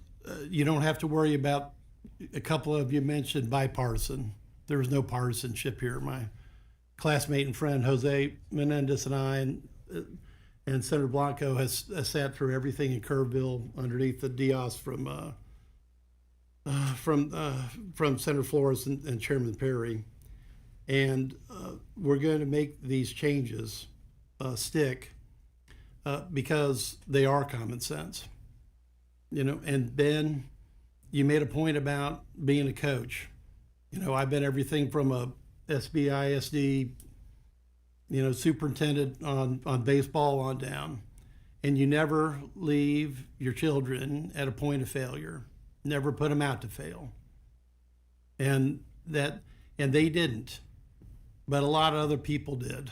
you don't have to worry about, a couple of you mentioned bipartisan. There was no partisanship here. My classmate and friend Jose Menendez and I and Senator Blanco has sat through everything in Kerrville underneath the Dios from Senator Flores and Chairman Perry. And we're going to make these changes stick because they are common sense. You know, and Ben, you made a point about being a coach. You know, I've been everything from a SBISD, superintendent on baseball on down. And you never leave your children at a point of failure. Never put them out to fail. And they didn't. But a lot of other people did.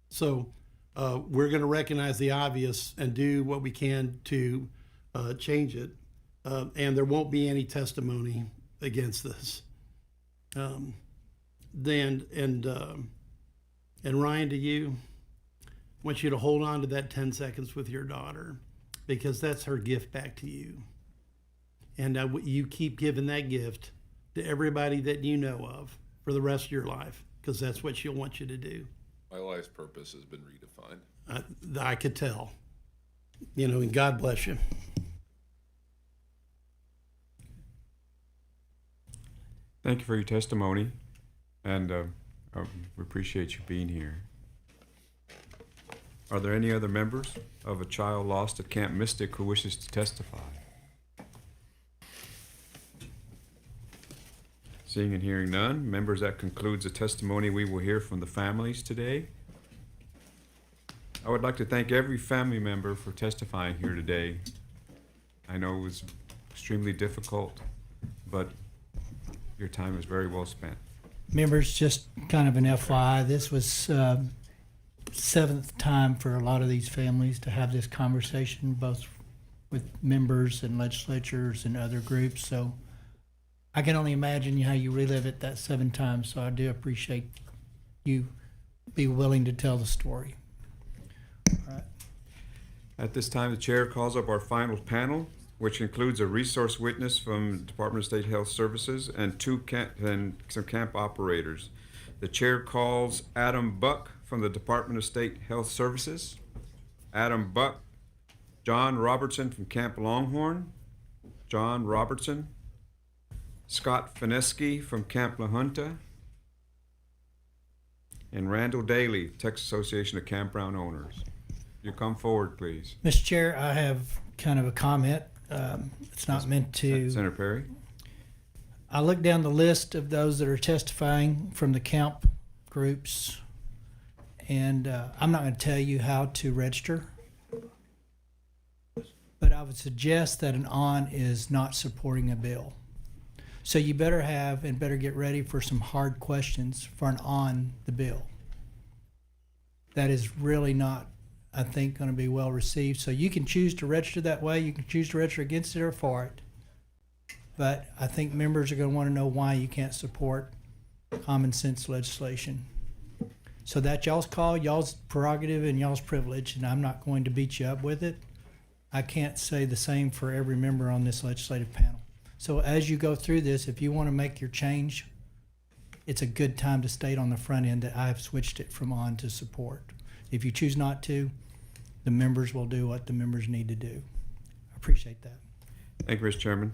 So we're going to recognize the obvious and do what we can to change it. And there won't be any testimony against this. And Ryan, to you, I want you to hold on to that 10 seconds with your daughter, because that's her gift back to you. And you keep giving that gift to everybody that you know of for the rest of your life, because that's what she'll want you to do. My life's purpose has been redefined. I could tell. And God bless you. Thank you for your testimony, and we appreciate you being here. Are there any other members of a child lost at Camp Mystic who wishes to testify? Seeing and hearing none, members, that concludes the testimony we will hear from the families today. I would like to thank every family member for testifying here today. I know it was extremely difficult, but your time was very well spent. Members, just kind of an FYI, this was seventh time for a lot of these families to have this conversation, both with members and legislatures and other groups. So I can only imagine how you relive it that 7 times. So I do appreciate you be willing to tell the story. All right. At this time, the chair calls up our final panel, which includes a resource witness from the Department of State Health Services and some camp operators. The chair calls Adam Buck from the Department of State Health Services. Adam Buck. John Robertson from Camp Longhorn. John Robertson. Scott Fineski from Camp La Junta. And Randall Daly, Texas Association of Campground Owners. You come forward, please. Mr. Chair, I have kind of a comment. It's not meant to. Senator Perry. I looked down the list of those that are testifying from the camp groups, and I'm not going to tell you how to register, but I would suggest that an ON is not supporting a bill. So you better get ready for some hard questions for an on the bill. That is really not, I think, going to be well received. So you can choose to register that way. You can choose to register against it or for it. But I think members are going to want to know why you can't support common sense legislation. So that's y'all's call, y'all's prerogative, and y'all's privilege, and I'm not going to beat you up with it. I can't say the same for every member on this legislative panel. So as you go through this, if you want to make your change, it's a good time to state on the front end that I have switched it from on to support. If you choose not to, the members will do what the members need to do. I appreciate that. Thank you, Mr. Chairman.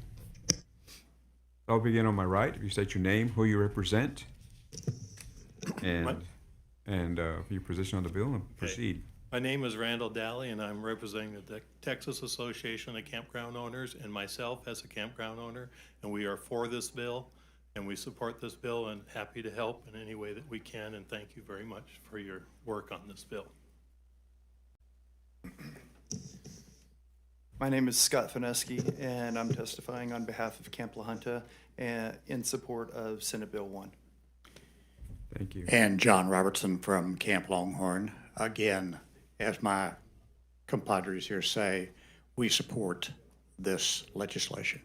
I'll begin on my right. If you state your name, who you represent, and your position on the bill, and proceed. My name is Randall Daly, and I'm representing the Texas Association of Campground Owners and myself as a campground owner, and we are for this bill, and we support this bill and happy to help in any way that we can, and thank you very much for your work on this bill. My name is Scott Fineski, and I'm testifying on behalf of Camp La Junta and in support of Senate Bill 1. Thank you. And John Robertson from Camp Longhorn. Again, as my compadres here say, we support this legislation.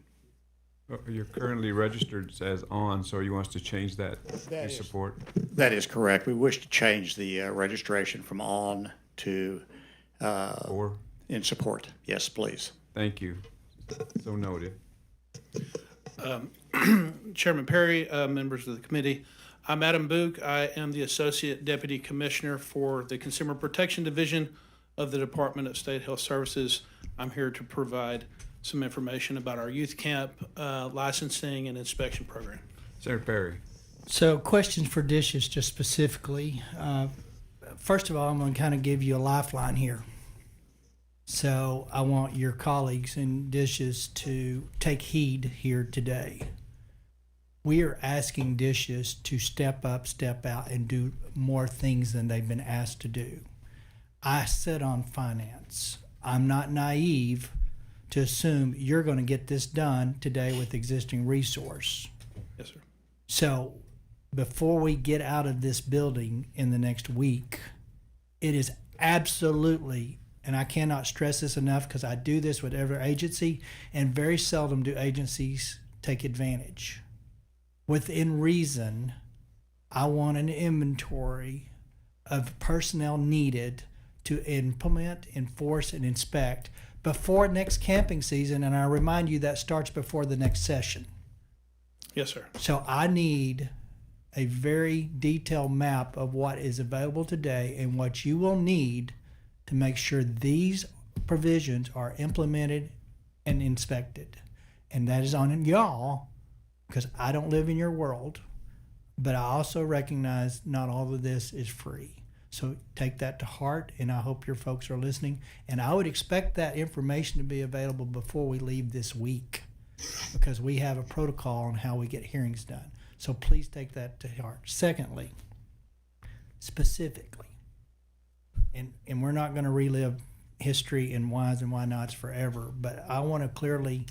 You're currently registered as on, so you want us to change that you support? That is correct. We wish to change the registration from on to in support. Yes, please. Thank you. So noted. Chairman Perry, members of the committee, I'm Adam Boog. I am the Associate Deputy Commissioner for the Consumer Protection Division of the Department of State Health Services. I'm here to provide some information about our youth camp licensing and inspection program. Senator Perry. So questions for dishes just specifically. First of all, I'm going to kind of give you a lifeline here. So I want your colleagues in dishes to take heed here today. We are asking dishes to step up, step out, and do more things than they've been asked to do. I sit on finance. I'm not naive to assume you're going to get this done today with existing resource. Yes, sir. So before we get out of this building in the next week, It is absolutely, and I cannot stress this enough because I do this with every agency, and very seldom do agencies take advantage. Within reason, I want an inventory of personnel needed to implement, enforce, and inspect before next camping season, and I remind you that starts before the next session. Yes, sir. So I need a very detailed map of what is available today and what you will need to make sure these provisions are implemented and inspected. And that is on y'all, because I don't live in your world, but I also recognize not all of this is free. So take that to heart, and I hope your folks are listening. And I would expect that information to be available before we leave this week, because we have a protocol on how we get hearings done. So please take that to heart. Secondly, specifically, and we're not going to relive history and whys and why nots forever, but I want to clearly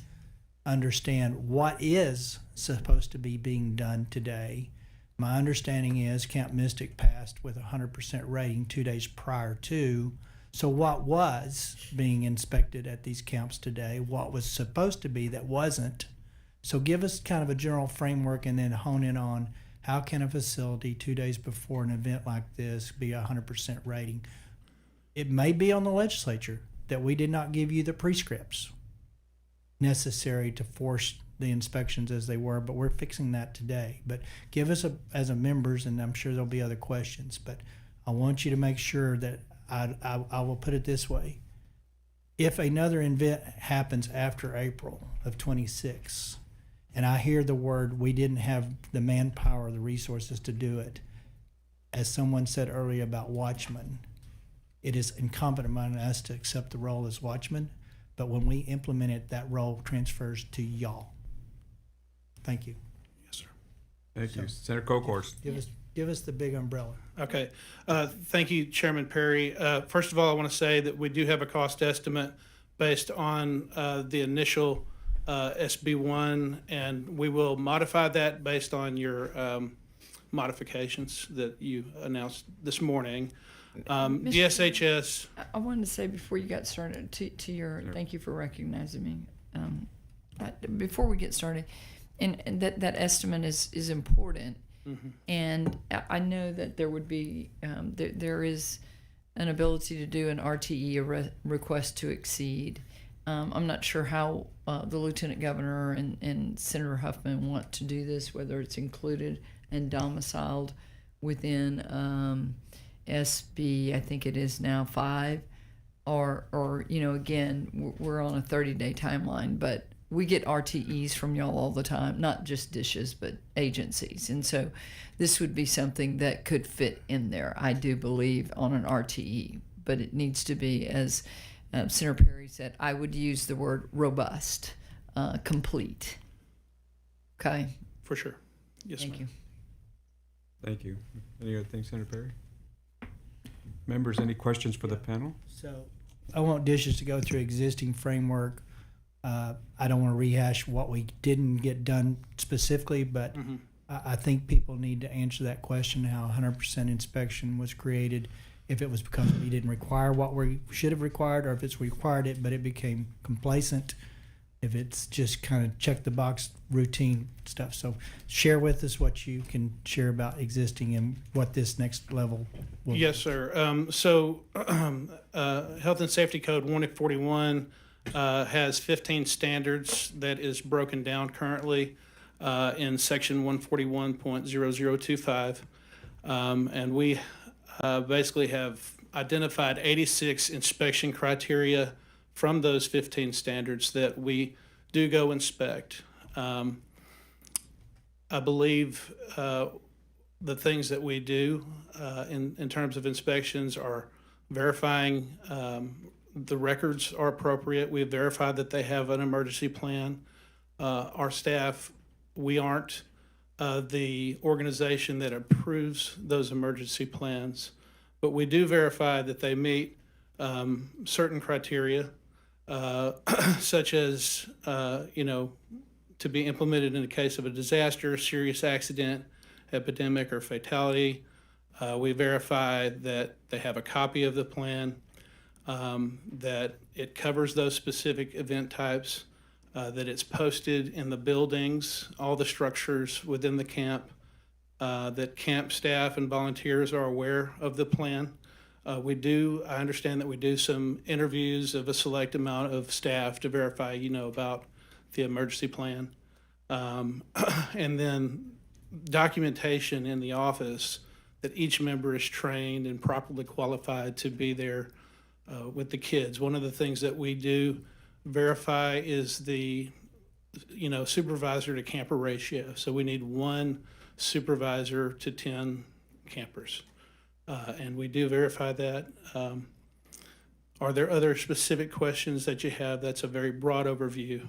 understand what is supposed to be being done today. My understanding is Camp Mystic passed with a 100% rating 2 days prior to. So what was being inspected at these camps today? What was supposed to be that wasn't? So give us kind of a general framework and then hone in on how can a facility 2 days before an event like this be a 100% rating? It may be on the legislature that we did not give you the prescripts necessary to force the inspections as they were, but we're fixing that today. But give us, as a members, and I'm sure there'll be other questions, but I want you to make sure that I will put it this way. If another event happens after April of 26, and I hear the word, we didn't have the manpower, the resources to do it, as someone said earlier about watchmen, it is incumbent upon us to accept the role as watchmen, but when we implement it, that role transfers to y'all. Thank you. Yes, sir. Thank you. Senator Kokhorst. Give us the big umbrella. Okay. Thank you, Chairman Perry. First of all, I want to say that we do have a cost estimate based on the initial SB1, and we will modify that based on your modifications that you announced this morning. DSHS. I wanted to say before you got started to your, thank you for recognizing me. Before we get started, and that estimate is important. Mm-hmm. And I know that there would be, there is an ability to do an RTE, a request to exceed. I'm not sure how the Lieutenant Governor and Senator Huffman want to do this, whether it's included and domiciled within SB, I think it is now 5, or again, we're on a 30-day timeline, but we get RTEs from y'all all the time, not just dishes, but agencies. And so this would be something that could fit in there, I do believe, on an RTE. But it needs to be, as Senator Perry said, I would use the word robust, complete. Okay? For sure. Yes, Thank you. Thank you. Any other things, Senator Perry? Members, any questions for the panel? So I want dishes to go through existing framework. I don't want to rehash what we didn't get done specifically, but I think people need to answer that question, how 100% inspection was created, if it was because we didn't require what we should have required, or if it's required it, but it became complacent, if it's just kind of check the box routine stuff. So share with us what you can share about existing and what this next level will be. Yes, sir. Health and Safety Code 141 has 15 standards that is broken down currently in section 141.0025. And we basically have identified 86 inspection criteria from those 15 standards that we do go inspect. I believe the things that we do in terms of inspections are verifying the records are appropriate. We've verified that they have an emergency plan. Our staff, we aren't the organization that approves those emergency plans, but we do verify that they meet certain criteria, such as, to be implemented in the case of a disaster, serious accident, epidemic, or fatality. We verify that they have a copy of the plan, that it covers those specific event types, that it's posted in the buildings, all the structures within the camp, that camp staff and volunteers are aware of the plan. I understand that we do some interviews of a select amount of staff to verify, about the emergency plan. And then documentation in the office that each member is trained and properly qualified to be there with the kids. One of the things that we do verify is the, supervisor to camper ratio. So we need 1 supervisor to 10 campers. And we do verify that. Are there other specific questions that you have? That's a very broad overview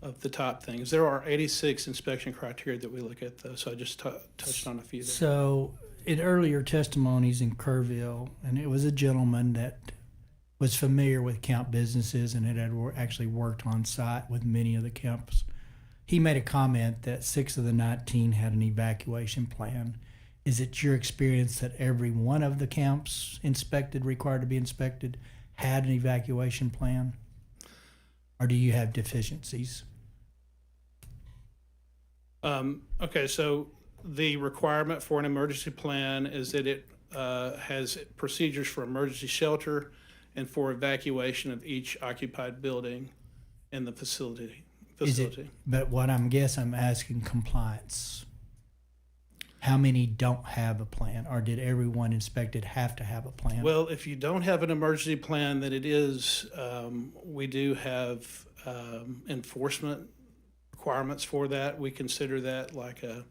of the top things. There are 86 inspection criteria that we look at, though, so I just touched on a few there. So in earlier testimonies in Kerrville, and it was a gentleman that was familiar with camp businesses and had actually worked on site with many of the camps. He made a comment that 6 of the 19 had an evacuation plan. Is it your experience that every one of the camps required to be inspected, had an evacuation plan? Or do you have deficiencies? Okay, so the requirement for an emergency plan is that it has procedures for emergency shelter and for evacuation of each occupied building in the facility. But what I'm asking compliance. How many don't have a plan, or did everyone inspected have to have a plan? Well, if you don't have an emergency plan, then it is, we do have enforcement requirements for that. We consider that like I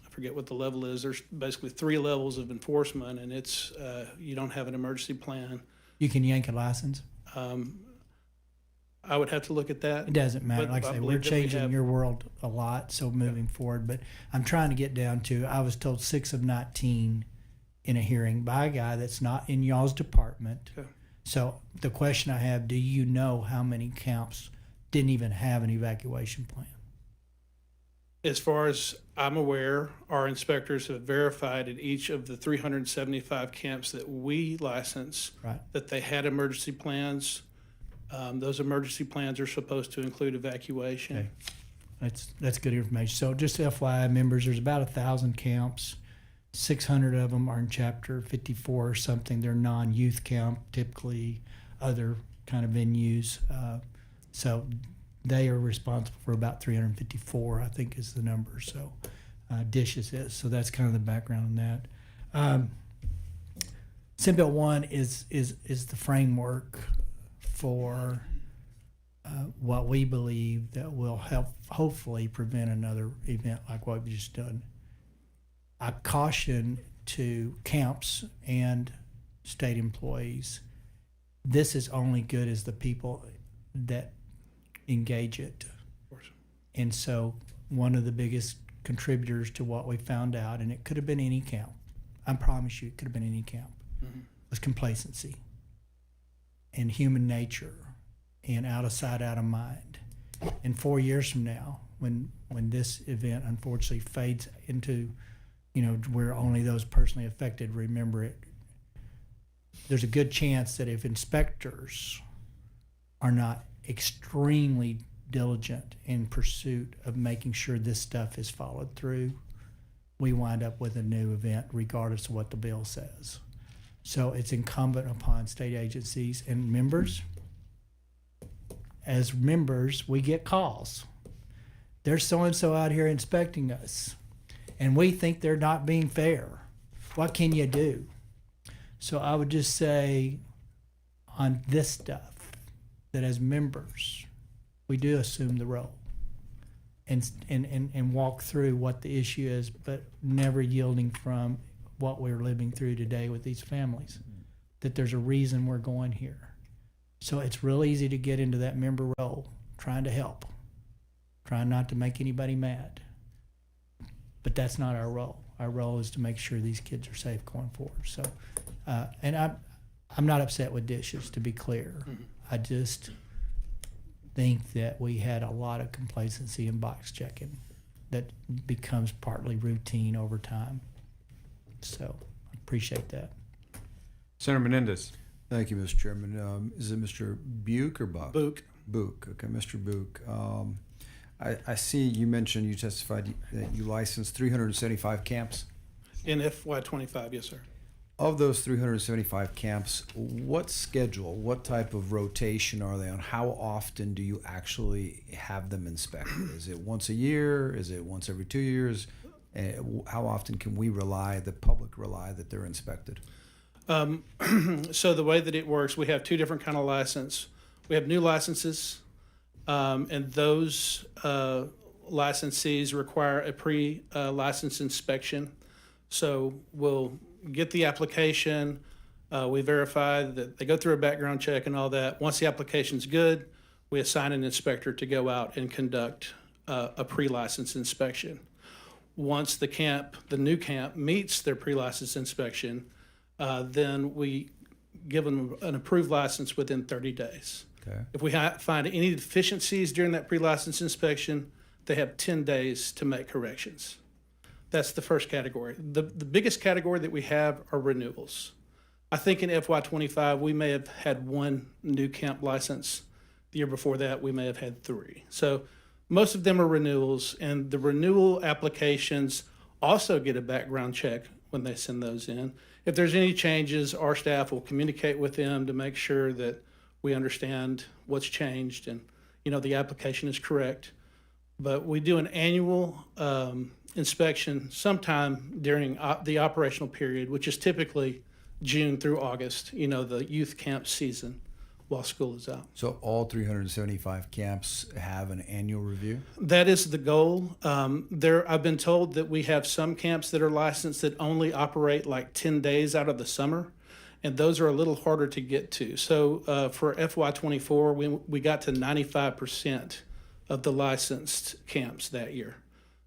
forget what the level is. There's basically 3 levels of enforcement, and it's, you don't have an emergency plan. You can yank a license? I would have to look at that. It doesn't matter. But Like I say, we're changing your world a lot, so moving forward. But I'm trying to get down to, I was told 6 of 19 in a hearing by a guy that's not in y'all's department. Okay. So the question I have, do you know how many camps didn't even have an evacuation plan? As far as I'm aware, our inspectors have verified at each of the 375 camps that we license that they had emergency plans. Those emergency plans are supposed to include evacuation. Okay. That's good information. So just FYI members, there's about 1,000 camps. 600 of them are in Chapter 54 or something. They're non-youth camp, typically other kind of venues. So they are responsible for about 354, I think is the number. So Dishes is. So that's kind of the background on that. Senate Bill 1 is the framework for what we believe that will help hopefully prevent another event like what we've just done. I caution to camps and state employees, this is only good as the people that engage it. And so one of the biggest contributors to what we found out, and it could have been any camp, I promise you it could have been any camp, was complacency and human nature and out of sight, out of mind. And 4 years from now, when this event unfortunately fades into, where only those personally affected remember it, there's a good chance that if inspectors are not extremely diligent in pursuit of making sure this stuff is followed through, we wind up with a new event regardless of what the bill says. So it's incumbent upon state agencies and members. As members, we get calls. There's so-and-so out here inspecting us, and we think they're not being fair. What can you do? So I would just say on this stuff that as members, we do assume the role and walk through what the issue is, but never yielding from what we're living through today with these families, that there's a reason we're going here. So it's real easy to get into that member role, trying to help, trying not to make anybody mad. But that's not our role. Our role is to make sure these kids are safe going forward. So, and I'm not upset with Dishes, to be clear. I just think that we had a lot of complacency and box checking that becomes partly routine over time. So I appreciate that. Senator Menendez. Thank you, Mr. Chairman. Is it Mr. Buick or Buck? Book. Buick. Okay, Mr. Buick. I see you mentioned you testified that you licensed 375 camps. In FY25, yes, sir. Of those 375 camps, what schedule, what type of rotation are they on? How often do you actually have them inspected? Is it once a year? Is it once every 2 years? How often can we the public rely that they're inspected? So the way that it works, we have two different kind of license. We have new licenses, and those licensees require a pre-license inspection. So we'll get the application, we verify that they go through a background check and all that. Once the application's good, we assign an inspector to go out and conduct a pre-license inspection. Once the new camp meets their pre-license inspection, then we give them an approved license within 30 days. Okay. If we find any deficiencies during that pre-license inspection, they have 10 days to make corrections. That's the first category. The biggest category that we have are renewals. I think in FY25, we may have had one new camp license. The year before that, we may have had 3. So most of them are renewals, and the renewal applications also get a background check when they send those in. If there's any changes, our staff will communicate with them to make sure that we understand what's changed and, the application is correct. But we do an annual inspection sometime during the operational period, which is typically June through August, the youth camp season while school is out. So all 375 camps have an annual review? That is the goal. I've been told that we have some camps that are licensed that only operate like 10 days out of the summer, and those are a little harder to get to. So for FY24, we got to 95% of the licensed camps that year.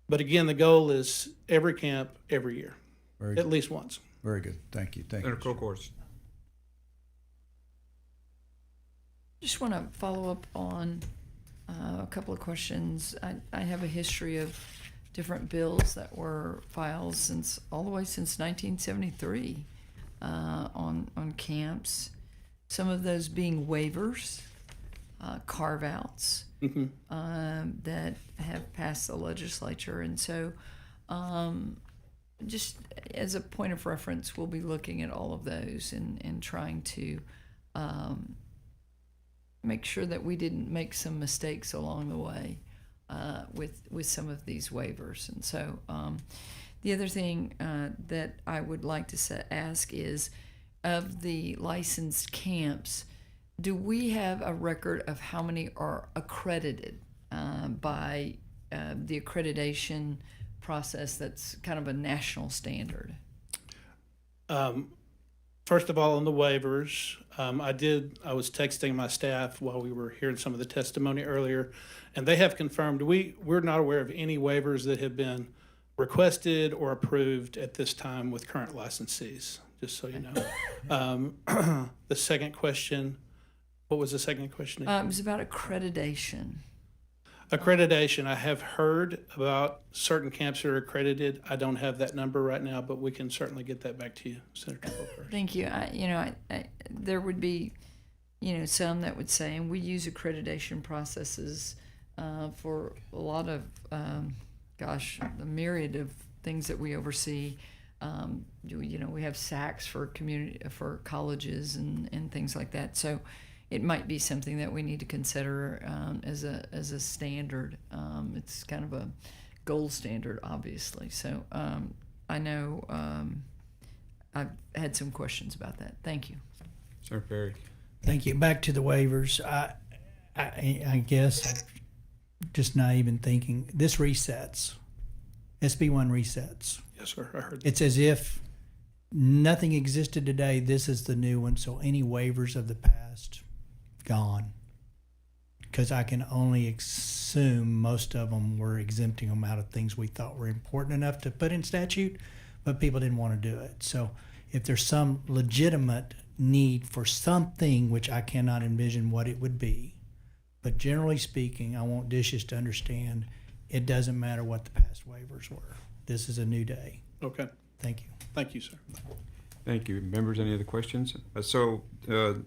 But again, the goal is every camp, every year, at least once. Very good. Thank you. Thank you. Senator Kokors. Just want to follow up on a couple of questions. I have a history of different bills that were filed all the way since 1973 on camps. Some of those being waivers, carve-outs that have passed the legislature. And so just as a point of reference, we'll be looking at all of those and trying to make sure that we didn't make some mistakes along the way with some of these waivers. And so the other thing that I would like to ask is, of the licensed camps, do we have a record of how many are accredited by the accreditation process that's kind of a national standard? First of all, on the waivers, I was texting my staff while we were hearing some of the testimony earlier, and they have confirmed we're not aware of any waivers that have been requested or approved at this time with current licensees, just so you know. The second question, what was the second question again? It was about accreditation. Accreditation, I have heard about certain camps that are accredited. I don't have that number right now, but we can certainly get that back to you, Senator Cole. Thank you. There would be, some that would say, and we use accreditation processes for a lot of, the myriad of things that we oversee. We have SACs for colleges and things like that. So it might be something that we need to consider as a standard. It's kind of a gold standard, obviously. So I know I've had some questions about that. Thank you. Senator Perry. Thank you. Back to the waivers. I guess I'm just not even thinking. This resets. SB1 resets. Yes, sir. I heard that. It's as if nothing existed today. This is the new one. So any waivers of the past, gone. Because I can only assume most of them were exempting them out of things we thought were important enough to put in statute, but people didn't want to do it. So if there's some legitimate need for something, which I cannot envision what it would be, but generally speaking, I want dishes to understand it doesn't matter what the past waivers were. This is a new day. Okay. Thank you. Thank you, sir. Thank you. Members, any other questions? Mr.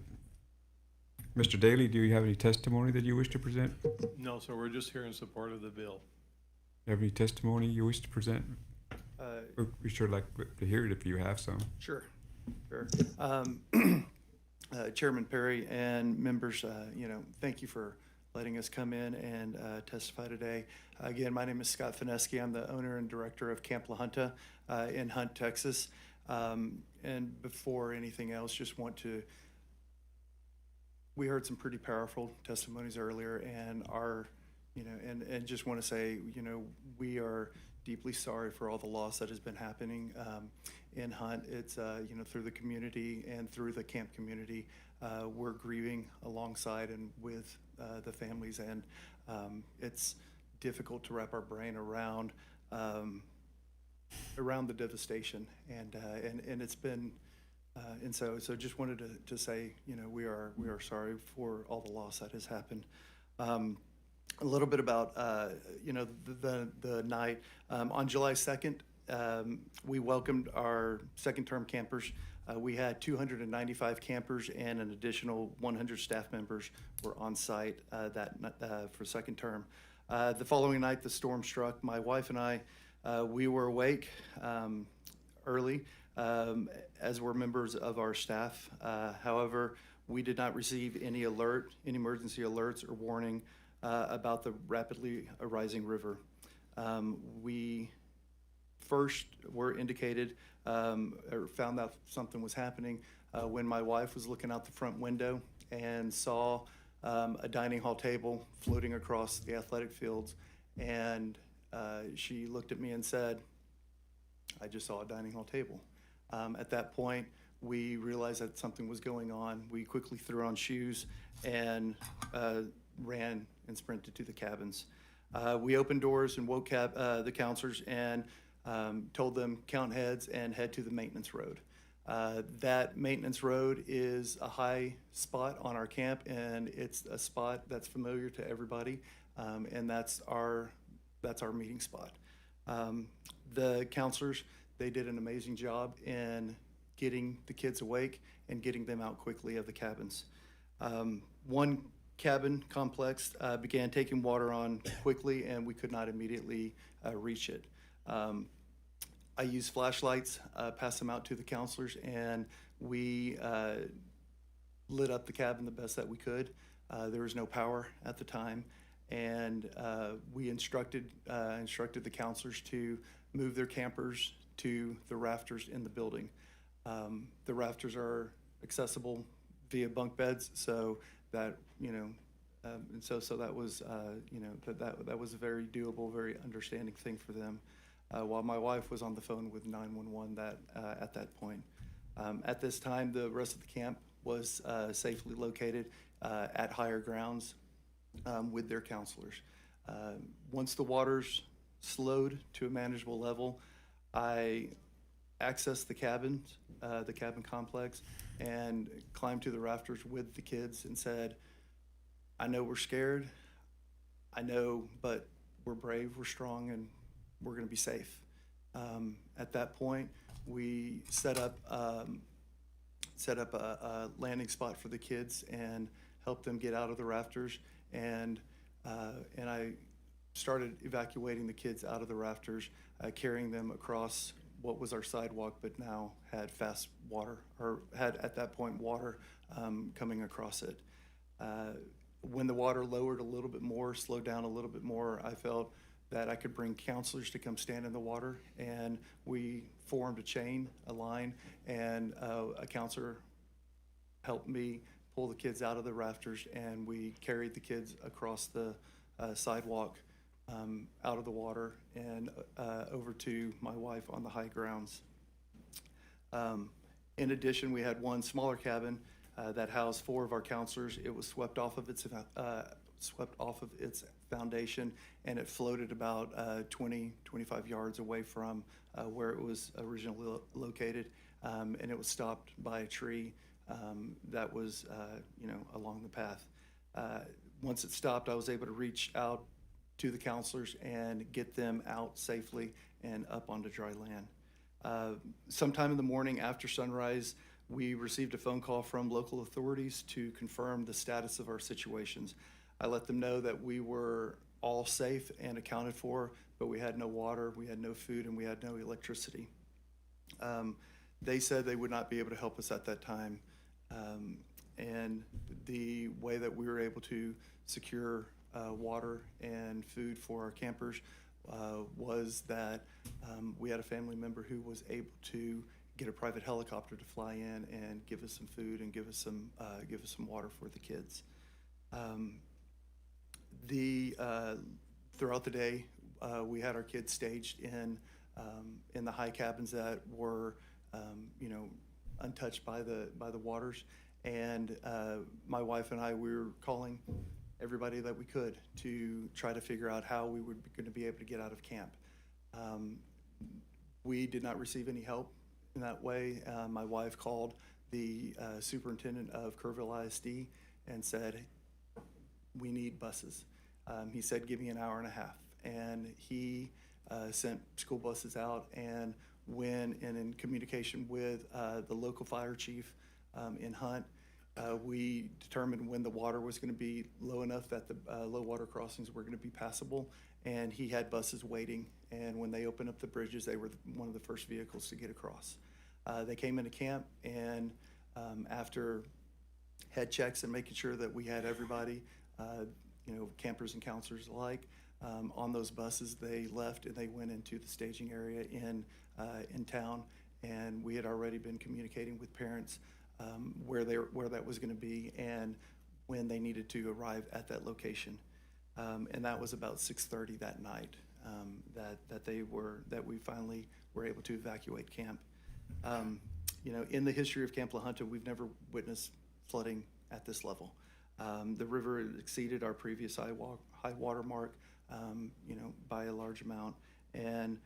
Daly, do you have any testimony that you wish to present? No, sir, we're just here in support of the bill. Have any testimony you wish to present? We sure like to hear it if you have some. Sure. Chairman Perry and members, thank you for letting us come in and testify today. Again, my name is Scott Fineski. I'm the owner and director of Camp La Junta in Hunt, Texas. And before anything else, we heard some pretty powerful testimonies earlier, and and just want to say, we are deeply sorry for all the loss that has been happening in Hunt. It's, through the community and through the camp community, we're grieving alongside and with the families, and it's difficult to wrap our brain around the devastation, and it's been, and so just wanted to say, we are sorry for all the loss that has happened. A little bit about, the night. On July 2nd, we welcomed our second-term campers. We had 295 campers and an additional 100 staff members were on site for second term. The following night, the storm struck. My wife and I, we were awake early, as were members of our staff. However, we did not receive any emergency alerts or warning about the rapidly rising river. We first were indicated or found out something was happening when my wife was looking out the front window and saw a dining hall table floating across the athletic fields. And she looked at me and said, "I just saw a dining hall table." At that point, we realized that something was going on. We quickly threw on shoes and ran and sprinted to the cabins. We opened doors and woke the counselors and told them count heads and head to the maintenance road. That maintenance road is a high spot on our camp, and it's a spot that's familiar to everybody, and that's our meeting spot. The counselors, they did an amazing job in getting the kids awake and getting them out quickly of the cabins. One cabin complex began taking water on quickly, and we could not immediately reach it. I used flashlights, passed them out to the counselors, and we lit up the cabin the best that we could. There was no power at the time, and we instructed the counselors to move their campers to the rafters in the building. The rafters are accessible via bunk beds, so that, and so that was, that was a very doable, very understanding thing for them. While my wife was on the phone with 911 at that point. At this time, the rest of the camp was safely located at higher grounds with their counselors. Once the waters slowed to a manageable level, I accessed the cabin complex, and climbed to the rafters with the kids and said, "I know we're scared, but we're brave, we're strong, and we're going to be safe." At that point, we set up a landing spot for the kids and helped them get out of the rafters, and I started evacuating the kids out of the rafters, carrying them across what was our sidewalk, but now had fast water, or had at that point water coming across it. When the water lowered a little bit more, slowed down a little bit more, I felt that I could bring counselors to come stand in the water, and we formed a line, and a counselor helped me pull the kids out of the rafters, and we carried the kids across the sidewalk out of the water and over to my wife on the high grounds. In addition, we had one smaller cabin that housed 4 of our counselors. It was swept off of its foundation, and it floated about 25 yards away from where it was originally located, and it was stopped by a tree that was along the path. Once it stopped, I was able to reach out to the counselors and get them out safely and up onto dry land. Sometime in the morning after sunrise, we received a phone call from local authorities to confirm the status of our situations. I let them know that we were all safe and accounted for, but we had no water, we had no food, and we had no electricity. They said they would not be able to help us at that time. And the way that we were able to secure water and food for our campers was that we had a family member who was able to get a private helicopter to fly in and give us some food and give us some water for the kids. Throughout the day, we had our kids staged in the high cabins that were untouched by the waters, and my wife and I, we were calling everybody that we could to try to figure out how we were going to be able to get out of camp. We did not receive any help in that way. My wife called the superintendent of Kerrville ISD and said, "We need buses." He said, "Give me an hour and a half." And he sent school buses out, and when in communication with the local fire chief in Hunt, we determined when the water was going to be low enough that the low water crossings were going to be passable, and he had buses waiting, and when they opened up the bridges, they were one of the first vehicles to get across. They came into camp, and after head checks and making sure that we had everybody, campers and counselors alike, on those buses, they left and they went into the staging area in town, and we had already been communicating with parents where that was going to be and when they needed to arrive at that location. And that was about 6:30 that night that we finally were able to evacuate camp. In the history of Camp La Junta, we've never witnessed flooding at this level. The river exceeded our previous high water mark, by a large amount. And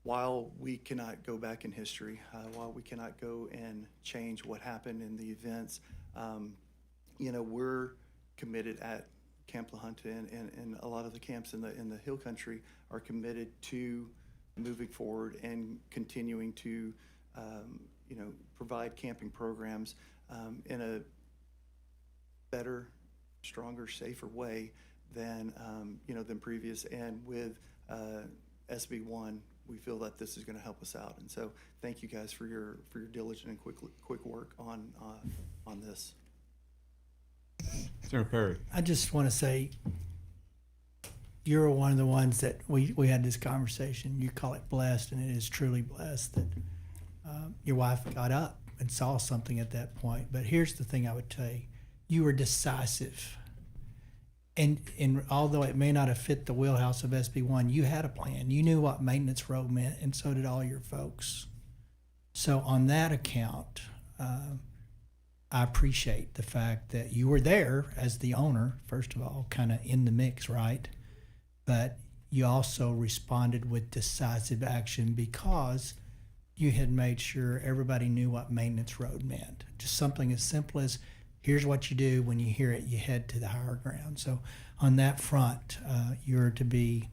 while we cannot go back in history, while we cannot go and change what happened in the events, we're committed at Camp La Junta, and a lot of the camps in the Hill Country are committed to moving forward and continuing to, provide camping programs in a better, stronger, safer way than previous. And with SB1, we feel that this is going to help us out. And so, thank you guys for your diligent and quick work on this. Senator Perry. I just want to say, you're one of the ones that we had this conversation. You call it blessed, and it is truly blessed that your wife got up and saw something at that point. But here's the thing I would tell you. You were decisive. And although it may not have fit the wheelhouse of SB1, you had a plan. You knew what maintenance road meant, and so did all your folks. So on that account, I appreciate the fact that you were there as the owner, first of all, kind of in the mix, right? But you also responded with decisive action because you had made sure everybody knew what maintenance road meant. Just something as simple as, here's what you do. When you hear it, you head to the higher ground. So on that front, you're to be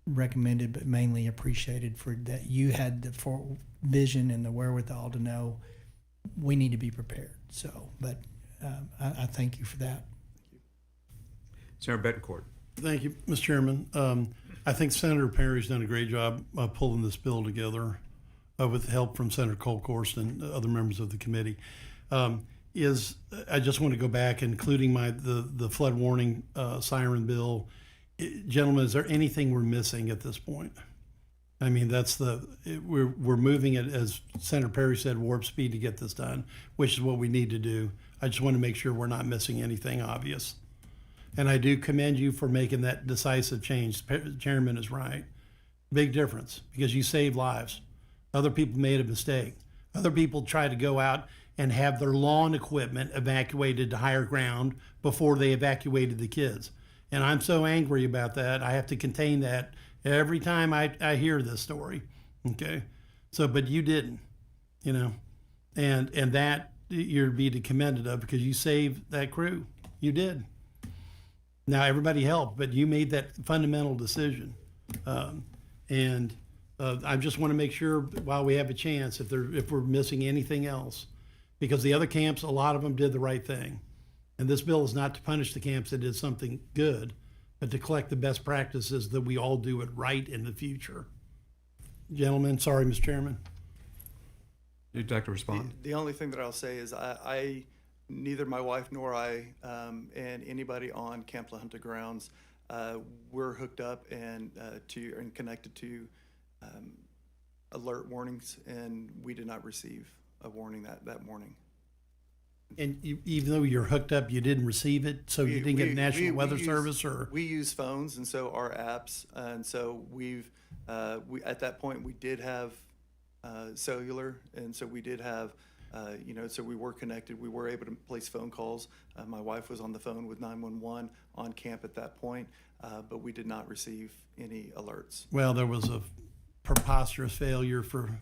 recommended, but mainly appreciated for that. You had the vision and the wherewithal to know we need to be prepared. So, but I thank you for that. Senator Betancourt. Thank you, Mr. Chairman. I think Senator Perry's done a great job pulling this bill together with help from Senator Colcorst and other members of the committee. I just want to go back, including the flood warning siren bill. Gentlemen, is there anything we're missing at this point? I mean, we're moving it, as Senator Perry said, warp speed to get this done, which is what we need to do. I just want to make sure we're not missing anything obvious. And I do commend you for making that decisive change. The chairman is right. Big difference, because you saved lives. Other people made a mistake. Other people tried to go out and have their lawn equipment evacuated to higher ground before they evacuated the kids. And I'm so angry about that. I have to contain that every time I hear this story. Okay. So, but you didn't, and that you're to be commended of, because you saved that crew. You did. Now everybody helped, but you made that fundamental decision. And I just want to make sure while we have a chance, if we're missing anything else, because the other camps, a lot of them did the right thing. And this bill is not to punish the camps that did something good, but to collect the best practices that we all do it right in the future. Gentlemen, sorry, Mr. Chairman. You'd like to respond? The only thing that I'll say is I neither my wife nor I, and anybody on Camp La Junta grounds, we're hooked up and connected to alert warnings, and we did not receive a warning that morning. And even though you're hooked up, you didn't receive it, so you didn't get a National Weather Service, or we use phones, and so our apps, and so we at that point we did have cellular, and so we did have. So we were connected. We were able to place phone calls. My wife was on the phone with 911 on camp at that point, but we did not receive any alerts. Well, there was a preposterous failure for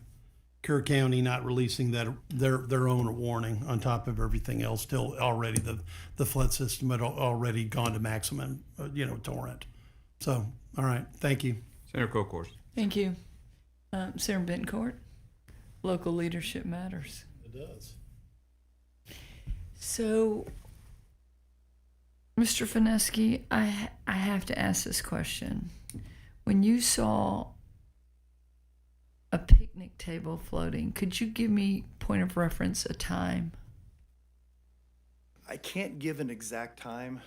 Kerr County not releasing their own warning on top of everything else. Still, already the flood system had already gone to maximum, torrent. So, all right, thank you, Senator Kokors. Thank you, Senator Bencourt. Local leadership matters. Does. So, Mr. Fineski, I have to ask this question. When you saw a picnic table floating, could you give me, point of reference, a time? I can't give an exact time,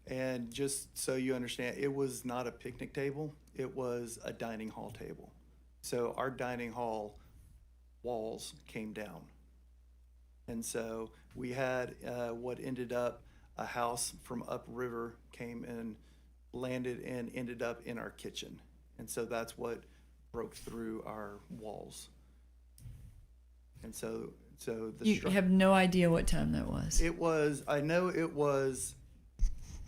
and just so you understand, it was not a picnic table. It was a dining hall table. So our dining hall walls came down. And so we had what ended up a house from upriver came and landed and ended up in our kitchen. And so that's what broke through our walls. And so you have no idea what time that was. I know it was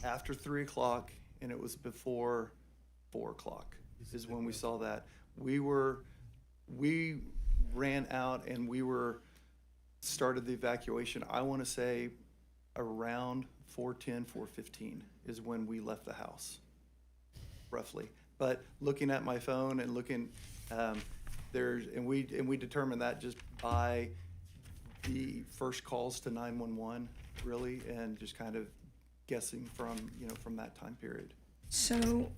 after 3 o'clock, and it was before 4 o'clock is when we saw that. We ran out and started the evacuation. I want to say around 4:10, 4:15 is when we left the house, roughly. But looking at my phone and looking, we determined that just by the first calls to 911, really, and just kind of guessing from that time period. So,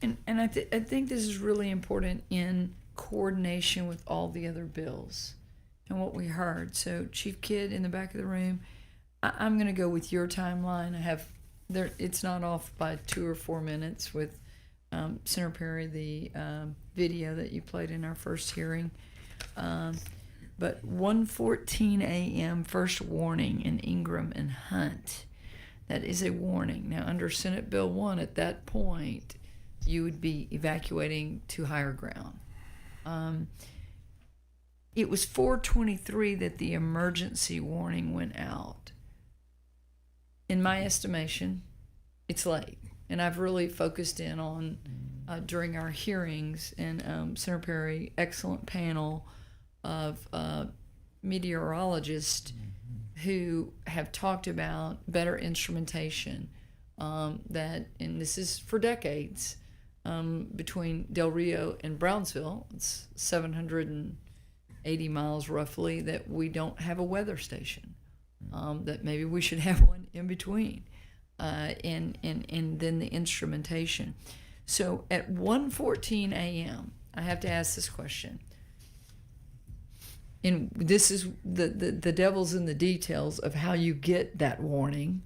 and I think this is really important in coordination with all the other bills and what we heard. So, Chief Kidd in the back of the room, I'm going to go with your timeline. It's not off by 2 or 4 minutes with Senator Perry, the video that you played in our first hearing. But 1:14 a.m. first warning in Ingram and Hunt. That is a warning. Now, under Senate Bill 1, at that point, you would be evacuating to higher ground. It was 4:23 that the emergency warning went out. In my estimation, it's late. And I've really focused in on, during our hearings, and Senator Perry, excellent panel of meteorologists who have talked about better instrumentation, and this is for decades, between Del Rio and Brownsville, it's 780 miles roughly, that we don't have a weather station, that maybe we should have one in between, and then the instrumentation. So at 1:14 a.m., I have to ask this question. And this is the devil's in the details of how you get that warning.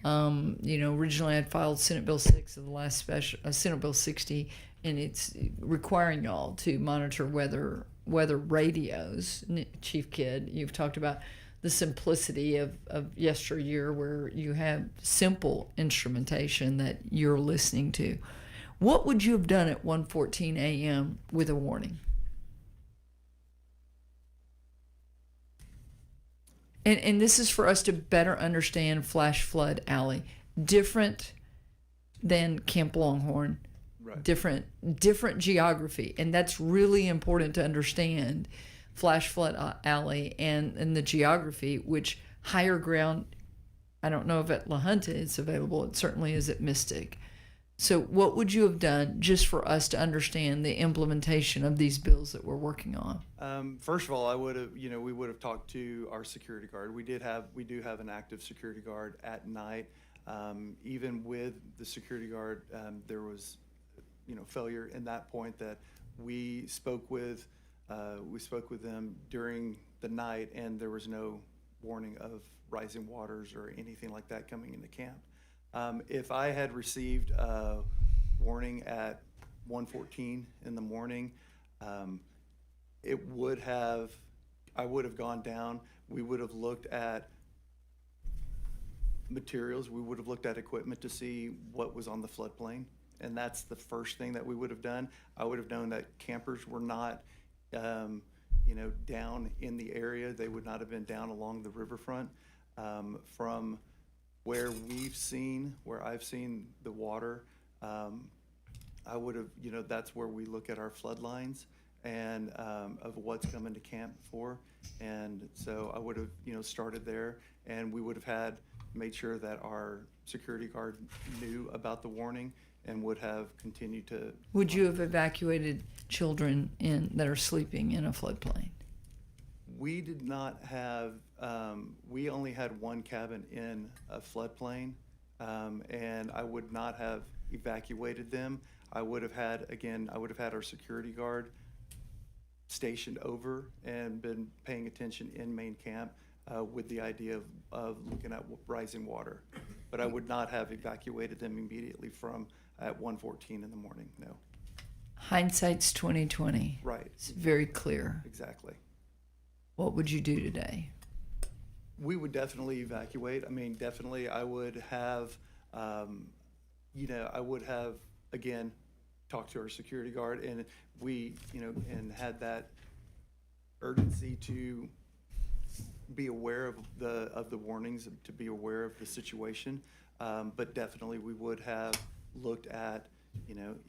Originally I'd filed Senate Bill 6 of the last special, Senate Bill 60, and it's requiring y'all to monitor weather radios. Chief Kidd, you've talked about the simplicity of yesteryear, where you have simple instrumentation that you're listening to. What would you have done at 1:14 a.m. with a warning? And this is for us to better understand Flash Flood Alley. Different than Camp Longhorn. Right. Different geography. And that's really important to understand Flash Flood Alley and the geography, which higher ground, I don't know if at La Junta it's available. It certainly is at Mystic. So what would you have done just for us to understand the implementation of these bills that we're working on? First of all, I would have, we would have talked to our security guard. We do have an active security guard at night. Even with the security guard, there was, failure in that point that we spoke with them during the night, and there was no warning of rising waters or anything like that coming into camp. If I had received a warning at 1:14 in the morning, I would have gone down. We would have looked at materials. We would have looked at equipment to see what was on the floodplain. And that's the first thing that we would have done. I would have known that campers were not, down in the area. They would not have been down along the riverfront. From where I've seen the water, I would have, that's where we look at our flood lines and of what's coming to camp for. And so I would have, started there, and we would have made sure that our security guard knew about the warning and would have continued to. Would you have evacuated children that are sleeping in a floodplain? We did not have, we only had one cabin in a floodplain, and I would not have evacuated them. I would have had our security guard stationed over and been paying attention in main camp with the idea of looking at rising water. But I would not have evacuated them immediately at 1:14 in the morning, no. Hindsight's 20/20. Right. It's very clear. Exactly. What would you do today? We would definitely evacuate. I mean, definitely I would have, again, talked to our security guard, and we, and had that urgency to be aware of the warnings, to be aware of the situation. But definitely we would have looked at,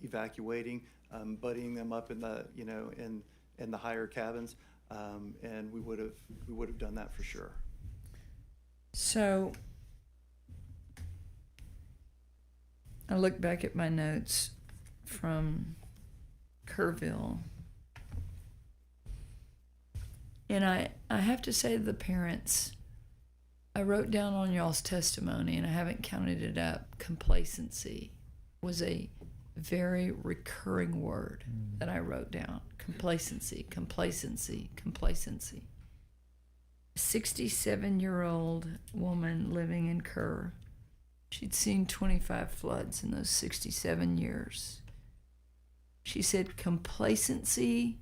evacuating, buddying them up in the, in the higher cabins. And we would have done that for sure. So I look back at my notes from Kerrville, and I have to say to the parents, I wrote down on y'all's testimony, and I haven't counted it up, complacency was a very recurring word that I wrote down. Complacency, complacency, complacency. A 67-year-old woman living in Kerr. She'd seen 25 floods in those 67 years. She said complacency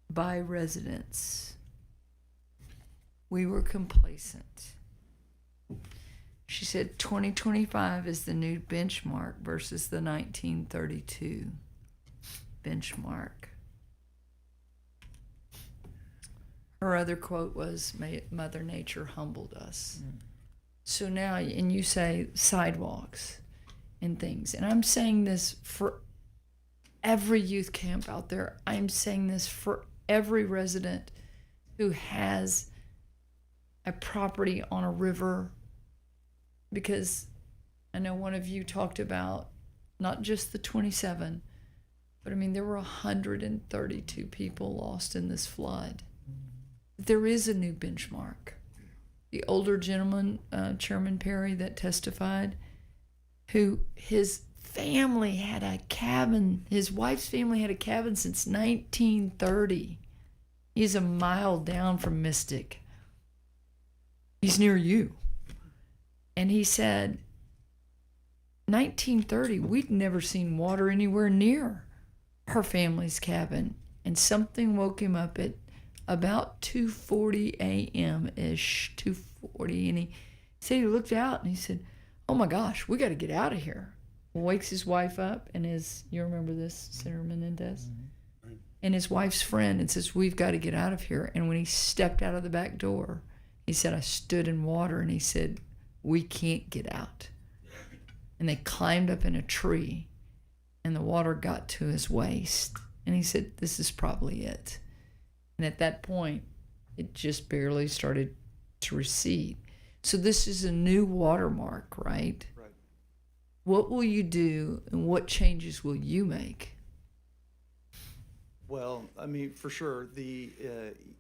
by residents. We were complacent. She said 2025 is the new benchmark versus the 1932 benchmark. Her other quote was, Mother Nature humbled us. So now, and you say sidewalks and things, and I'm saying this for every youth camp out there. I'm saying this for every resident who has a property on a river, because I know one of you talked about not just the 27, but I mean, there were 132 people lost in this flood. There is a new benchmark. The older gentleman, Chairman Perry, that testified, who his family had a cabin, his wife's family had a cabin since 1930. He's a mile down from Mystic. He's near you. And he said, 1930, we'd never seen water anywhere near her family's cabin. And something woke him up at about 2:40 a.m.-ish, 2:40. And he said he looked out and he said, oh my gosh, we got to get out of here. Wakes his wife up and you remember this, Senator Menendez? Mm-hmm. Right. And his wife's friend, and says, we've got to get out of here. And when he stepped out of the back door, he said, I stood in water, and he said, we can't get out. And they climbed up in a tree, and the water got to his waist. And he said, this is probably it. And at that point, it just barely started to recede. So this is a new watermark, right? Right. What will you do, and what changes will you make? Well, I mean, for sure, the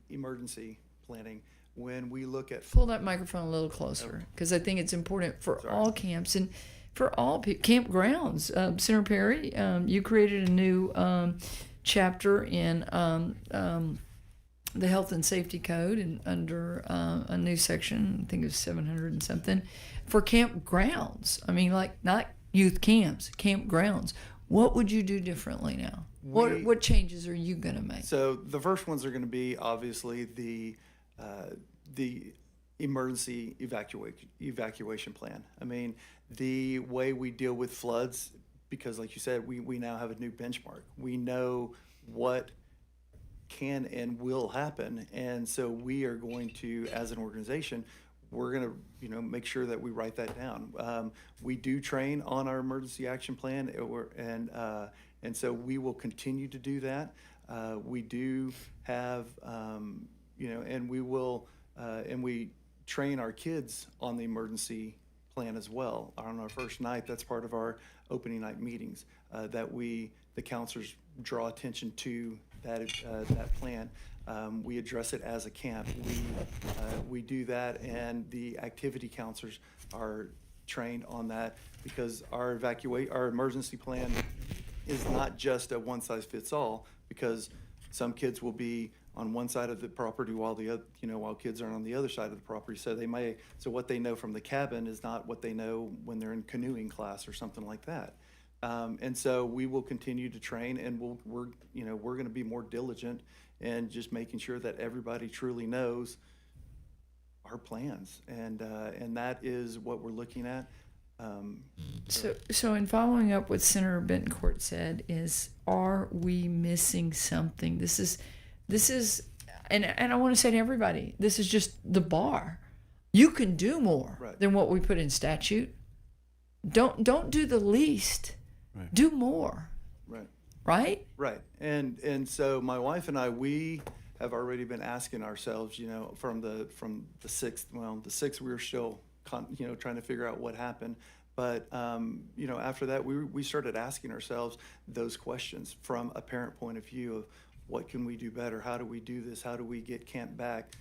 emergency planning, when we look at Pull that microphone a little closer, because I think it's important for all camps and for all campgrounds. Senator Perry, you created a new chapter in the Health and Safety Code, and under a new section, I think it was 700 and something, for campgrounds. I mean, like not youth camps, campgrounds. What would you do differently now? What changes are you going to make? So the first ones are going to be obviously the emergency evacuation plan. I mean, the way we deal with floods, because like you said, we now have a new benchmark. We know what can and will happen, and so we are going to, as an organization, we're going to make sure that we write that down. We do train on our emergency action plan, and so we will continue to do that. We do have and we will and we train our kids on the emergency plan as well. On our first night, that's part of our opening night meetings, that the counselors draw attention to that plan. We address it as a camp. We do that, and the activity counselors are trained on that, because our emergency plan is not just a one size fits all, because some kids will be on one side of the property while while kids are on the other side of the property. So what they know from the cabin is not what they know when they're in canoeing class or something like that. And so we will continue to train, and we're going to be more diligent and just making sure that everybody truly knows our plans, and that is what we're looking at. So in following up what Senator Bentoncourt said, is, are we missing something? This is, and I want to say to everybody, this is just the bar. You can do more than what we put in statute. Don't do the least. Right. Do more. Right. And so my wife and I, we have already been asking ourselves, from the 6th. Well, the 6th we were still trying to figure out what happened. But, after that, we started asking ourselves those questions from a parent point of view of, what can we do better? How do we do this? How do we get camp back,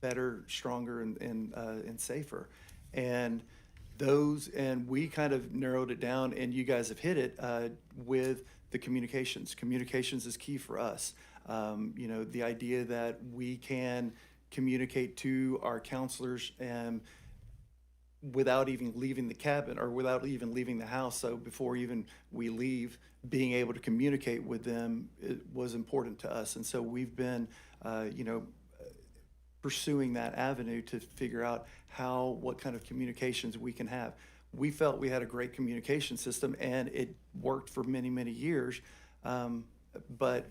better, stronger, and safer? And we kind of narrowed it down, and you guys have hit it with the communications. Communications is key for us. The idea that we can communicate to our counselors and without even leaving the cabin or without even leaving the house. So before even we leave, being able to communicate with them, it was important to us. And so we've been, pursuing that avenue to figure out what kind of communications we can have. We felt we had a great communication system, and it worked for many, many years. And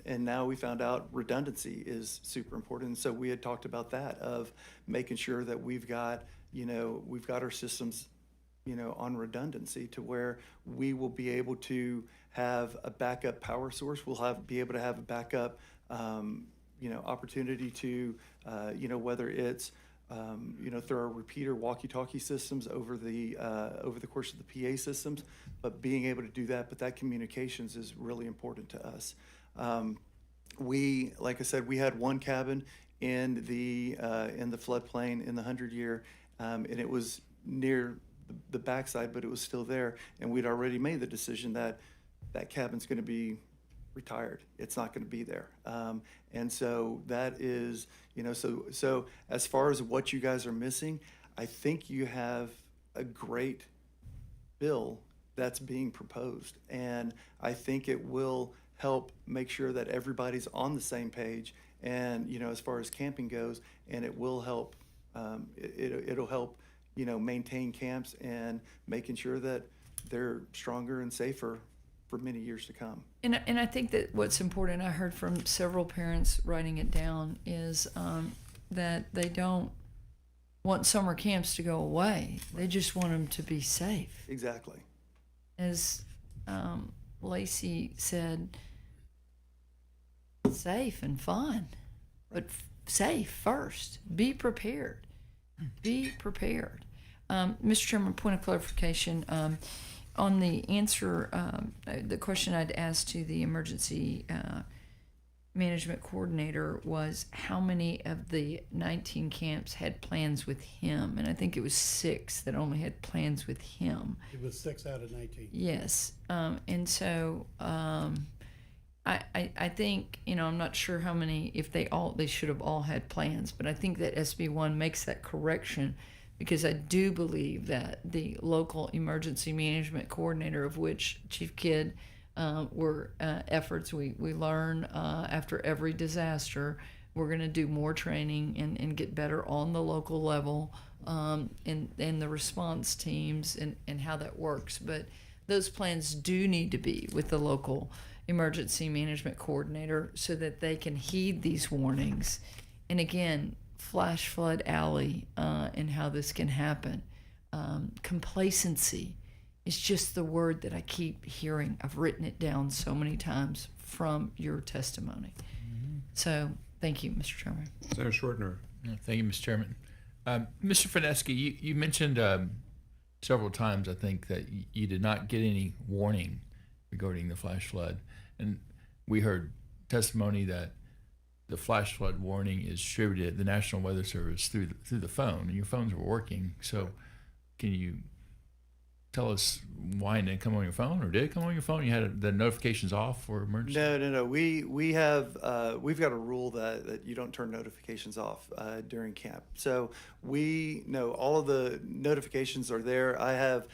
now we found out redundancy is super important. And so we had talked about that, of making sure that we've got our systems, on redundancy, to where we will be able to have a backup power source. We'll be able to have a backup, opportunity to, whether it's, through our repeater walkie-talkie systems over the course of the PA systems, but being able to do that. But that communications is really important to us. Like I said, we had one cabin in the floodplain in the 100-year, and it was near the backside, but it was still there. And we'd already made the decision that cabin's going to be retired. It's not going to be there. And so that is, so as far as what you guys are missing, I think you have a great bill that's being proposed. And I think it will help make sure that everybody's on the same page. And, as far as camping goes, and it will help, it'll help, maintain camps and making sure that they're stronger and safer for many years to come. And I think that what's important, I heard from several parents writing it down, is that they don't want summer camps to go away. They just want them to be safe. Exactly. As Lacy said, safe and fun, but safe first. Be prepared. Be prepared. Mr. Chairman, point of clarification. On the answer, the question I'd asked to the emergency management coordinator was how many of the 19 camps had plans with him, and I think it was 6 that only had plans with him. It was 6 out of 19. Yes, and so I think, you know, I'm not sure how many, if they should have all had plans, but I think that SB1 makes that correction, because I do believe that the local emergency management coordinator, of which Chief Kidd were efforts we learn after every disaster. We're going to do more training and get better on the local level and the response teams and how that works. But those plans do need to be with the local emergency management coordinator so that they can heed these warnings. And again, flash flood alley and how this can happen. Complacency is just the word that I keep hearing. I've written it down so many times from your testimony. So thank you, Mr. Chairman. Senator Schwartner. Thank you, Mr. Chairman. Mr. Fineski, you mentioned several times, I think, that you did not get any warning regarding the flash flood. And we heard testimony that the flash flood warning is distributed, the National Weather Service, through the phone, and your phones were working. So can you tell us why it didn't come on your phone, or did it come on your phone? You had the notifications off for emergency? No. We have we've got a rule that you don't turn notifications off during camp. So we know all of the notifications are there. I have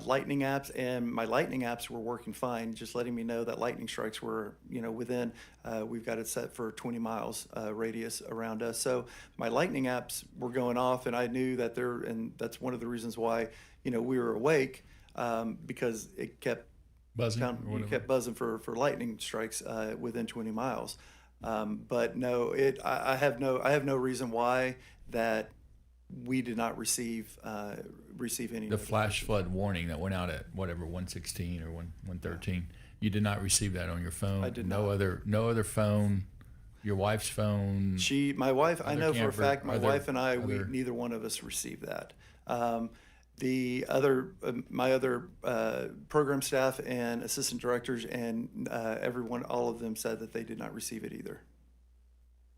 lightning apps, and my lightning apps were working fine, just letting me know that lightning strikes were, within. We've got it set for 20 miles radius around us. So my lightning apps were going off, and I knew that and that's one of the reasons why, we were awake, because it kept buzzing. You kept buzzing for lightning strikes within 20 miles. But no, I have no reason why that we did not receive any. The flash flood warning that went out at whatever 116 or 113. You did not receive that on your phone. I did no not. No other phone. Your wife's phone. My wife. I know camper, for a fact. My wife and I. Neither one of us received that. The other, my other program staff and assistant directors and everyone, all of them said that they did not receive it either.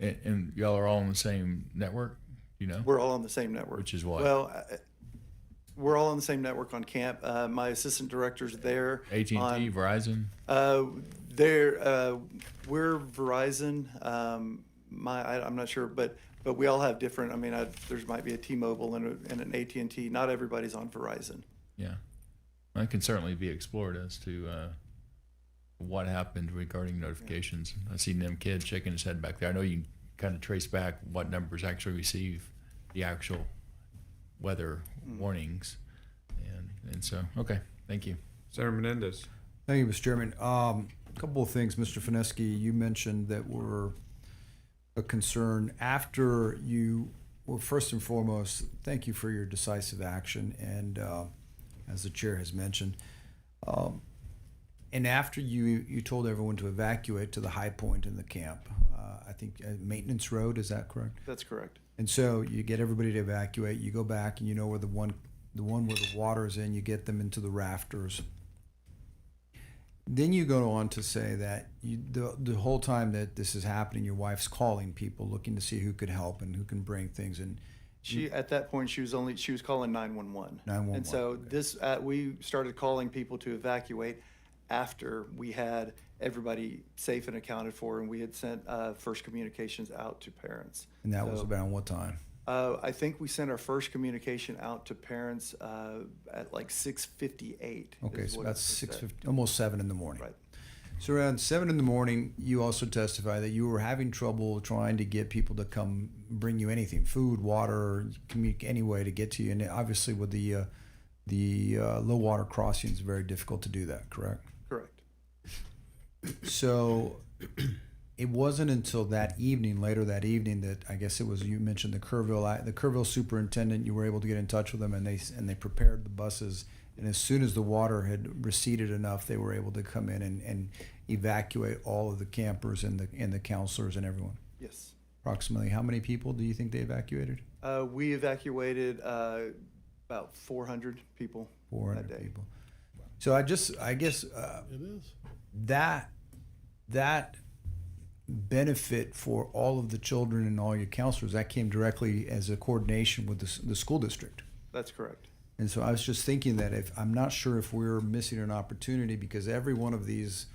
And y'all are all on the same network, We're all on the same network. Which is what? Well, we're all on the same network on camp. My assistant director's there. AT&T, Verizon. We're Verizon. I'm not sure, but we all have different. I mean, there might be a T-Mobile and an AT&T. Not everybody's on Verizon. Yeah, that can certainly be explored as to what happened regarding notifications. I seen them kid shaking his head back there. I know you can kind of trace back what numbers actually receive the actual weather warnings, and so okay, thank you, Senator Menendez. Thank you, Mr. Chairman. A couple of things, Mr. Fineski. You mentioned that were a concern after you. Well, first and foremost, thank you for your decisive action, and as the chair has mentioned, and after you told everyone to evacuate to the high point in the camp, I think Maintenance Road, is that correct? That's correct. And so you get everybody to evacuate. You go back, and you know where the one where the water is in. You get them into the rafters. Then you go on to say that the whole time that this is happening, your wife's calling people, looking to see who could help and who can bring things. And At that point she was calling 911. 911. And so we started calling people to evacuate after we had everybody safe and accounted for, and we had sent first communications out to parents. And that was about what time? I think we sent our first communication out to parents at like 6:58. Okay, so that's 6:50, almost 7 in the morning. Right. So around 7 in the morning, you also testify that you were having trouble trying to get people to come bring you anything, food, water, any way to get to you. And obviously with the low water crossings, it's very difficult to do that, correct? Correct. So it wasn't until later that evening, that I guess it was, you mentioned the Kerrville superintendent, you were able to get in touch with them, and they prepared the buses. And as soon as the water had receded enough, they were able to come in and evacuate all of the campers and the counselors and everyone. Yes. Approximately how many people do you think they evacuated? We evacuated about about 400 people 400 that day. people. So I guess It is. that benefit for all of the children and all your counselors, that came directly as a coordination with the school district. That's correct. And so I was just thinking that if I'm not sure if we're missing an opportunity, because every one of these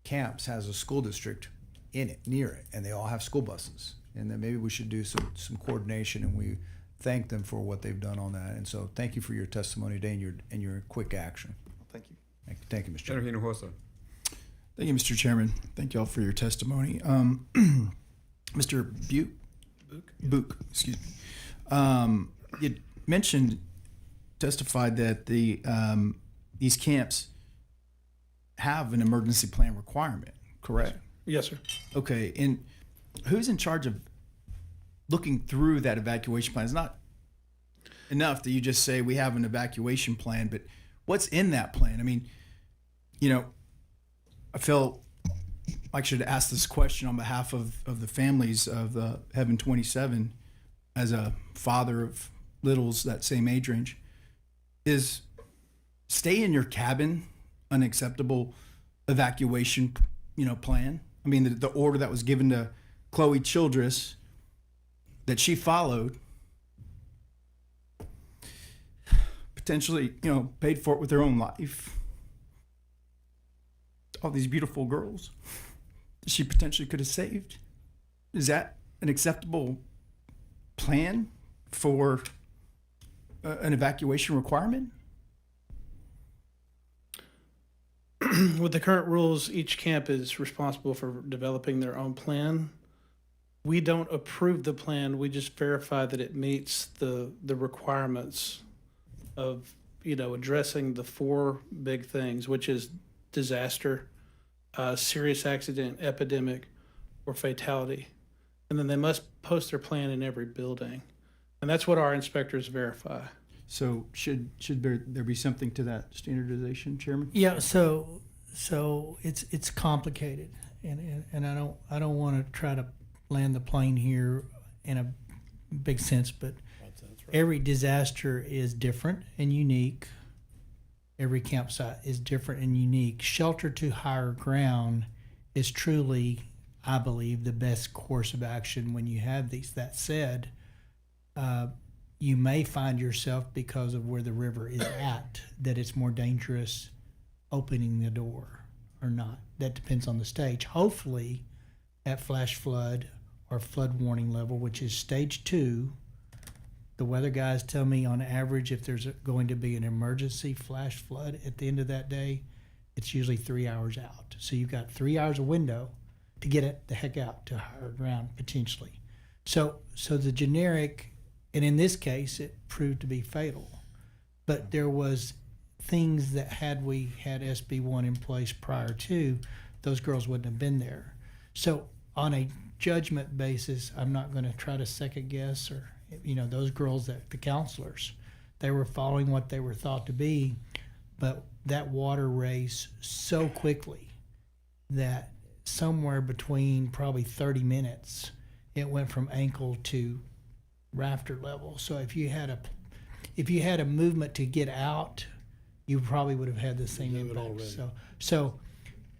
camps has a school district in it, near it, and they all have school buses. And then maybe we should do some coordination, and we thank them for what they've done on that. And so thank you for your testimony today and your quick action. Thank you. Thank you, Mr. Senator Chairman. Hinojosa. Thank you, Mr. Chairman. Thank you all for your testimony. Mr. Book, excuse me. You testified that these camps have an emergency plan requirement, correct? Yes, sir. Okay, and who's in charge of looking through that evacuation plan? It's not enough that you just say we have an evacuation plan, but what's in that plan? I mean, I feel like I should ask this question on behalf of the families of the Heaven 27 as a father of littles that same age range. Is stay in your cabin an acceptable evacuation, plan? I mean, the order that was given to Chloe Childress that she followed, potentially, paid for it with her own life. All these beautiful girls that she potentially could have saved. Is that an acceptable plan for an evacuation requirement? With the current rules, each camp is responsible for developing their own plan. We don't approve the plan. We just verify that it meets the requirements of, addressing the four big things, which is disaster, serious accident, epidemic, or fatality. And then they must post their plan in every building. And that's what our inspectors verify. So should there be something to that standardization, Chairman? Yeah, so it's complicated, and I don't want to try to land the plane here in a big sense, but every disaster is different and unique. Every campsite is different and unique. Shelter to higher ground is truly, I believe, the best course of action when you have these. That said, you may find yourself, because of where the river is at, that it's more dangerous opening the door or not. That depends on the stage. Hopefully, at flash flood or flood warning level, which is stage 2, the weather guys tell me on average, if there's going to be an emergency flash flood at the end of that day, it's usually 3 hours out. So you've got 3 hours of window to get it the heck out to higher ground potentially. So the generic, and in this case, it proved to be fatal. But there was things that had we had SB1 in place prior to, those girls wouldn't have been there. So on a judgment basis, I'm not going to try to second guess or, those girls, that the counselors, they were following what they were thought to be, but that water raised so quickly that somewhere between probably 30 minutes, it went from ankle to rafter level. So if you had a movement to get out, you probably would have had the same impact. So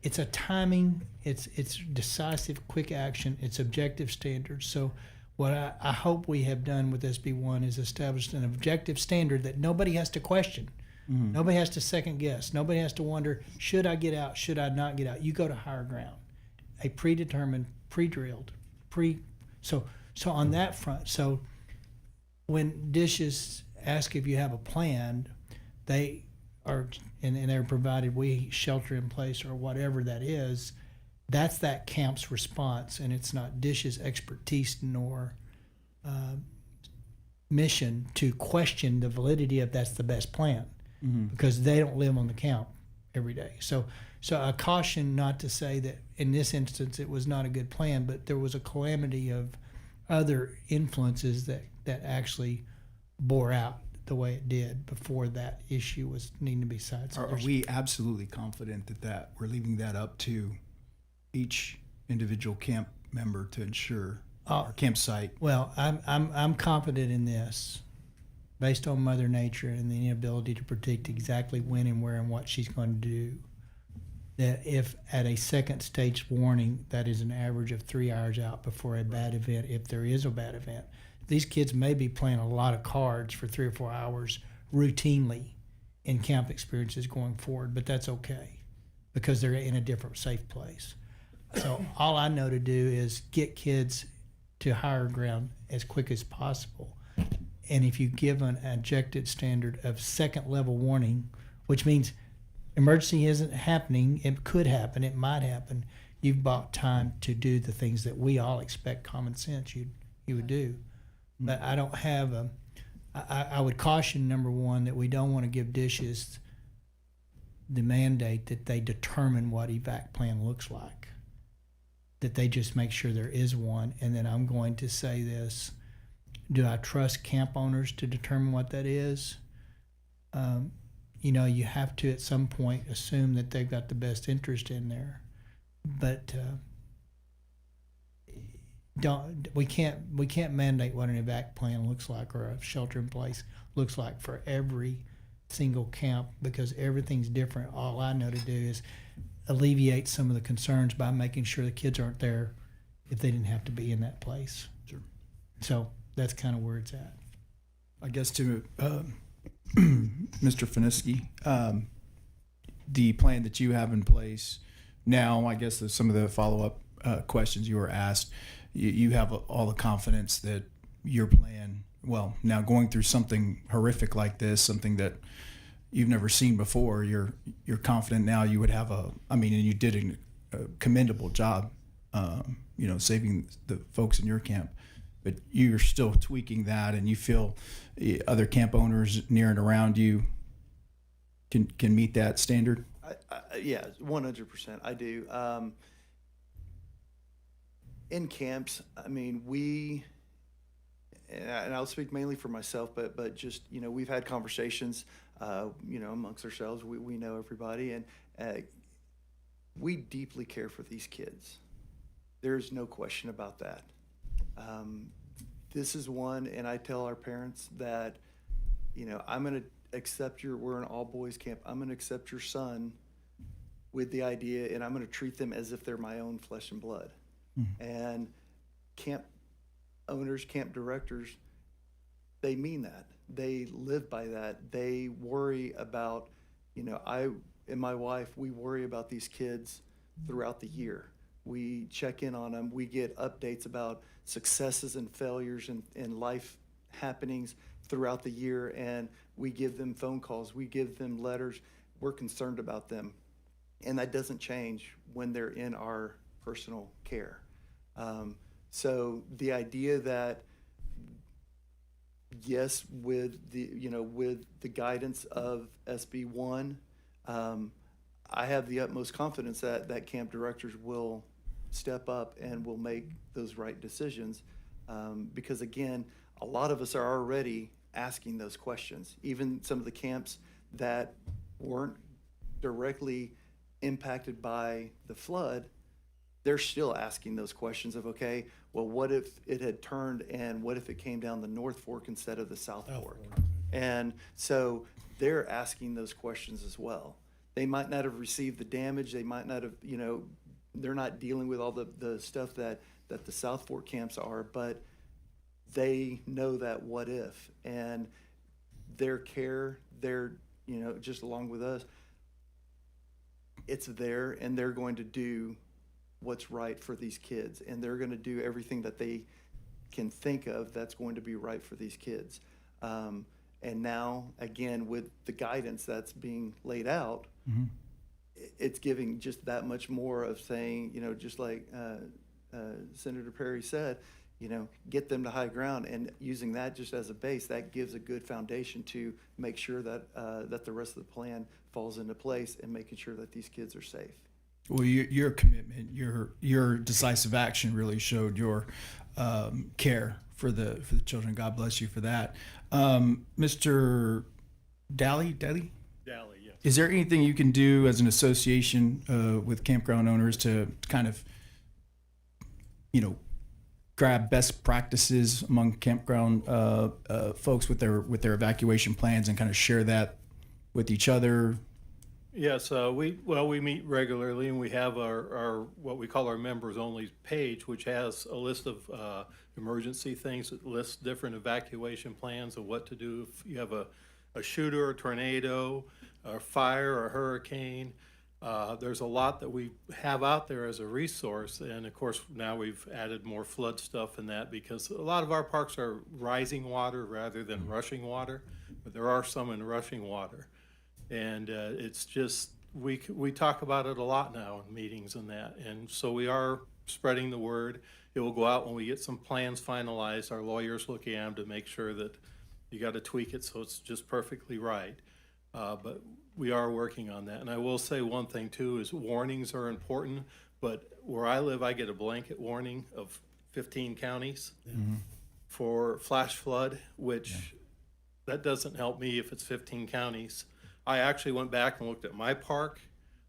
it's a timing, it's decisive, quick action, it's objective standards. So what I hope we have done with SB1 is established an objective standard that nobody has to question. Mm-hmm. Nobody has to second guess. Nobody has to wonder, should I get out? Should I not get out? You go to higher ground. A predetermined, pre-drilled, so on that front. So when dishes ask if you have a plan, they are, and they're provided we shelter in place or whatever that is, that's that camp's response, and it's not Dish's expertise nor mission to question the validity of that's the best plan, because they don't live on the camp every day. So I caution not to say that in this instance it was not a good plan, but there was a calamity of other influences that actually bore out the way it did before that issue was needing to be cited. So Are we absolutely confident that we're leaving that up to each individual camp member to ensure our campsite? Well, I'm confident in this based on Mother Nature and the inability to predict exactly when and where and what she's going to do, that if at a second stage warning, that is an average of 3 hours out before a bad event, if there is a bad event, these kids may be playing a lot of cards for 3 or 4 hours routinely in camp experiences going forward, but that's okay because they're in a different safe place. So all I know to do is get kids to higher ground as quick as possible. And if you give an objective standard of second level warning, which means emergency isn't happening, it could happen, it might happen, you've bought time to do the things that we all expect common sense you would do. But I don't have I would caution, number one, that we don't want to give dishes the mandate that they determine what evac plan looks like, that they just make sure there is one. And then I'm going to say this, do I trust camp owners to determine what that is? You have to at some point assume that they've got the best interest in there. But we can't mandate what an evac plan looks like or a shelter in place looks like for every single camp, because everything's different. All I know to do is alleviate some of the concerns by making sure the kids aren't there if they didn't have to be in that place. Sure. So that's kind of where it's at. I guess to Mr. Fineski, the plan that you have in place now, I guess some of the follow-up questions you were asked, you have all the confidence that your plan, well, now going through something horrific like this, something that you've never seen before, you're confident now you would have and you did a commendable job, saving the folks in your camp, but you're still tweaking that, and you feel other camp owners near and around you can meet that standard? Yeah, 100%. I do. In camps, and I'll speak mainly for myself, but just, we've had conversations, amongst ourselves. We know everybody, and we deeply care for these kids. There's no question about that. This is one, and I tell our parents that, I'm going to accept we're an all boys camp. I'm going to accept your son with the idea, and I'm going to treat them as if they're my own flesh and blood. And camp owners, camp directors, they mean that. They live by that. They worry about, I and my wife, we worry about these kids throughout the year. We check in on them. We get updates about successes and failures and life happenings throughout the year, and we give them phone calls. We give them letters. We're concerned about them. And that doesn't change when they're in our personal care. So the idea that, yes, with the guidance of SB 1, I have the utmost confidence that camp directors will step up and will make those right decisions. Because again, a lot of us are already asking those questions. Even some of the camps that weren't directly impacted by the flood, they're still asking those questions of, okay, well, what if it had turned, and what if it came down the North Fork instead of the South Fork? And so they're asking those questions as well. They might not have received the damage. They might not have, they're not dealing with all the stuff that the South Fork camps are, but they know that what if, and their care, they're, just along with us, it's there, and they're going to do what's right for these kids, and they're going to do everything that they can think of that's going to be right for these kids. And now, again, with the guidance that's being laid out, it's giving just that much more of saying, just like Senator Perry said, get them to high ground, and using that just as a base, that gives a good foundation to make sure that that the rest of the plan falls into place, and making sure that these kids are safe. Well, your commitment, your decisive action really showed your care for the children. God bless you for that. Mr. Daly? Dally, yes. Is there anything you can do as an association with campground owners to kind of, grab best practices among campground folks with their evacuation plans and kind of share that with each other? Yes, we meet regularly, and we have our what we call our members only page, which has a list of emergency things. It lists different evacuation plans of what to do if you have a shooter, a tornado, a fire, a hurricane. There's a lot that we have out there as a resource, and of course now we've added more flood stuff in that, because a lot of our parks are rising water rather than rushing water, but there are some in rushing water. And it's just, we talk about it a lot now in meetings and that. And so we are spreading the word. It will go out when we get some plans finalized. Our lawyers look at them to make sure that you got to tweak it so it's just perfectly right. But we are working on that. And I will say one thing too, is warnings are important. But where I live, I get a blanket warning of 15 counties for flash flood, which that doesn't help me if it's 15 counties. I actually went back and looked at my park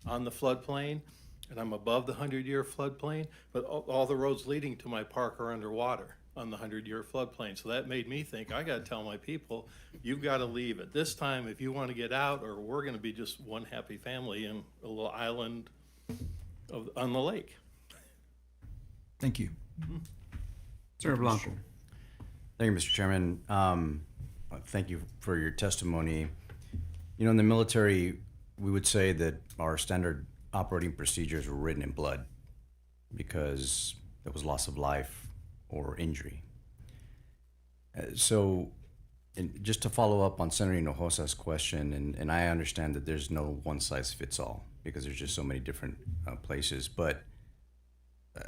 on the floodplain, and I'm above the 100-year floodplain, but all the roads leading to my park are underwater on the 100-year floodplain. So that made me think, I got to tell my people, you've got to leave at this time if you want to get out, or we're going to be just one happy family in a little island on the lake. Thank you. Senator Blanco. Thank you, Mr. Chairman. Thank you for your testimony. You know, in the military, we would say that our standard operating procedures were written in blood because there was loss of life or injury. So just to follow up on Senator Hinojosa's question, and I understand that there's no one size fits all because there's just so many different places, but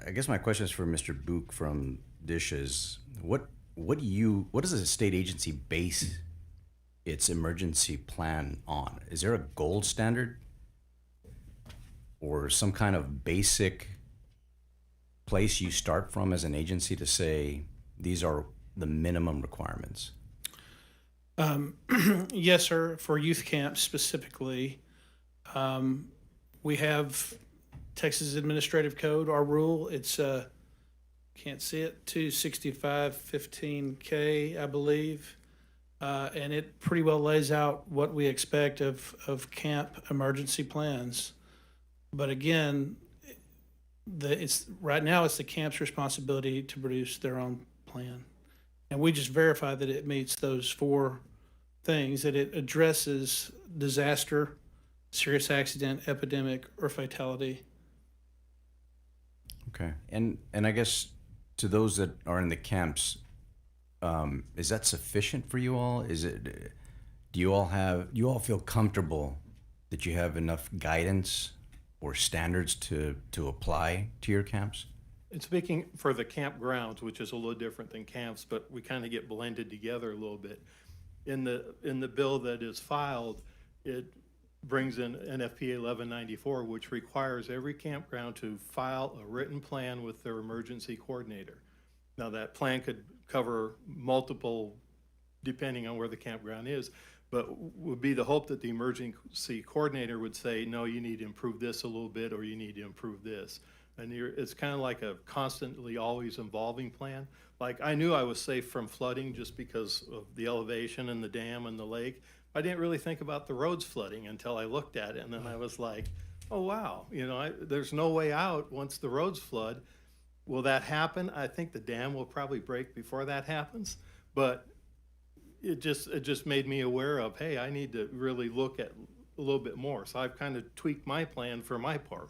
I guess my question is for Mr. Book from Dishes. What does a state agency base its emergency plan on? Is there a gold standard or some kind of basic place you start from as an agency to say these are the minimum requirements? Yes, sir. For youth camps specifically, we have Texas Administrative Code, our rule. It's can't see it, 265-15K, I believe. And it pretty well lays out what we expect of camp emergency plans. But again, right now it's the camp's responsibility to produce their own plan. And we just verify that it meets those 4 things, that it addresses disaster, serious accident, epidemic, or fatality. Okay. And I guess to those that are in the camps, is that sufficient for you all? Do you all feel comfortable that you have enough guidance or standards to apply to your camps? And speaking for the campgrounds, which is a little different than camps, but we kind of get blended together a little bit. In the bill that is filed, it brings in NFPA 1194, which requires every campground to file a written plan with their emergency coordinator. Now that plan could cover multiple, depending on where the campground is, but would be the hope that the emergency coordinator would say, no, you need to improve this a little bit, or you need to improve this. And it's kind of like a constantly always evolving plan. Like I knew I was safe from flooding just because of the elevation and the dam and the lake. I didn't really think about the roads flooding until I looked at it, and then I was like, oh wow, there's no way out once the roads flood. Will that happen? I think the dam will probably break before that happens, but it just made me aware of, hey, I need to really look at a little bit more. So I've kind of tweaked my plan for my park.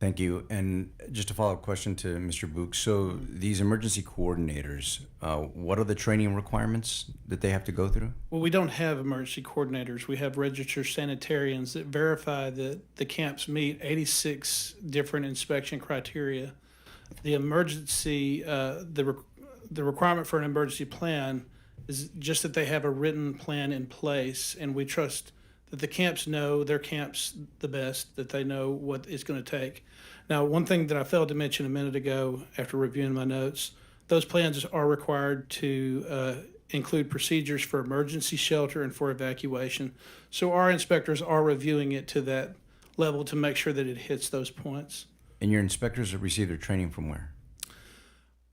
Thank you. And just a follow-up question to Mr. Book. So these emergency coordinators, what are the training requirements that they have to go through? Well, we don't have emergency coordinators. We have registered sanitarians that verify that the camps meet 86 different inspection criteria. The emergency, the requirement for an emergency plan is just that they have a written plan in place, and we trust that the camps know their camps the best, that they know what it's going to take. Now, one thing that I failed to mention a minute ago after reviewing my notes, those plans are required to include procedures for emergency shelter and for evacuation. So our inspectors are reviewing it to that level to make sure that it hits those points. And your inspectors have received their training from where?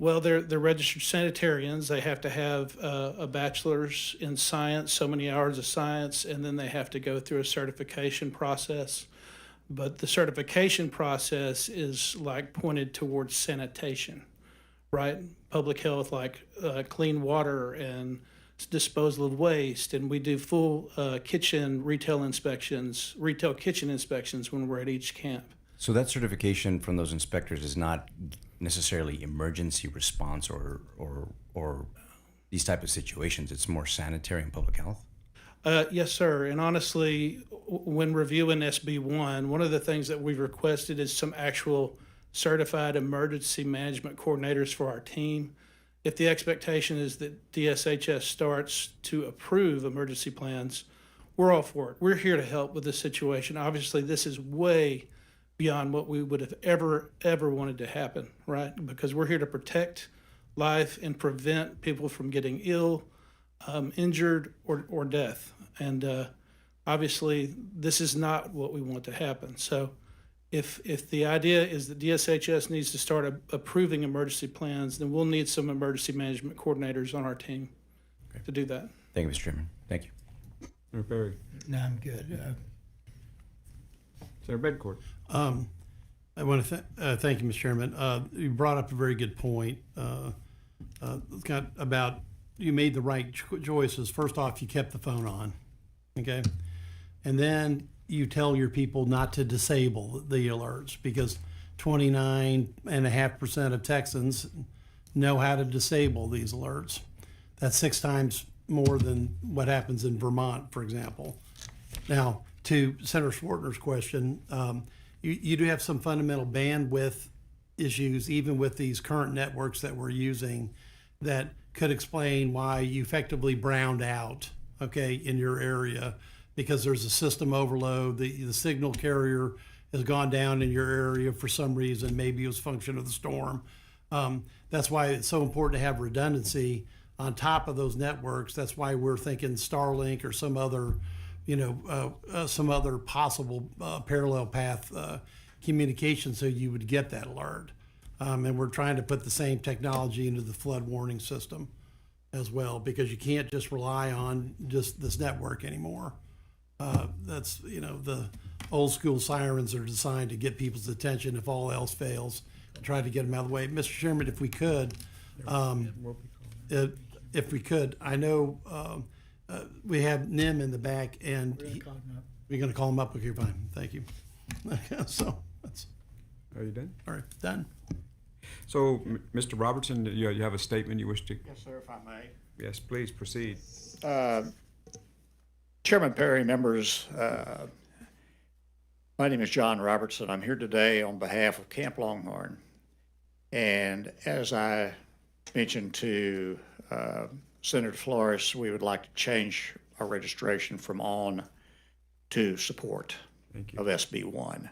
Well, they're registered sanitarians. They have to have a bachelor's in science, so many hours of science, and then they have to go through a certification process. But the certification process is like pointed towards sanitation, right? Public health, like clean water and disposal of waste. And we do full retail kitchen inspections when we're at each camp. So that certification from those inspectors is not necessarily emergency response or these type of situations. It's more sanitary and public health. Yes, sir. And honestly, when reviewing SB1, one of the things that we've requested is some actual certified emergency management coordinators for our team. If the expectation is that DSHS starts to approve emergency plans, we're all for it. We're here to help with this situation. Obviously, this is way beyond what we would have ever wanted to happen, right? Because we're here to protect life and prevent people from getting ill, injured, or death. And obviously, this is not what we want to happen. So if the idea is that DSHS needs to start approving emergency plans, then we'll need some emergency management coordinators on our team to do that. Thank you, Mr. Chairman. Thank you. Senator Perry. No, I'm good. Senator Bedcourt. I want to thank you, Mr. Chairman. You brought up a very good point about you made the right choices. First off, you kept the phone on, okay? And then you tell your people not to disable the alerts because 29.5% of Texans know how to disable these alerts. That's 6 times more than what happens in Vermont, for example. Now, to Senator Schwartner's question, you do have some fundamental bandwidth issues, even with these current networks that we're using, that could explain why you effectively browned out, okay, in your area, because there's a system overload. The signal carrier has gone down in your area for some reason. Maybe it was a function of the storm. That's why it's so important to have redundancy on top of those networks. That's why we're thinking Starlink or some other some other possible parallel path communication so you would get that alert. And we're trying to put the same technology into the flood warning system as well, because you can't just rely on just this network anymore. That's, the old school sirens are designed to get people's attention if all else fails, and try to get them out of the way. Mr. Chairman, if we could, I know we have Nim in the back, and we're going to call him up. Okay, fine. Thank you. So that's. Are you done? All right, done. So, Mr. Robertson, you have a statement you wish to? Yes, sir, if I may. Yes, please proceed. Chairman Perry, members, my name is John Robertson. I'm here today on behalf of Camp Longhorn. And as I mentioned to Senator Flores, we would like to change our registration from on to support of SB 1.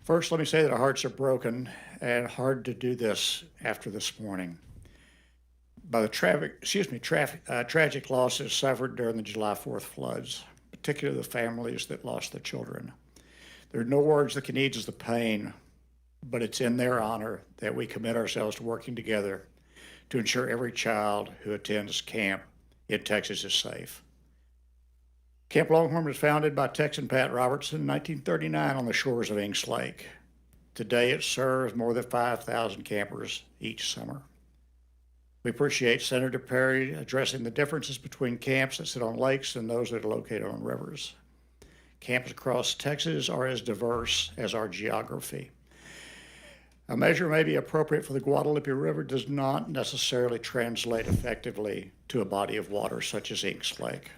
First, let me say that our hearts are broken and hard to do this after this morning. By the tragic losses suffered during the July 4th floods, particularly the families that lost their children. There are no words that can ease the pain, but it's in their honor that we commit ourselves to working together to ensure every child who attends camp in Texas is safe. Camp Longhorn was founded by Texan Pat Robertson in 1939 on the shores of Inks Lake. Today it serves more than 5,000 campers each summer. We appreciate Senator Perry addressing the differences between camps that sit on lakes and those that are located on rivers. Camps across Texas are as diverse as our geography. A measure may be appropriate for the Guadalupe River does not necessarily translate effectively to a body of water such as Inks Lake.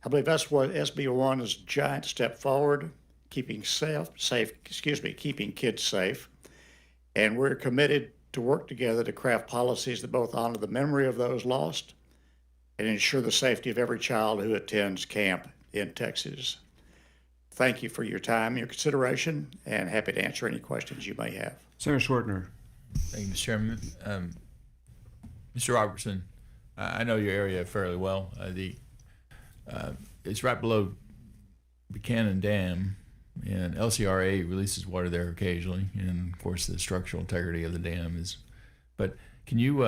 I believe that's what SB 1 is a giant step forward, keeping kids safe. And we're committed to work together to craft policies that both honor the memory of those lost and ensure the safety of every child who attends camp in Texas. Thank you for your time, your consideration, and happy to answer any questions you may have. Senator Schwartner. Thank you, Mr. Chairman. Mr. Robertson, I know your area fairly well. It's right below Buchanan Dam, and LCRA releases water there occasionally. And of course, the structural integrity of the dam is But can you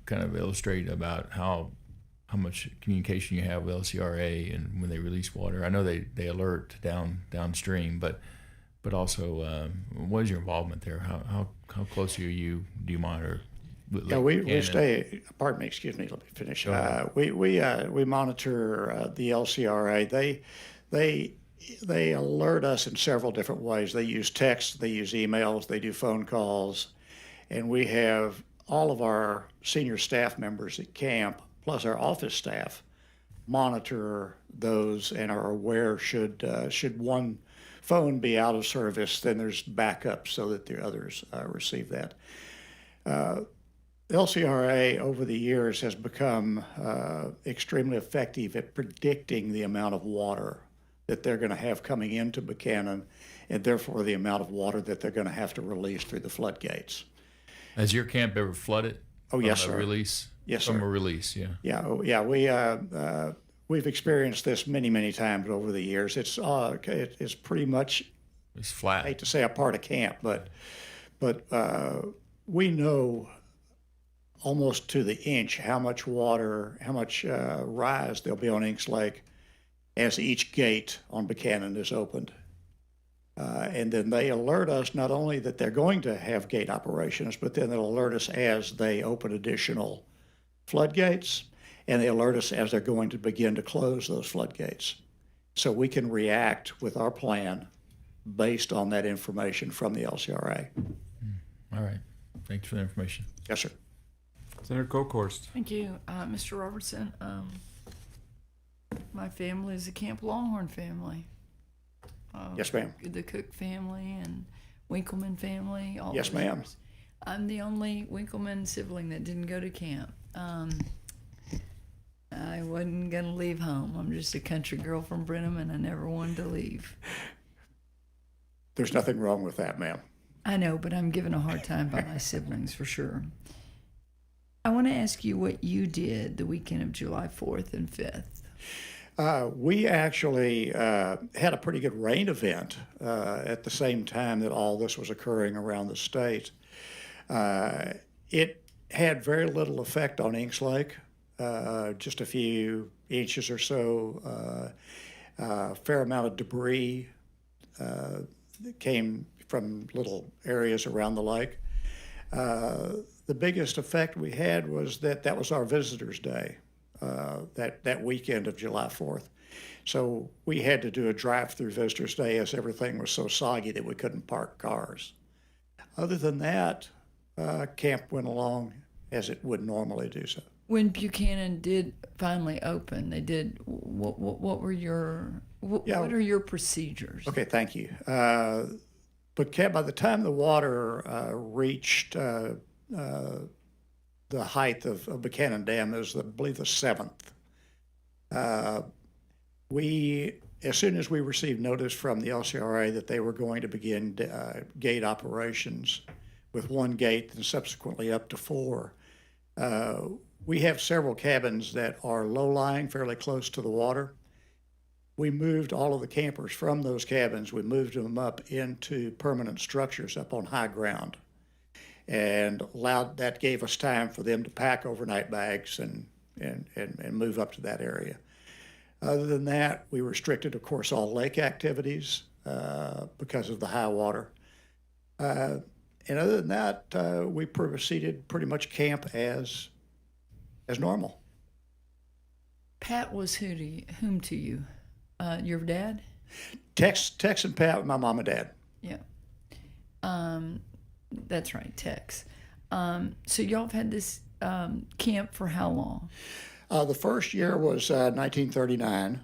kind of illustrate about how much communication you have with LCRA and when they release water? I know they alert downstream, but also what is your involvement there? How close are you? Do you monitor? Yeah, we stay. Pardon me. Excuse me. Let me finish. We monitor the LCRA. They alert us in several different ways. They use text, they use emails, they do phone calls, and we have all of our senior staff members at camp, plus our office staff, monitor those and are aware should one phone be out of service, then there's backup so that the others receive that. LCRA over the years has become extremely effective at predicting the amount of water that they're going to have coming into Buchanan, and therefore the amount of water that they're going to have to release through the floodgates. Has your camp ever flooded? Oh, yes, sir. Release? Yes, sir. From a release, yeah. Yeah, we've experienced this many times over the years. It's pretty much, it's flat. I hate to say a part of camp, but we know almost to the inch how much water, how much rise there'll be on Inks Lake as each gate on Buchanan is opened. And then they alert us not only that they're going to have gate operations, but then they'll alert us as they open additional floodgates, and they alert us as they're going to begin to close those floodgates. So we can react with our plan based on that information from the LCRA. All right. Thanks for the information. Yes, sir. Senator Colkhorst. Thank you, Mr. Robertson. My family is a Camp Longhorn family. Yes, ma'am. The Cook family and Winkleman family. All Yes, those ma'am. years. I'm the only Winkleman sibling that didn't go to camp. I wasn't going to leave home. I'm just a country girl from Brenham, and I never wanted to leave. There's nothing wrong with that, ma'am. I know, but I'm given a hard time by my siblings for sure. I want to ask you what you did the weekend of July 4th and 5th. We actually had a pretty good rain event at the same time that all this was occurring around the state. It had very little effect on Inks Lake, just a few inches or so, a fair amount of debris that came from little areas around the lake. The biggest effect we had was that was our Visitors' Day, that weekend of July 4th. So we had to do a drive-through Visitors' Day as everything was so soggy that we couldn't park cars. Other than that, camp went along as it would normally do so. When Buchanan did finally open, they did. What were your what are your procedures? Okay, thank you. But by the time the water reached the height of Buchanan Dam, it was, I believe, the 7th. As soon as we received notice from the LCRA that they were going to begin gate operations with one gate and subsequently up to 4, we have several cabins that are low-lying, fairly close to the water. We moved all of the campers from those cabins. We moved them up into permanent structures up on high ground, and that gave us time for them to pack overnight bags and move up to that area. Other than that, we restricted, of course, all lake activities because of the high water. And other than that, we proceeded pretty much camp as normal. Pat was whom to you? Your dad? Tex and Pat, my mom and dad. Yeah. That's right, Tex. So y'all have had this camp for how long? The first year was 1939.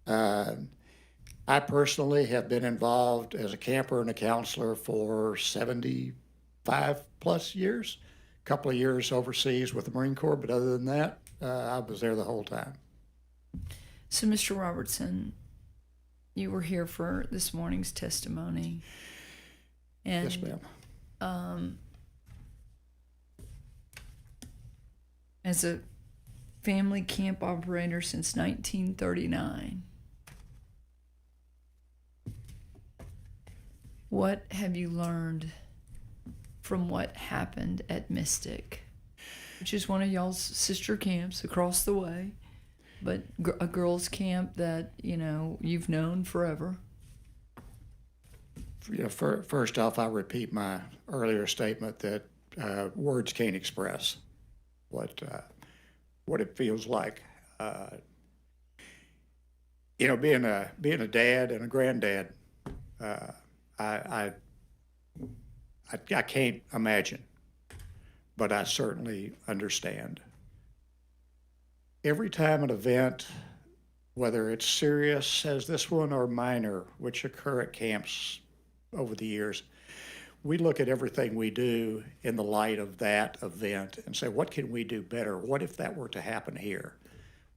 I personally have been involved as a camper and a counselor for 75 plus years. A couple of years overseas with the Marine Corps, but other than that, I was there the whole time. So, Mr. Robertson, you were here for this morning's testimony. And, yes, ma'am. As a family camp operator since 1939, what have you learned from what happened at Mystic, which is one of y'all's sister camps across the way, but a girls' camp that, you've known forever? First off, I repeat my earlier statement that words can't express what it feels like. Being a dad and a granddad, I can't imagine, but I certainly understand. Every time an event, whether it's serious as this one or minor, which occur at camps over the years, we look at everything we do in the light of that event and say, what can we do better? What if that were to happen here?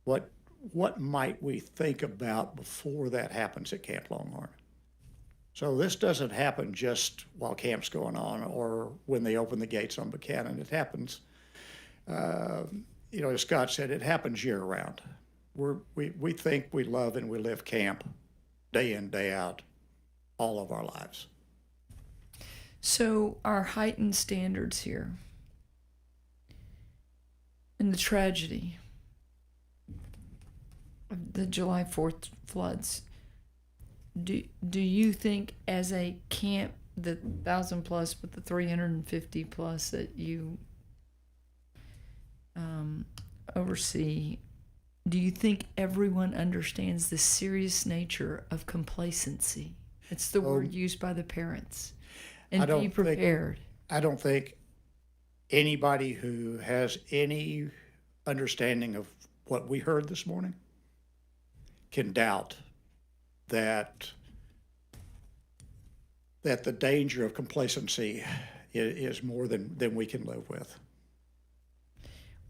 What might we think about before that happens at Camp Longhorn? So this doesn't happen just while camp's going on or when they open the gates on Buchanan. It happens, as Scott said, it happens year round. We think we love and we live camp day in, day out, all of our lives. So our heightened standards here and the tragedy of the July 4th floods, do you think as a camp, the 1,000 plus, but the 350 plus that you oversee, do you think everyone understands the serious nature of complacency? It's the word used by the parents. And be prepared. I don't think anybody who has any understanding of what we heard this morning can doubt that the danger of complacency is more than we can live with.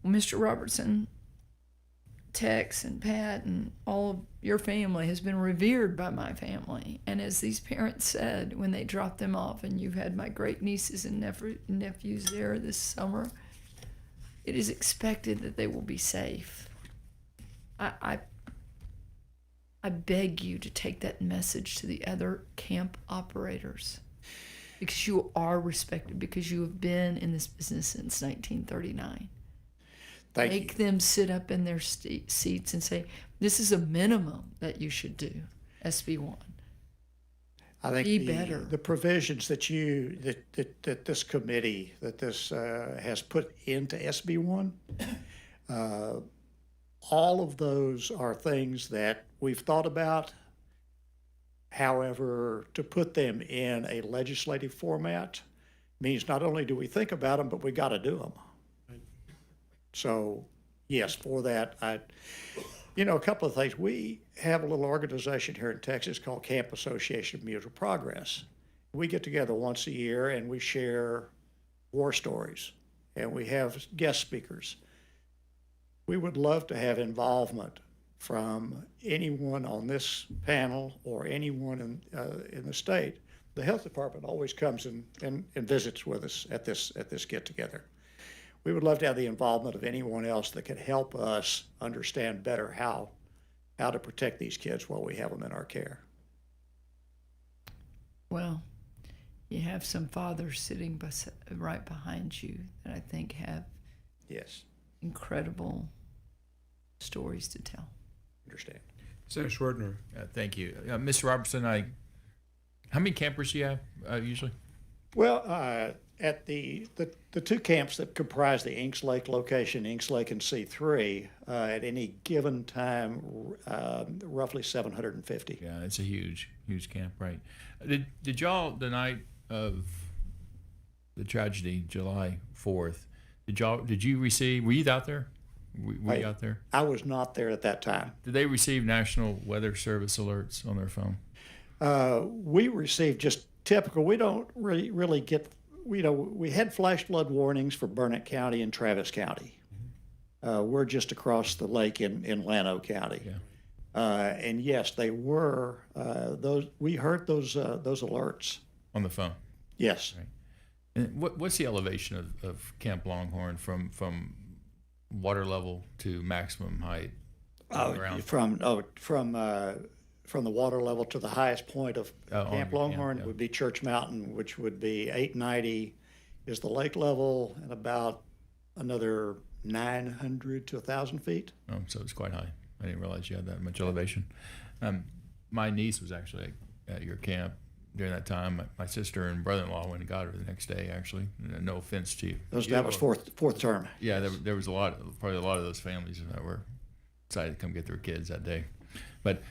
Well, Mr. Robertson, Tex and Pat and all of your family has been revered by my family. And as these parents said when they dropped them off, and you've had my great nieces and nephews there this summer, it is expected that they will be safe. I beg you to take that message to the other camp operators, because you are respected, because you have been in this business since 1939. Make them sit up in their seats and say, this is a minimum that you should do, SB1. I think be better. The provisions that this committee, has put into SB1, all of those are things that we've thought about. However, to put them in a legislative format means not only do we think about them, but we got to do them. So, yes, for that, a couple of things. We have a little organization here in Texas called Camp Association of Mutual Progress. We get together once a year and we share war stories, and we have guest speakers. We would love to have involvement from anyone on this panel or anyone in the state. The health department always comes and visits with us at this get-together. We would love to have the involvement of anyone else that could help us understand better how to protect these kids while we have them in our care. Well, you have some fathers sitting right behind you that I think have incredible stories to tell. Understand. Senator Schwartner. Thank you. Mr. Robertson, how many campers do you have usually? Well, at the two camps that comprise the Inks Lake location, Inks Lake and C3, at any given time, roughly 750. Yeah, it's a huge camp, right? Did y'all, the night of the tragedy, July 4th, did you receive, were you out there? Were you out there? I was not there at that time. Did they receive National Weather Service alerts on their phone? We received just typical. We don't really get, we had flash flood warnings for Burnett County and Travis County. We're just across the lake in Llano County. Yeah. And yes, they were, we heard those alerts. On the phone? Yes. Right. And what's the elevation of Camp Longhorn from water level to maximum height? From the water level to the highest point of Camp Longhorn would be Church Mountain, which would be 890. is the lake level at about another 900 to 1,000 feet. Oh, so it's quite high. I didn't realize you had that much elevation. My niece was actually at your camp during that time. My sister and brother-in-law went and got her the next day, actually. No offense to you. That was fourth term. Yeah, there was probably a lot of those families that were excited to come get their kids that day. But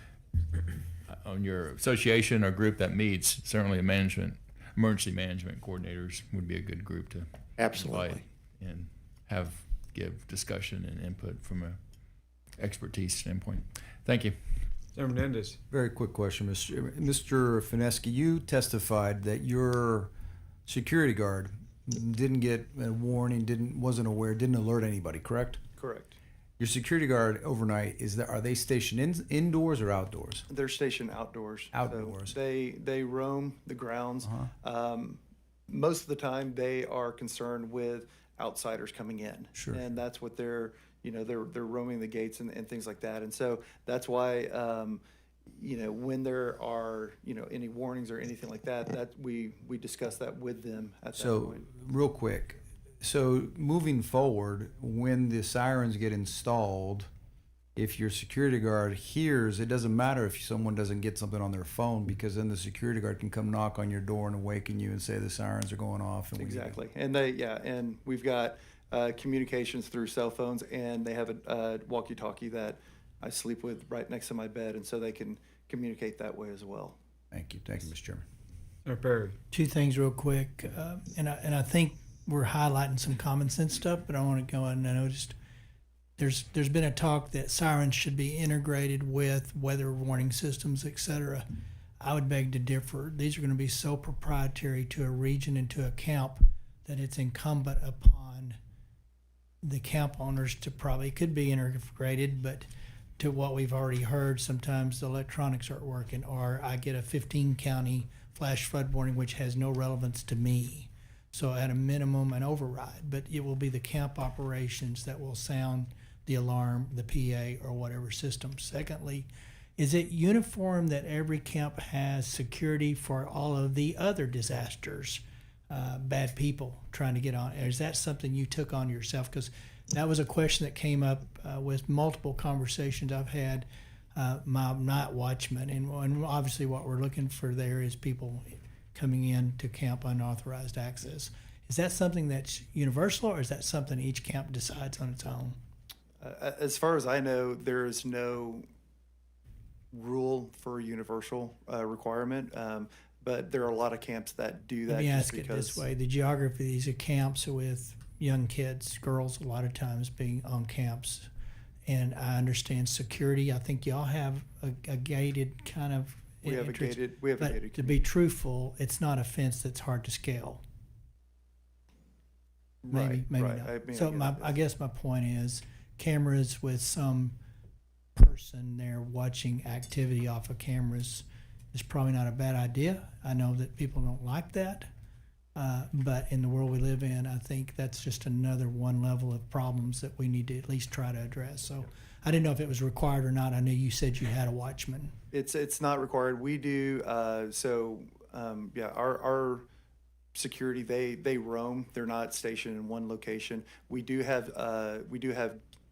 on your association or group that meets, certainly emergency management coordinators would be a good group to Absolutely. invite and give discussion and input from a expertise standpoint. Thank you. Senator Menendez. Very quick question, Mr. Fineski. You testified that your security guard didn't get a warning, wasn't aware, didn't alert anybody, correct? Correct. Your security guard overnight, are they stationed indoors or outdoors? They're stationed outdoors. Outdoors. So they roam the grounds. Most of the time, they are concerned with outsiders coming in. Sure. And that's what they're roaming the gates and things like that. And so that's why, when there are, any warnings or anything like that we discuss that with them at that point. Real quick. So moving forward, when the sirens get installed, if your security guard hears, it doesn't matter if someone doesn't get something on their phone, because then the security guard can come knock on your door and awaken you and say the sirens are going off. And Exactly. And and we've got communications through cell phones, and they have a walkie-talkie that I sleep with right next to my bed, and so they can communicate that way as well. Thank you, Mr. Chairman. Senator Perry. Two things real quick, and I think we're highlighting some common sense stuff, but I want to go on. I noticed there's been a talk that sirens should be integrated with weather warning systems, et cetera. I would beg to differ. These are going to be so proprietary to a region and to a camp that it's incumbent upon the camp owners to probably could be integrated, but to what we've already heard, sometimes the electronics aren't working, or I get a 15 county flash flood warning which has no relevance to me. So at a minimum, an override, but it will be the camp operations that will sound the alarm, the PA, or whatever system. Secondly, is it uniform that every camp has security for all of the other disasters, bad people trying to get on? Is that something you took on yourself? Because that was a question that came up with multiple conversations I've had, my night watchman, and obviously what we're looking for there is people coming in to camp unauthorized access. Is that something that's universal, or is that something each camp decides on its own? As far as I know, there is no rule for a universal requirement, but there are a lot of camps that do that. Let me ask it this way. The geography of these are camps with young kids, girls a lot of times being on camps, and I understand security. I think y'all have a gated kind of We have a gated community. To be truthful, it's not a fence that's hard to scale. Maybe right. not. I guess my point is cameras with some person there watching activity off of cameras is probably not a bad idea. I know that people don't like that, but in the world we live in, I think that's just another one level of problems that we need to at least try to address. So I didn't know if it was required or not. I know you said you had a watchman. It's not required. We do. Our security, they roam. They're not stationed in one location. We do have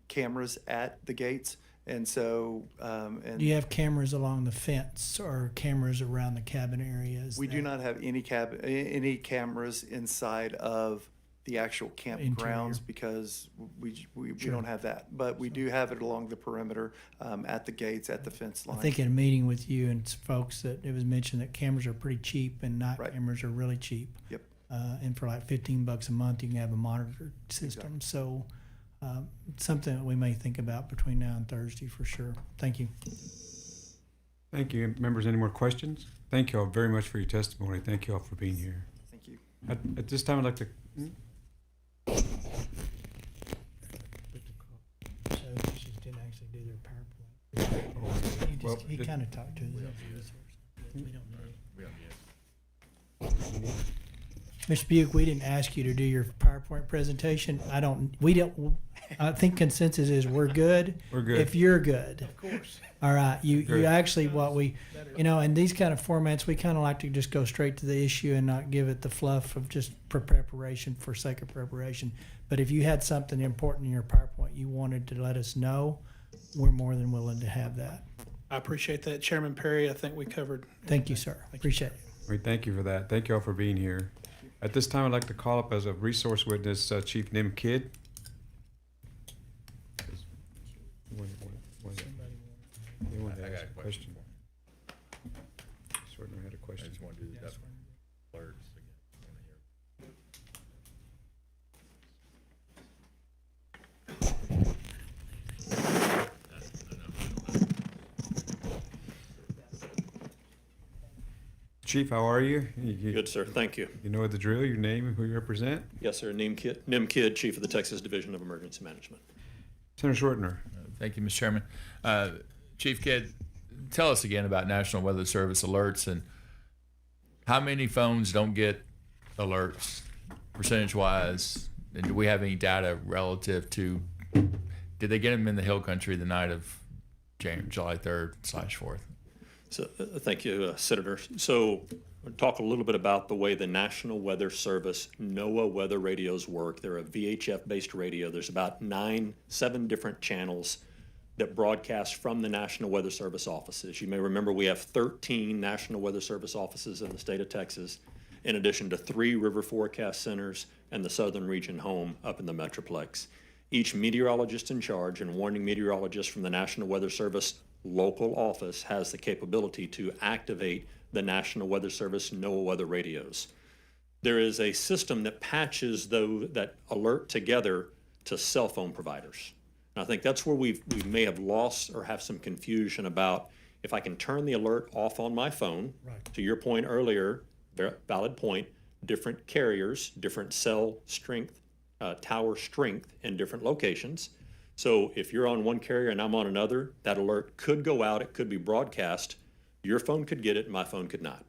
cameras at the gates, and so. Do you have cameras along the fence or cameras around the cabin areas? We do not have any cameras inside of the actual campgrounds because we don't have that. But we do have it along the perimeter, at the gates, at the fence line. I think in a meeting with you and folks that it was mentioned that cameras are pretty cheap and night cameras are really cheap. Yep. And for like $15 a month, you can have a monitored system. Exactly. So something that we may think about between now and Thursday for sure. Thank you. Thank you. Members, any more questions? Thank you all very much for your testimony. Thank you all for being here. Thank you. At this time, I'd like to... So you just didn't actually do their PowerPoint. He kind of talked to us. We don't know. Mr. Buick, we didn't ask you to do your PowerPoint presentation. We don't I think consensus is we're good. We're good. If you're good. Of course. All right. You Good. actually, what we, in these kind of formats, we kind of like to just go straight to the issue and not give it the fluff of just preparation for sake of preparation. But if you had something important in your PowerPoint you wanted to let us know, we're more than willing to have that. I appreciate that, Chairman Perry. I think we covered. Thank you, sir. Appreciate it. We thank you for that. Thank you all for being here. At this time, I'd like to call up as a resource witness Chief Nim Kidd. I got a question. Certainly had a question. I just want to do the alerts again. Chief, how are you? Good, sir. Thank you. You know the drill, your name and who you represent? Yes, sir. Nim Kidd, Chief of the Texas Division of Emergency Management. Senator Shortner. Thank you, Mr. Chairman. Chief Kidd, tell us again about National Weather Service alerts and how many phones don't get alerts percentage-wise, and do we have any data relative to, did they get them in the Hill Country the night of July 3rd/4th? So, thank you, Senator. So, I'll talk a little bit about the way the National Weather Service NOAA weather radios work. They're a VHF-based radio. There's about 7 different channels that broadcast from the National Weather Service offices. You may remember we have 13 National Weather Service offices in the state of Texas, in addition to 3 river forecast centers and the Southern Region home up in the Metroplex. Each meteorologist in charge and warning meteorologist from the National Weather Service local office has the capability to activate the National Weather Service NOAA weather radios. There is a system that patches that alert together to cell phone providers. And I think that's where we may have lost or have some confusion about if I can turn the alert off on my phone. Right. To your point earlier, valid point, different carriers, different cell strength, tower strength in different locations. So if you're on one carrier and I'm on another, that alert could go out, it could be broadcast. Your phone could get it, my phone could not.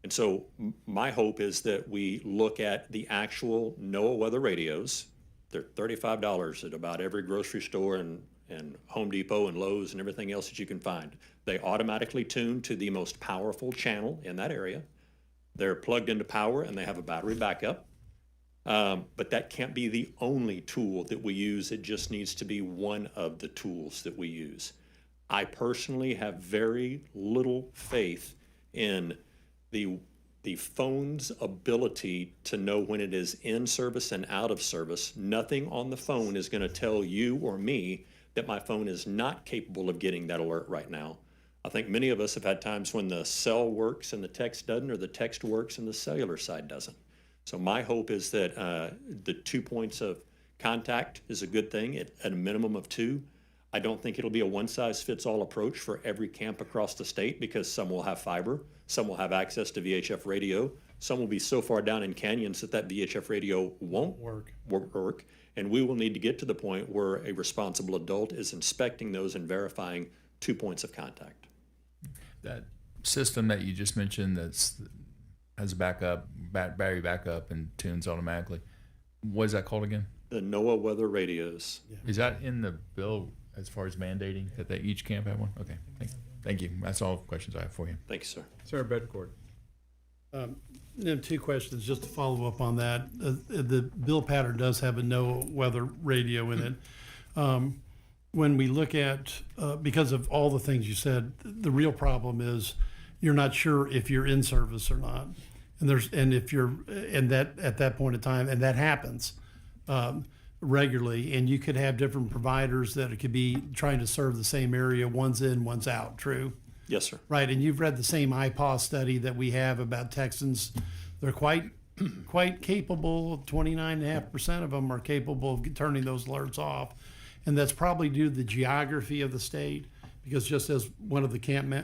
And so my hope is that we look at the actual NOAA weather radios. They're $35 at about every grocery store and Home Depot and Lowe's and everything else that you can find. They automatically tune to the most powerful channel in that area. They're plugged into power and they have a battery backup. But that can't be the only tool that we use. It just needs to be one of the tools that we use. I personally have very little faith in the phone's ability to know when it is in service and out of service. Nothing on the phone is going to tell you or me that my phone is not capable of getting that alert right now. I think many of us have had times when the cell works and the text doesn't, or the text works and the cellular side doesn't. So my hope is that the 2 points of contact is a good thing at a minimum of 2. I don't think it'll be a one-size-fits-all approach for every camp across the state because some will have fiber, some will have access to VHF radio, some will be so far down in canyons that VHF radio won't work, and we will need to get to the point where a responsible adult is inspecting those and verifying 2 points of contact. That system that you just mentioned has a backup, battery backup, and tunes automatically. What is that called again? The NOAA weather radios. Yeah. Is that in the bill as far as mandating that they each camp have one? Okay, thank you. That's all the questions I have for you. Thank you, sir. Sir Bedford. Then 2 questions just to follow up on that. The bill pattern does have a NOAA weather radio in it. When we look at, because of all the things you said, the real problem is you're not sure if you're in service or not. And if you're, and that at that point in time, and that happens regularly, and you could have different providers that it could be trying to serve the same area, one's in, one's out, true? Yes, sir. Right, and you've read the same IPAW study that we have about Texans. They're quite capable, 29.5% of them are capable of turning those alerts off. And that's probably due to the geography of the state, because just as one of the camp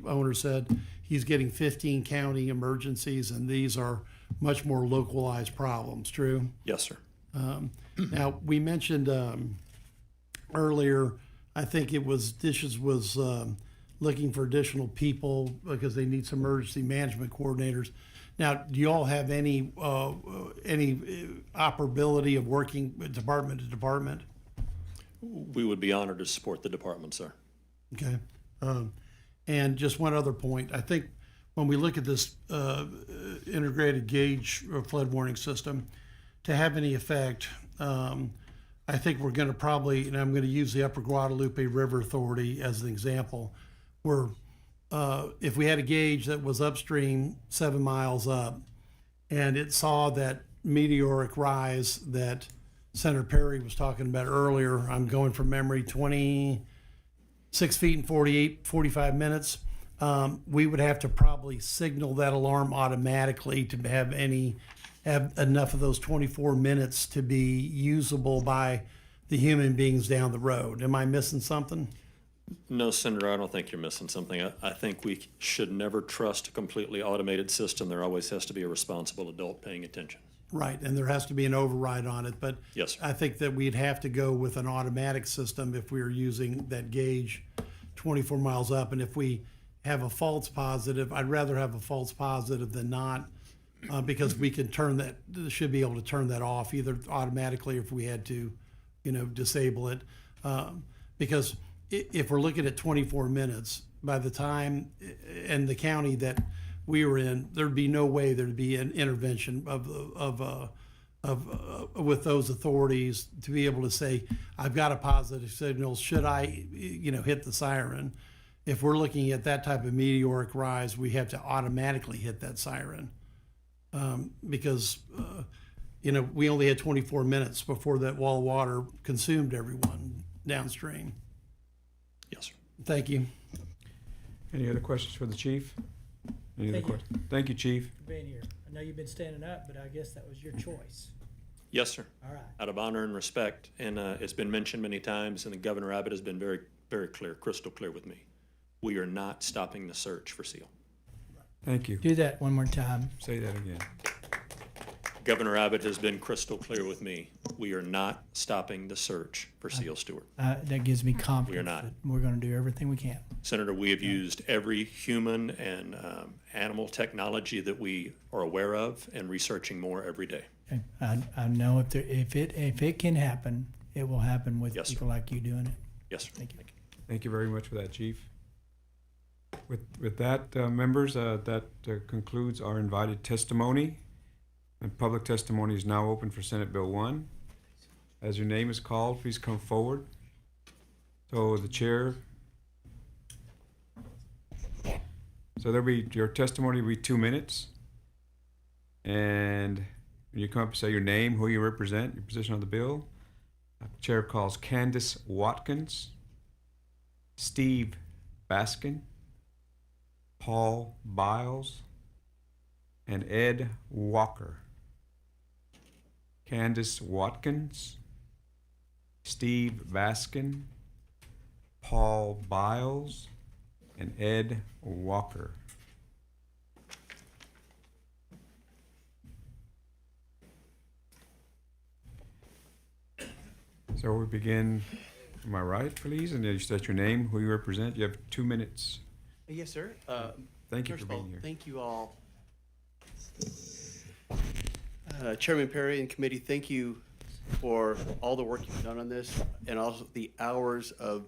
owners said, he's getting 15 county emergencies, and these are much more localized problems, true? Yes, sir. Now, we mentioned earlier, I think it was Dishes was looking for additional people because they need some emergency management coordinators. Now, do you all have any operability of working department to department? We would be honored to support the department, sir. Okay. And just one other point. I think when we look at this integrated gauge or flood warning system, to have any effect, I think we're going to probably, and I'm going to use the Upper Guadalupe River Authority as an example, where if we had a gauge that was upstream 7 miles up and it saw that meteoric rise that Senator Perry was talking about earlier, I'm going from memory, 26 feet and 45 minutes, we would have to probably signal that alarm automatically to have enough of those 24 minutes to be usable by the human beings down the road. Am I missing something? No, Senator, I don't think you're missing something. I think we should never trust a completely automated system. There always has to be a responsible adult paying attention. Right, and there has to be an override on it, but yes, sir. I think that we'd have to go with an automatic system if we were using that gauge 24 miles up. And if we have a false positive, I'd rather have a false positive than not, because we can should be able to turn that off either automatically or if we had to, disable it. Because if we're looking at 24 minutes, by the time, and the county that we were in, there'd be no way there'd be an intervention with those authorities to be able to say, I've got a positive signal, should I, hit the siren? If we're looking at that type of meteoric rise, we have to automatically hit that siren. Because, we only had 24 minutes before that wall of water consumed everyone downstream. Yes, sir. Thank you. Any other questions for the chief? Any other questions? Thank you, chief. For being here. I know you've been standing up, but I guess that was your choice. Yes, sir. All right. Out of honor and respect. And it's been mentioned many times, and Governor Abbott has been very, very clear, crystal clear with me. We are not stopping the search for SEAL. Thank you. Do that one more time. Say that again. Governor Abbott has been crystal clear with me. We are not stopping the search for SEAL Stewart. That gives me confidence. We are not. That we're going to do everything we can. Senator, we have used every human and animal technology that we are aware of and researching more every day. Okay. I know if it can happen, it will happen with Yes, people like you doing it. Yes, sir. Thank you. Thank you very much for that, chief. With that, members, that concludes our invited testimony. And public testimony is now open for Senate Bill 1. As your name is called, please come forward. So the chair. So your testimony will be 2 minutes. And when you come up, say your name, who you represent, your position on the bill. The chair calls Candace Watkins, Steve Baskin, Paul Biles, and Ed Walker. Candace Watkins, Steve Baskin, Paul Biles, and Ed Walker. So we begin, am I right, please? And then you state your name, who you represent. You have 2 minutes. Yes, sir. Thank you First for of all, being here. thank you all. Chairman Perry and committee, thank you for all the work you've done on this and also the hours of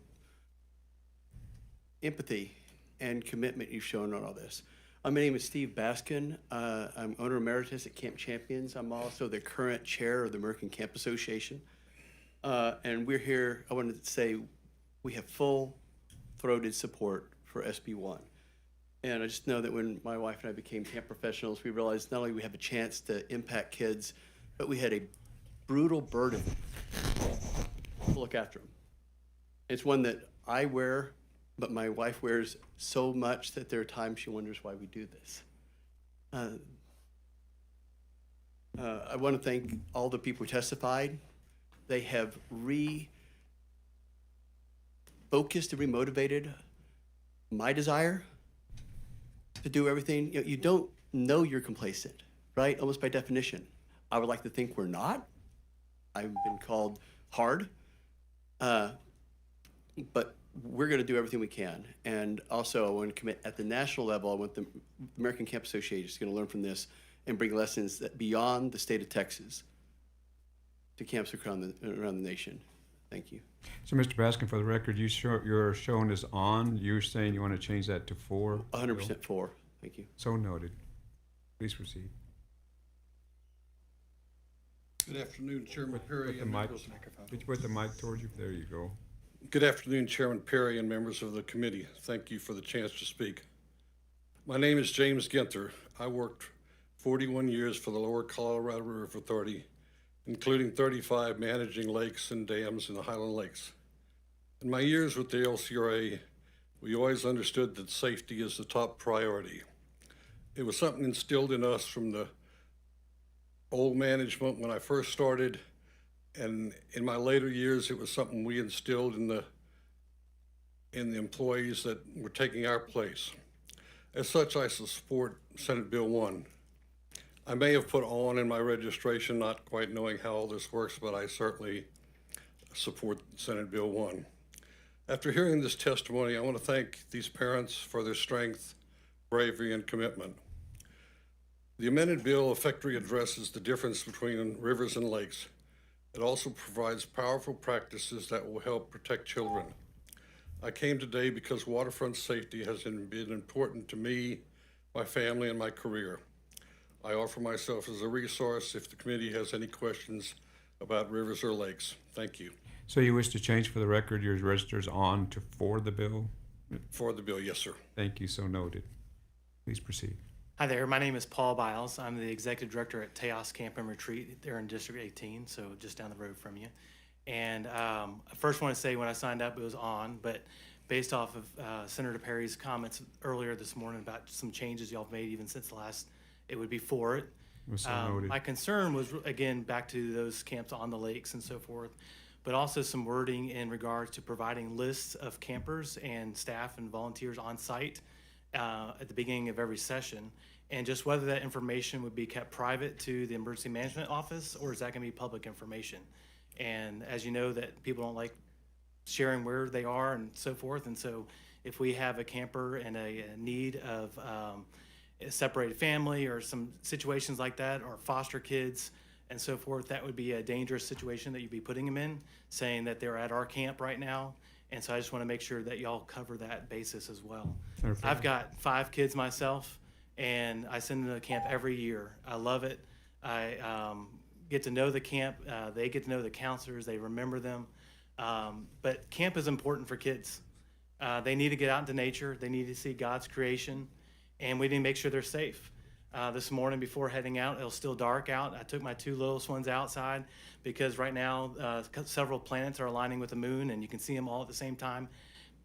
empathy and commitment you've shown on all this. My name is Steve Baskin. I'm owner emeritus at Camp Champions. I'm also the current chair of the American Camp Association. And we're here, I wanted to say, we have full-throated support for SB 1. And I just know that when my wife and I became camp professionals, we realized not only we have a chance to impact kids, but we had a brutal burden to look after them. It's one that I wear, but my wife wears so much that there are times she wonders why we do this. I want to thank all the people who testified. They have refocused and remotivated my desire to do everything. You don't know you're complacent, right? Almost by definition. I would like to think we're not. I've been called hard. But we're going to do everything we can. And also, I want to commit at the national level. I want the American Camp Association is going to learn from this and bring lessons that beyond the state of Texas to camps around the nation. Thank you. So, Mr. Baskin, for the record, you're showing as on. You're saying you want to change that to 4? 100% 4. Thank you. So noted. Please proceed. Good afternoon, Chairman Perry. Put the mic. Did you put the mic towards you? There you go. Good afternoon, Chairman Perry and members of the committee. Thank you for the chance to speak. My name is James Ginther. I worked 41 years for the Lower Colorado River Authority, including 35 managing lakes and dams in the Highland Lakes. In my years with the LCRA, we always understood that safety is the top priority. It was something instilled in us from the old management when I first started, and in my later years, it was something we instilled in the employees that were taking our place. As such, I support Senate Bill 1. I may have put on in my registration, not quite knowing how all this works, but I certainly support Senate Bill 1. After hearing this testimony, I want to thank these parents for their strength, bravery, and commitment. The amended bill effectively addresses the difference between rivers and lakes. It also provides powerful practices that will help protect children. I came today because waterfront safety has been important to me, my family, and my career. I offer myself as a resource if the committee has any questions about rivers or lakes. Thank you. So you wish to change for the record your registers on to for the bill? For the bill, yes, sir. Thank you. So noted. Please proceed. Hi there, my name is Paul Biles. I'm the Executive Director at Teos Camp and Retreat there in District 18, so just down the road from you. And I first want to say when I signed up, it was on, but based off of Senator Perry's comments earlier this morning about some changes y'all have made even since the last, it would be for it. So noted. My concern was, again, back to those camps on the lakes and so forth, but also some wording in regards to providing lists of campers and staff and volunteers on site at the beginning of every session, and just whether that information would be kept private to the emergency management office, or is that going to be public information? And as you know, that people don't like sharing where they are and so forth, and so if we have a camper and a need of a separated family or some situations like that, or foster kids and so forth, that would be a dangerous situation that you'd be putting them in, saying that they're at our camp right now. And so I just want to make sure that y'all cover that basis as well. Perfect. I've got 5 kids myself, and I send them to camp every year. I love it. I get to know the camp. They get to know the counselors. They remember them. But camp is important for kids. They need to get out into nature. They need to see God's creation, and we need to make sure they're safe. This morning before heading out, it was still dark out. I took my 2 littlest ones outside because right now several planets are aligning with the moon and you can see them all at the same time.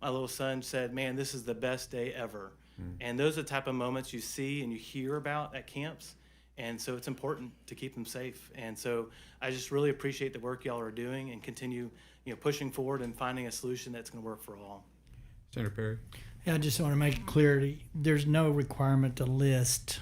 My little son said, "Man, this is the best day ever." And those are the type of moments you see and you hear about at camps. And so it's important to keep them safe. And so I just really appreciate the work y'all are doing and continue, pushing forward and finding a solution that's going to work for all. Senator Perry. Yeah, I just want to make it clear, there's no requirement to list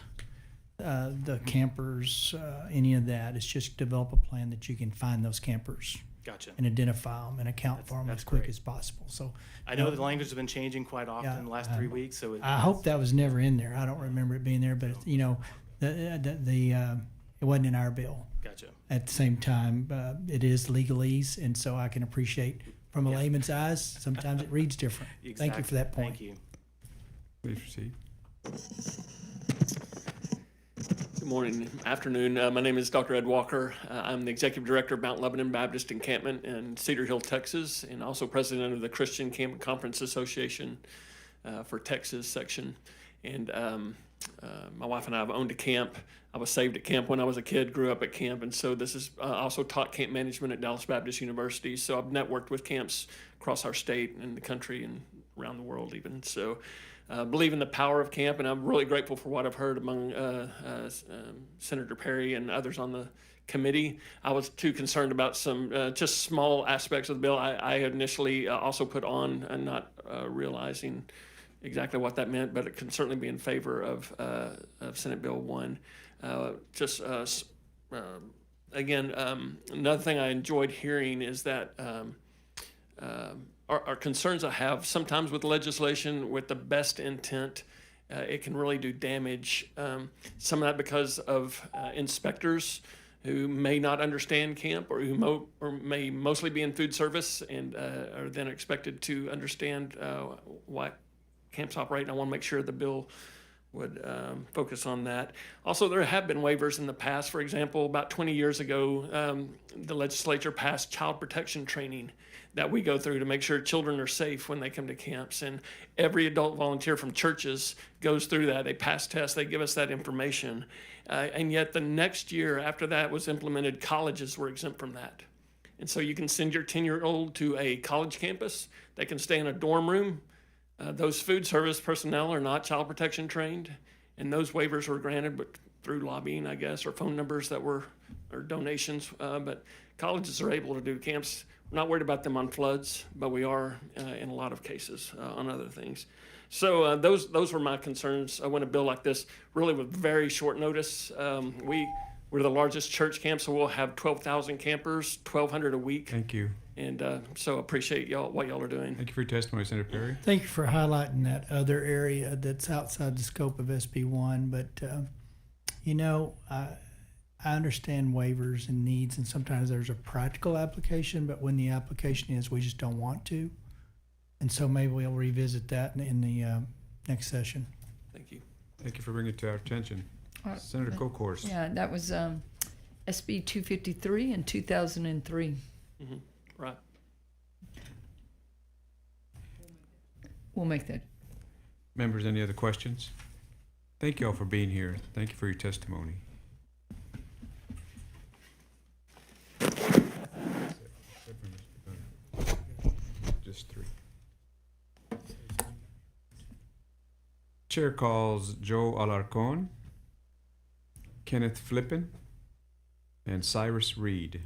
the campers, any of that. It's just develop a plan that you can find those campers. Gotcha. And identify them and account for them as quick as possible. So I know the language has been changing quite often in the last 3 weeks. So I hope that was never in there. I don't remember it being there, but it wasn't in our bill. Gotcha. At the same time, it is legalese, and so I can appreciate from a layman's eyes. Sometimes it reads different. Exactly. Thank you for that point. Thank you. Please proceed. Good morning, afternoon. My name is Dr. Ed Walker. I'm the Executive Director of Mount Lebanon Baptist Encampment in Cedar Hill, Texas, and also President of the Christian Camp Conference Association for Texas section. And my wife and I have owned a camp. I was saved at camp when I was a kid, grew up at camp, and so this is also taught camp management at Dallas Baptist University. So I've networked with camps across our state and the country and around the world even. So believe in the power of camp, and I'm really grateful for what I've heard among Senator Perry and others on the committee. I was too concerned about some just small aspects of the bill. I initially also put on and not realizing exactly what that meant, but it can certainly be in favor of Senate Bill 1. Again, another thing I enjoyed hearing is that are concerns I have sometimes with legislation with the best intent. It can really do damage. Some of that because of inspectors who may not understand camp or who may mostly be in food service and are then expected to understand why camps operate. And I want to make sure the bill would focus on that. Also, there have been waivers in the past. For example, about 20 years ago, the legislature passed child protection training that we go through to make sure children are safe when they come to camps. And every adult volunteer from churches goes through that. They pass tests, they give us that information. And yet the next year after that was implemented, colleges were exempt from that. And so you can send your 10-year-old to a college campus. They can stay in a dorm room. Those food service personnel are not child protection trained. And those waivers were granted but through lobbying, I guess, or phone numbers that were, or donations. But colleges are able to do camps. We're not worried about them on floods, but we are in a lot of cases on other things. So those were my concerns when a bill like this, really with very short notice. We're the largest church camp, so we'll have 12,000 campers, 1,200 a week. Thank you. And so appreciate what y'all are doing. Thank you for your testimony, Senator Perry. Thank you for highlighting that other area that's outside the scope of SB1. But, I understand waivers and needs, and sometimes there's a practical application, but when the application is we just don't want to. And so maybe we'll revisit that in the next session. Thank you. Thank you for bringing it to our attention. Senator Kokhorst. Yeah, that was SB 253 in 2003. Mm-hmm. Right. We'll make that. Members, any other questions? Thank you all for being here. Thank you for your testimony. Just three. Chair calls Joe Alarcon, Kenneth Flippin, and Cyrus Reed.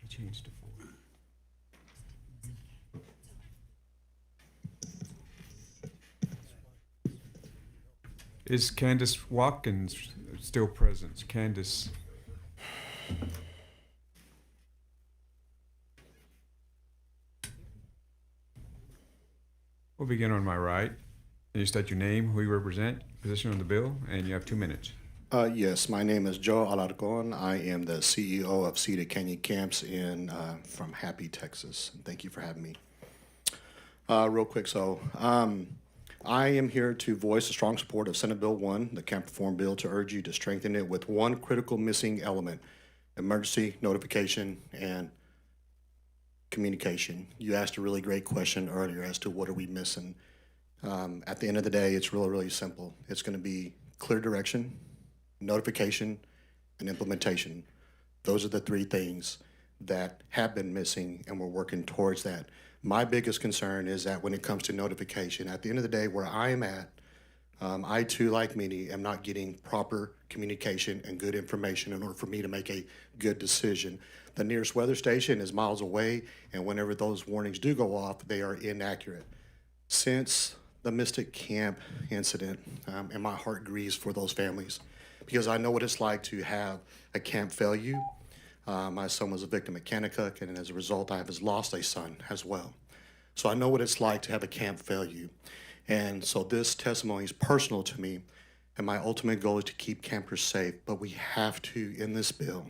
Changed to 4. Is Candace Watkins still present? Candace. We'll begin on my right. And you state your name, who you represent, position on the bill, and you have 2 minutes. Yes, my name is Joe Alarcon. I am the CEO of Cedar Canyon Camps from Happy, Texas. Thank you for having me. Real quick, I am here to voice the strong support of Senate Bill 1, the Camp Reform Bill, to urge you to strengthen it with one critical missing element: emergency notification and communication. You asked a really great question earlier as to what are we missing. At the end of the day, it's really, really simple. It's going to be clear direction, notification, and implementation. Those are the 3 things that have been missing, and we're working towards that. My biggest concern is that when it comes to notification, at the end of the day, where I am at, I too, like many, am not getting proper communication and good information in order for me to make a good decision. The nearest weather station is miles away, and whenever those warnings do go off, they are inaccurate. Since the Mystic Camp incident, and my heart grieves for those families, because I know what it's like to have a camp failure. My son was a victim at Kanakuk, and as a result, I have lost a son as well. So I know what it's like to have a camp failure. And so this testimony is personal to me, and my ultimate goal is to keep campers safe. But we have to, in this bill,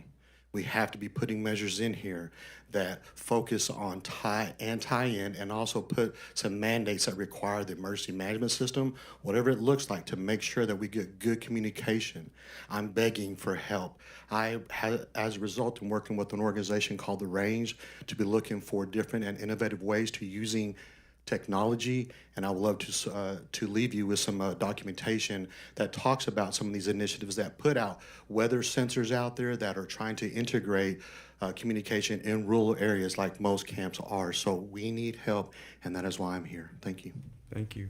we have to be putting measures in here that focus on tie in, and also put some mandates that require the emergency management system, whatever it looks like, to make sure that we get good communication. I'm begging for help. I have, as a result, I'm working with an organization called The Range to be looking for different and innovative ways to using technology, and I would love to leave you with some documentation that talks about some of these initiatives that put out weather sensors out there that are trying to integrate communication in rural areas like most camps are. So we need help, and that is why I'm here. Thank you. Thank you.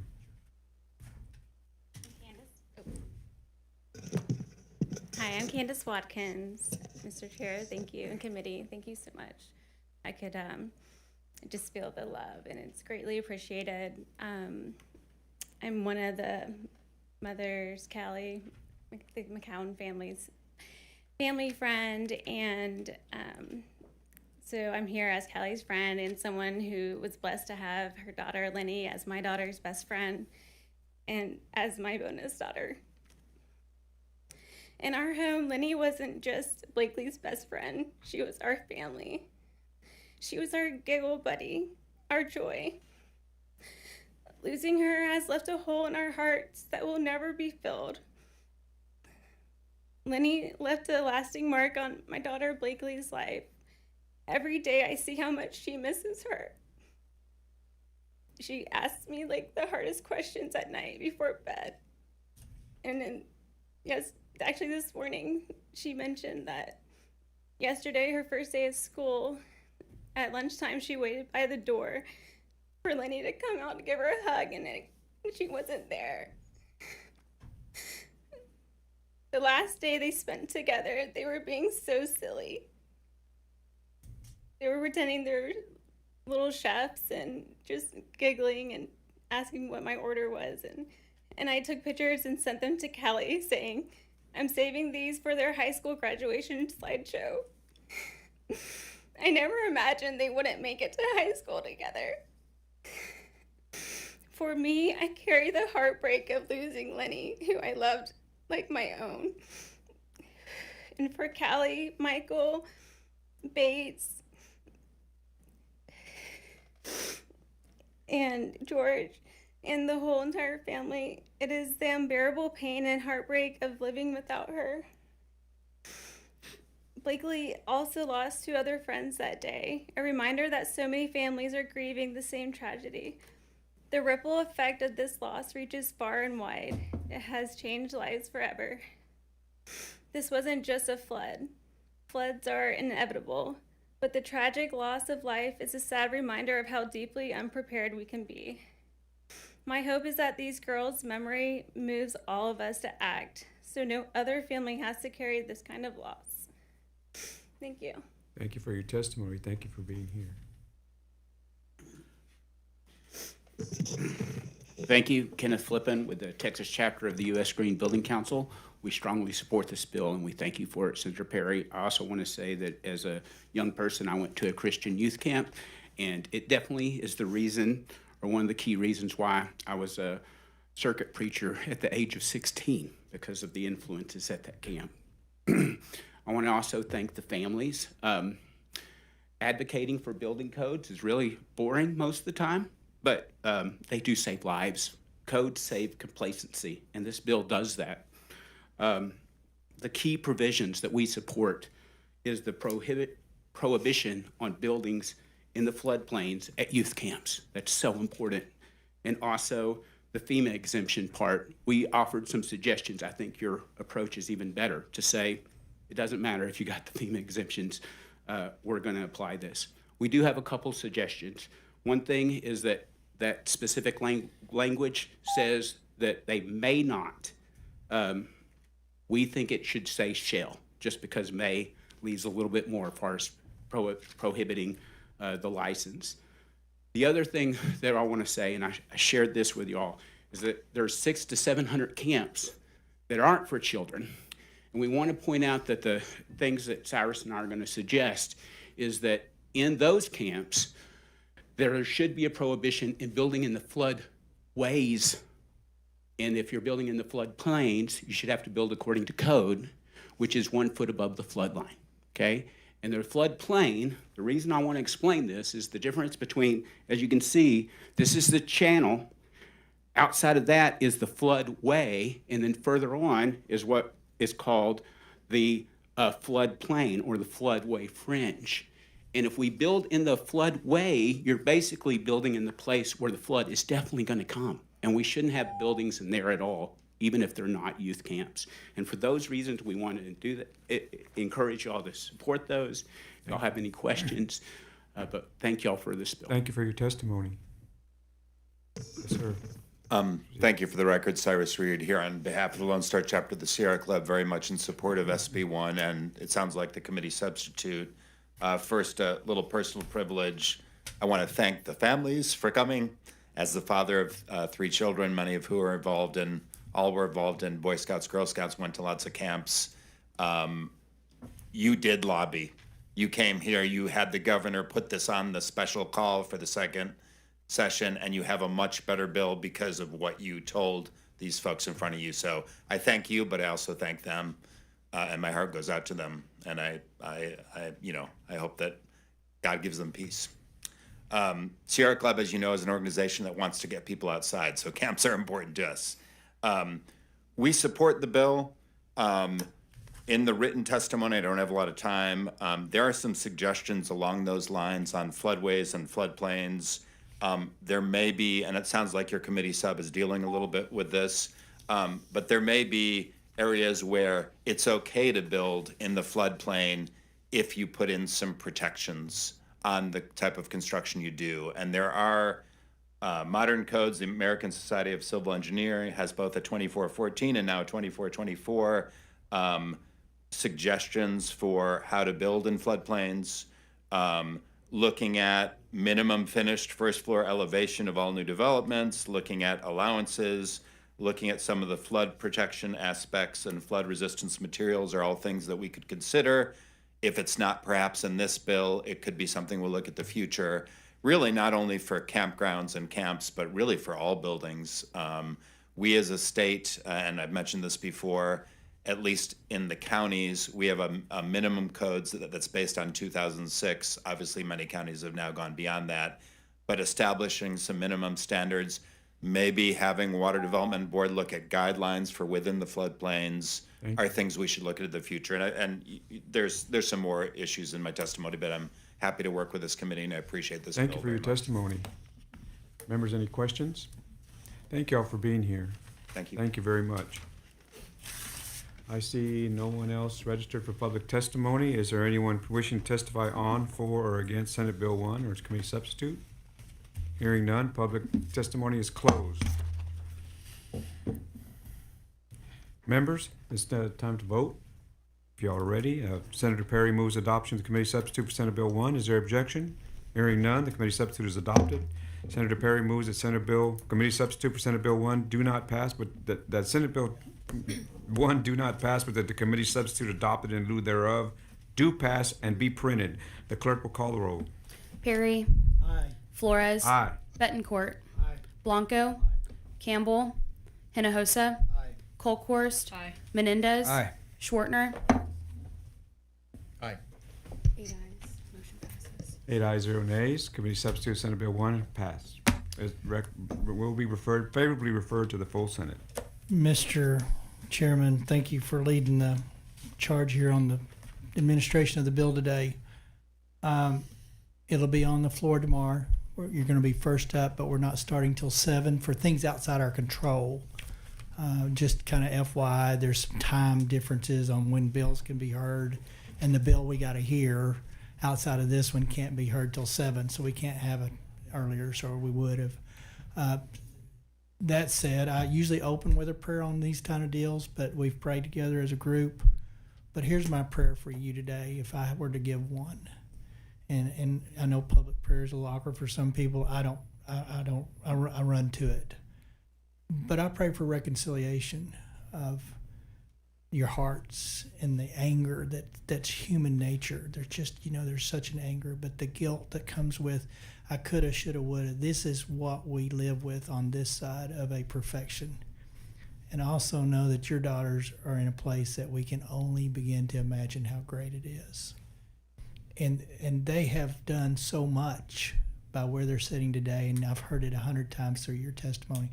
Hi, I'm Candace Watkins. Mr. Chair, thank you, and committee, thank you so much. I could just feel the love, and it's greatly appreciated. I'm one of the mother's, Callie, the McCowan family's family friend, and so I'm here as Callie's friend and someone who was blessed to have her daughter Lenny as my daughter's best friend and as my bonus daughter. In our home, Lenny wasn't just Blakely's best friend. She was our family. She was our giggle buddy, our joy. Losing her has left a hole in our hearts that will never be filled. Lenny left a lasting mark on my daughter Blakely's life. Every day I see how much she misses her. She asks me like the hardest questions at night before bed. And then, yes, actually this morning, she mentioned that yesterday, her first day of school, at lunchtime, she waited by the door for Lenny to come out to give her a hug, and she wasn't there. The last day they spent together, they were being so silly. They were pretending they're little chefs and just giggling and asking what my order was. And I took pictures and sent them to Callie saying, I'm saving these for their high school graduation slideshow. I never imagined they wouldn't make it to high school together. For me, I carry the heartbreak of losing Lenny, who I loved like my own. And for Callie, Michael, Bates, and George, and the whole entire family, it is the unbearable pain and heartbreak of living without her. Blakely also lost 2 other friends that day, a reminder that so many families are grieving the same tragedy. The ripple effect of this loss reaches far and wide. It has changed lives forever. This wasn't just a flood. Floods are inevitable, but the tragic loss of life is a sad reminder of how deeply unprepared we can be. My hope is that these girls' memory moves all of us to act, so no other family has to carry this kind of loss. Thank you. Thank you for your testimony. Thank you for being here. Thank you, Kenneth Flippin with the Texas chapter of the U.S. Green Building Council. We strongly support this bill, and we thank you for it, Senator Perry. I also want to say that as a young person, I went to a Christian youth camp, and it definitely is the reason, or one of the key reasons why I was a circuit preacher at the age of 16, because of the influences at that camp. I want to also thank the families. Advocating for building codes is really boring most of the time, but they do save lives. Codes save complacency, and this bill does that. The key provisions that we support is the prohibition on buildings in the floodplains at youth camps. That's so important. And also the FEMA exemption part. We offered some suggestions. I think your approach is even better to say, it doesn't matter if you got the FEMA exemptions, we're going to apply this. We do have a couple suggestions. One thing is that specific language says that they may not. We think it should say shall, just because may leaves a little bit more as far as prohibiting the license. The other thing that I want to say, and I shared this with you all, is that there's 600 to 700 camps that aren't for children. And we want to point out that the things that Cyrus and I are going to suggest is that in those camps, there should be a prohibition in building in the floodways. And if you're building in the floodplains, you should have to build according to code, which is 1 foot above the flood line, okay? And the floodplain, the reason I want to explain this is the difference between, as you can see, this is the channel. Outside of that is the floodway, and then further on is what is called the floodplain or the floodway fringe. And if we build in the floodway, you're basically building in the place where the flood is definitely going to come. And we shouldn't have buildings in there at all, even if they're not youth camps. And for those reasons, we wanted to do that. Encourage y'all to support those. If y'all have any questions, but thank y'all for this bill. Thank you for your testimony. Yes, sir. Thank you. For the record, Cyrus Reed here on behalf of the Lone Star Chapter of the Sierra Club, very much in support of SB1, and it sounds like the committee substitute. First, a little personal privilege. I want to thank the families for coming. As the father of 3 children, many of who are involved in all were involved in Boy Scouts, Girl Scouts, went to lots of camps. You did lobby. You came here, you had the governor put this on the special call for the second session, and you have a much better bill because of what you told these folks in front of you. So I thank you, but I also thank them, and my heart goes out to them. And I hope that God gives them peace. Sierra Club, as you know, is an organization that wants to get people outside, so camps are important to us. We support the bill. In the written testimony, I don't have a lot of time. There are some suggestions along those lines on floodways and floodplains. There may be, and it sounds like your committee sub is dealing a little bit with this, but there may be areas where it's okay to build in the floodplain if you put in some protections on the type of construction you do. And there are modern codes. The American Society of Civil Engineering has both a 2414 and now a 2424 suggestions for how to build in floodplains, looking at minimum finished first floor elevation of all new developments, looking at allowances, looking at some of the flood protection aspects and flood resistance materials are all things that we could consider. If it's not perhaps in this bill, it could be something we'll look at the future, really not only for campgrounds and camps, but really for all buildings. We as a state, and I've mentioned this before, at least in the counties, we have a minimum codes that's based on 2006. Obviously, many counties have now gone beyond that, but establishing some minimum standards, maybe having Water Development Board look at guidelines for within the floodplains are things we should look at in the future. And there's some more issues in my testimony, but I'm happy to work with this committee, and I appreciate this. Thank you for your testimony. Members, any questions? Thank you all for being here. Thank you. Thank you very much. I see no one else registered for public testimony. Is there anyone wishing to testify on, for, or against Senate Bill 1 or its committee substitute? Hearing none, public testimony is closed. Members, it's time to vote. If y'all are ready, Senator Perry moves adoption of the committee substitute for Senate Bill 1. Is there objection? Hearing none, the committee substitute is adopted. Senator Perry moves that committee substitute for Senate Bill 1 do not pass, but that Senate Bill 1 do not pass, but that the committee substitute adopted in lieu thereof do pass and be printed. The clerk will call the roll. Perry. Aye. Flores. Aye. Betancourt. Aye. Blanco. Campbell. Hinojosa. Aye. Colquhost. Aye. Menendez. Aye. Schwartner. Aye. 8 ayes. Motion passes. 8 ayes, 0 nays. Committee substitute Senate Bill 1 pass. Will be favorably referred to the full Senate. Mr. Chairman, thank you for leading the charge here on the administration of the bill today. It'll be on the floor tomorrow. You're going to be first up, but we're not starting till 7 for things outside our control. Just kind of FYI, there's some time differences on when bills can be heard, and the bill we got to hear outside of this one can't be heard till 7, so we can't have it earlier, so we would have. That said, I usually open with a prayer on these kind of deals, but we've prayed together as a group. But here's my prayer for you today, if I were to give one. And I know public prayer is a little awkward for some people. I run to it. But I pray for reconciliation of your hearts and the anger that's human nature. There's just, there's such an anger, but the guilt that comes with I coulda, shoulda, woulda. This is what we live with on this side of a perfection. And also know that your daughters are in a place that we can only begin to imagine how great it is. And they have done so much by where they're sitting today, and I've heard it 100 times through your testimony.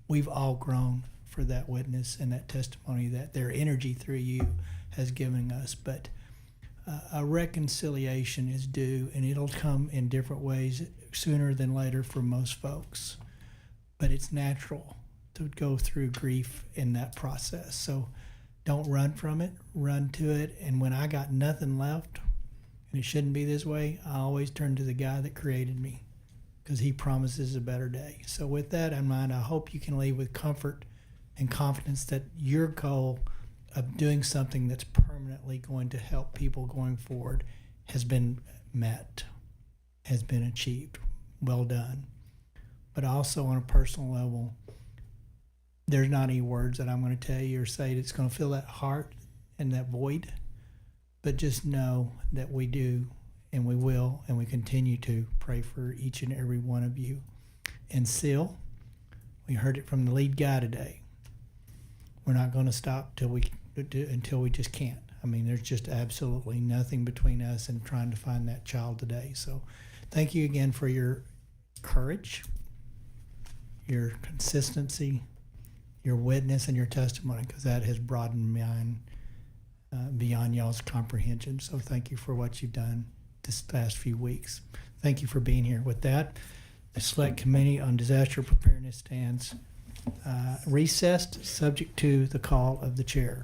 We've all grown for that witness and that testimony that their energy through you has given us. But a reconciliation is due, and it'll come in different ways sooner than later for most folks. But it's natural to go through grief in that process. So don't run from it, run to it. And when I got nothing left, and it shouldn't be this way, I always turn to the guy that created me, because he promises a better day. So with that in mind, I hope you can leave with comfort and confidence that your goal of doing something that's permanently going to help people going forward has been met, has been achieved. Well done. But also on a personal level, there's not any words that I'm going to tell you or say that's going to fill that heart and that void. But just know that we do, and we will, and we continue to pray for each and every one of you. And still, we heard it from the lead guy today. We're not going to stop until we just can't. I mean, there's just absolutely nothing between us and trying to find that child today. So thank you again for your courage, your consistency, your witness, and your testimony, because that has broadened mine beyond y'all's comprehension. So thank you for what you've done this past few weeks. Thank you for being here. With that, the Select Committee on Disaster Preparedness stands recessed, subject to the call of the chair.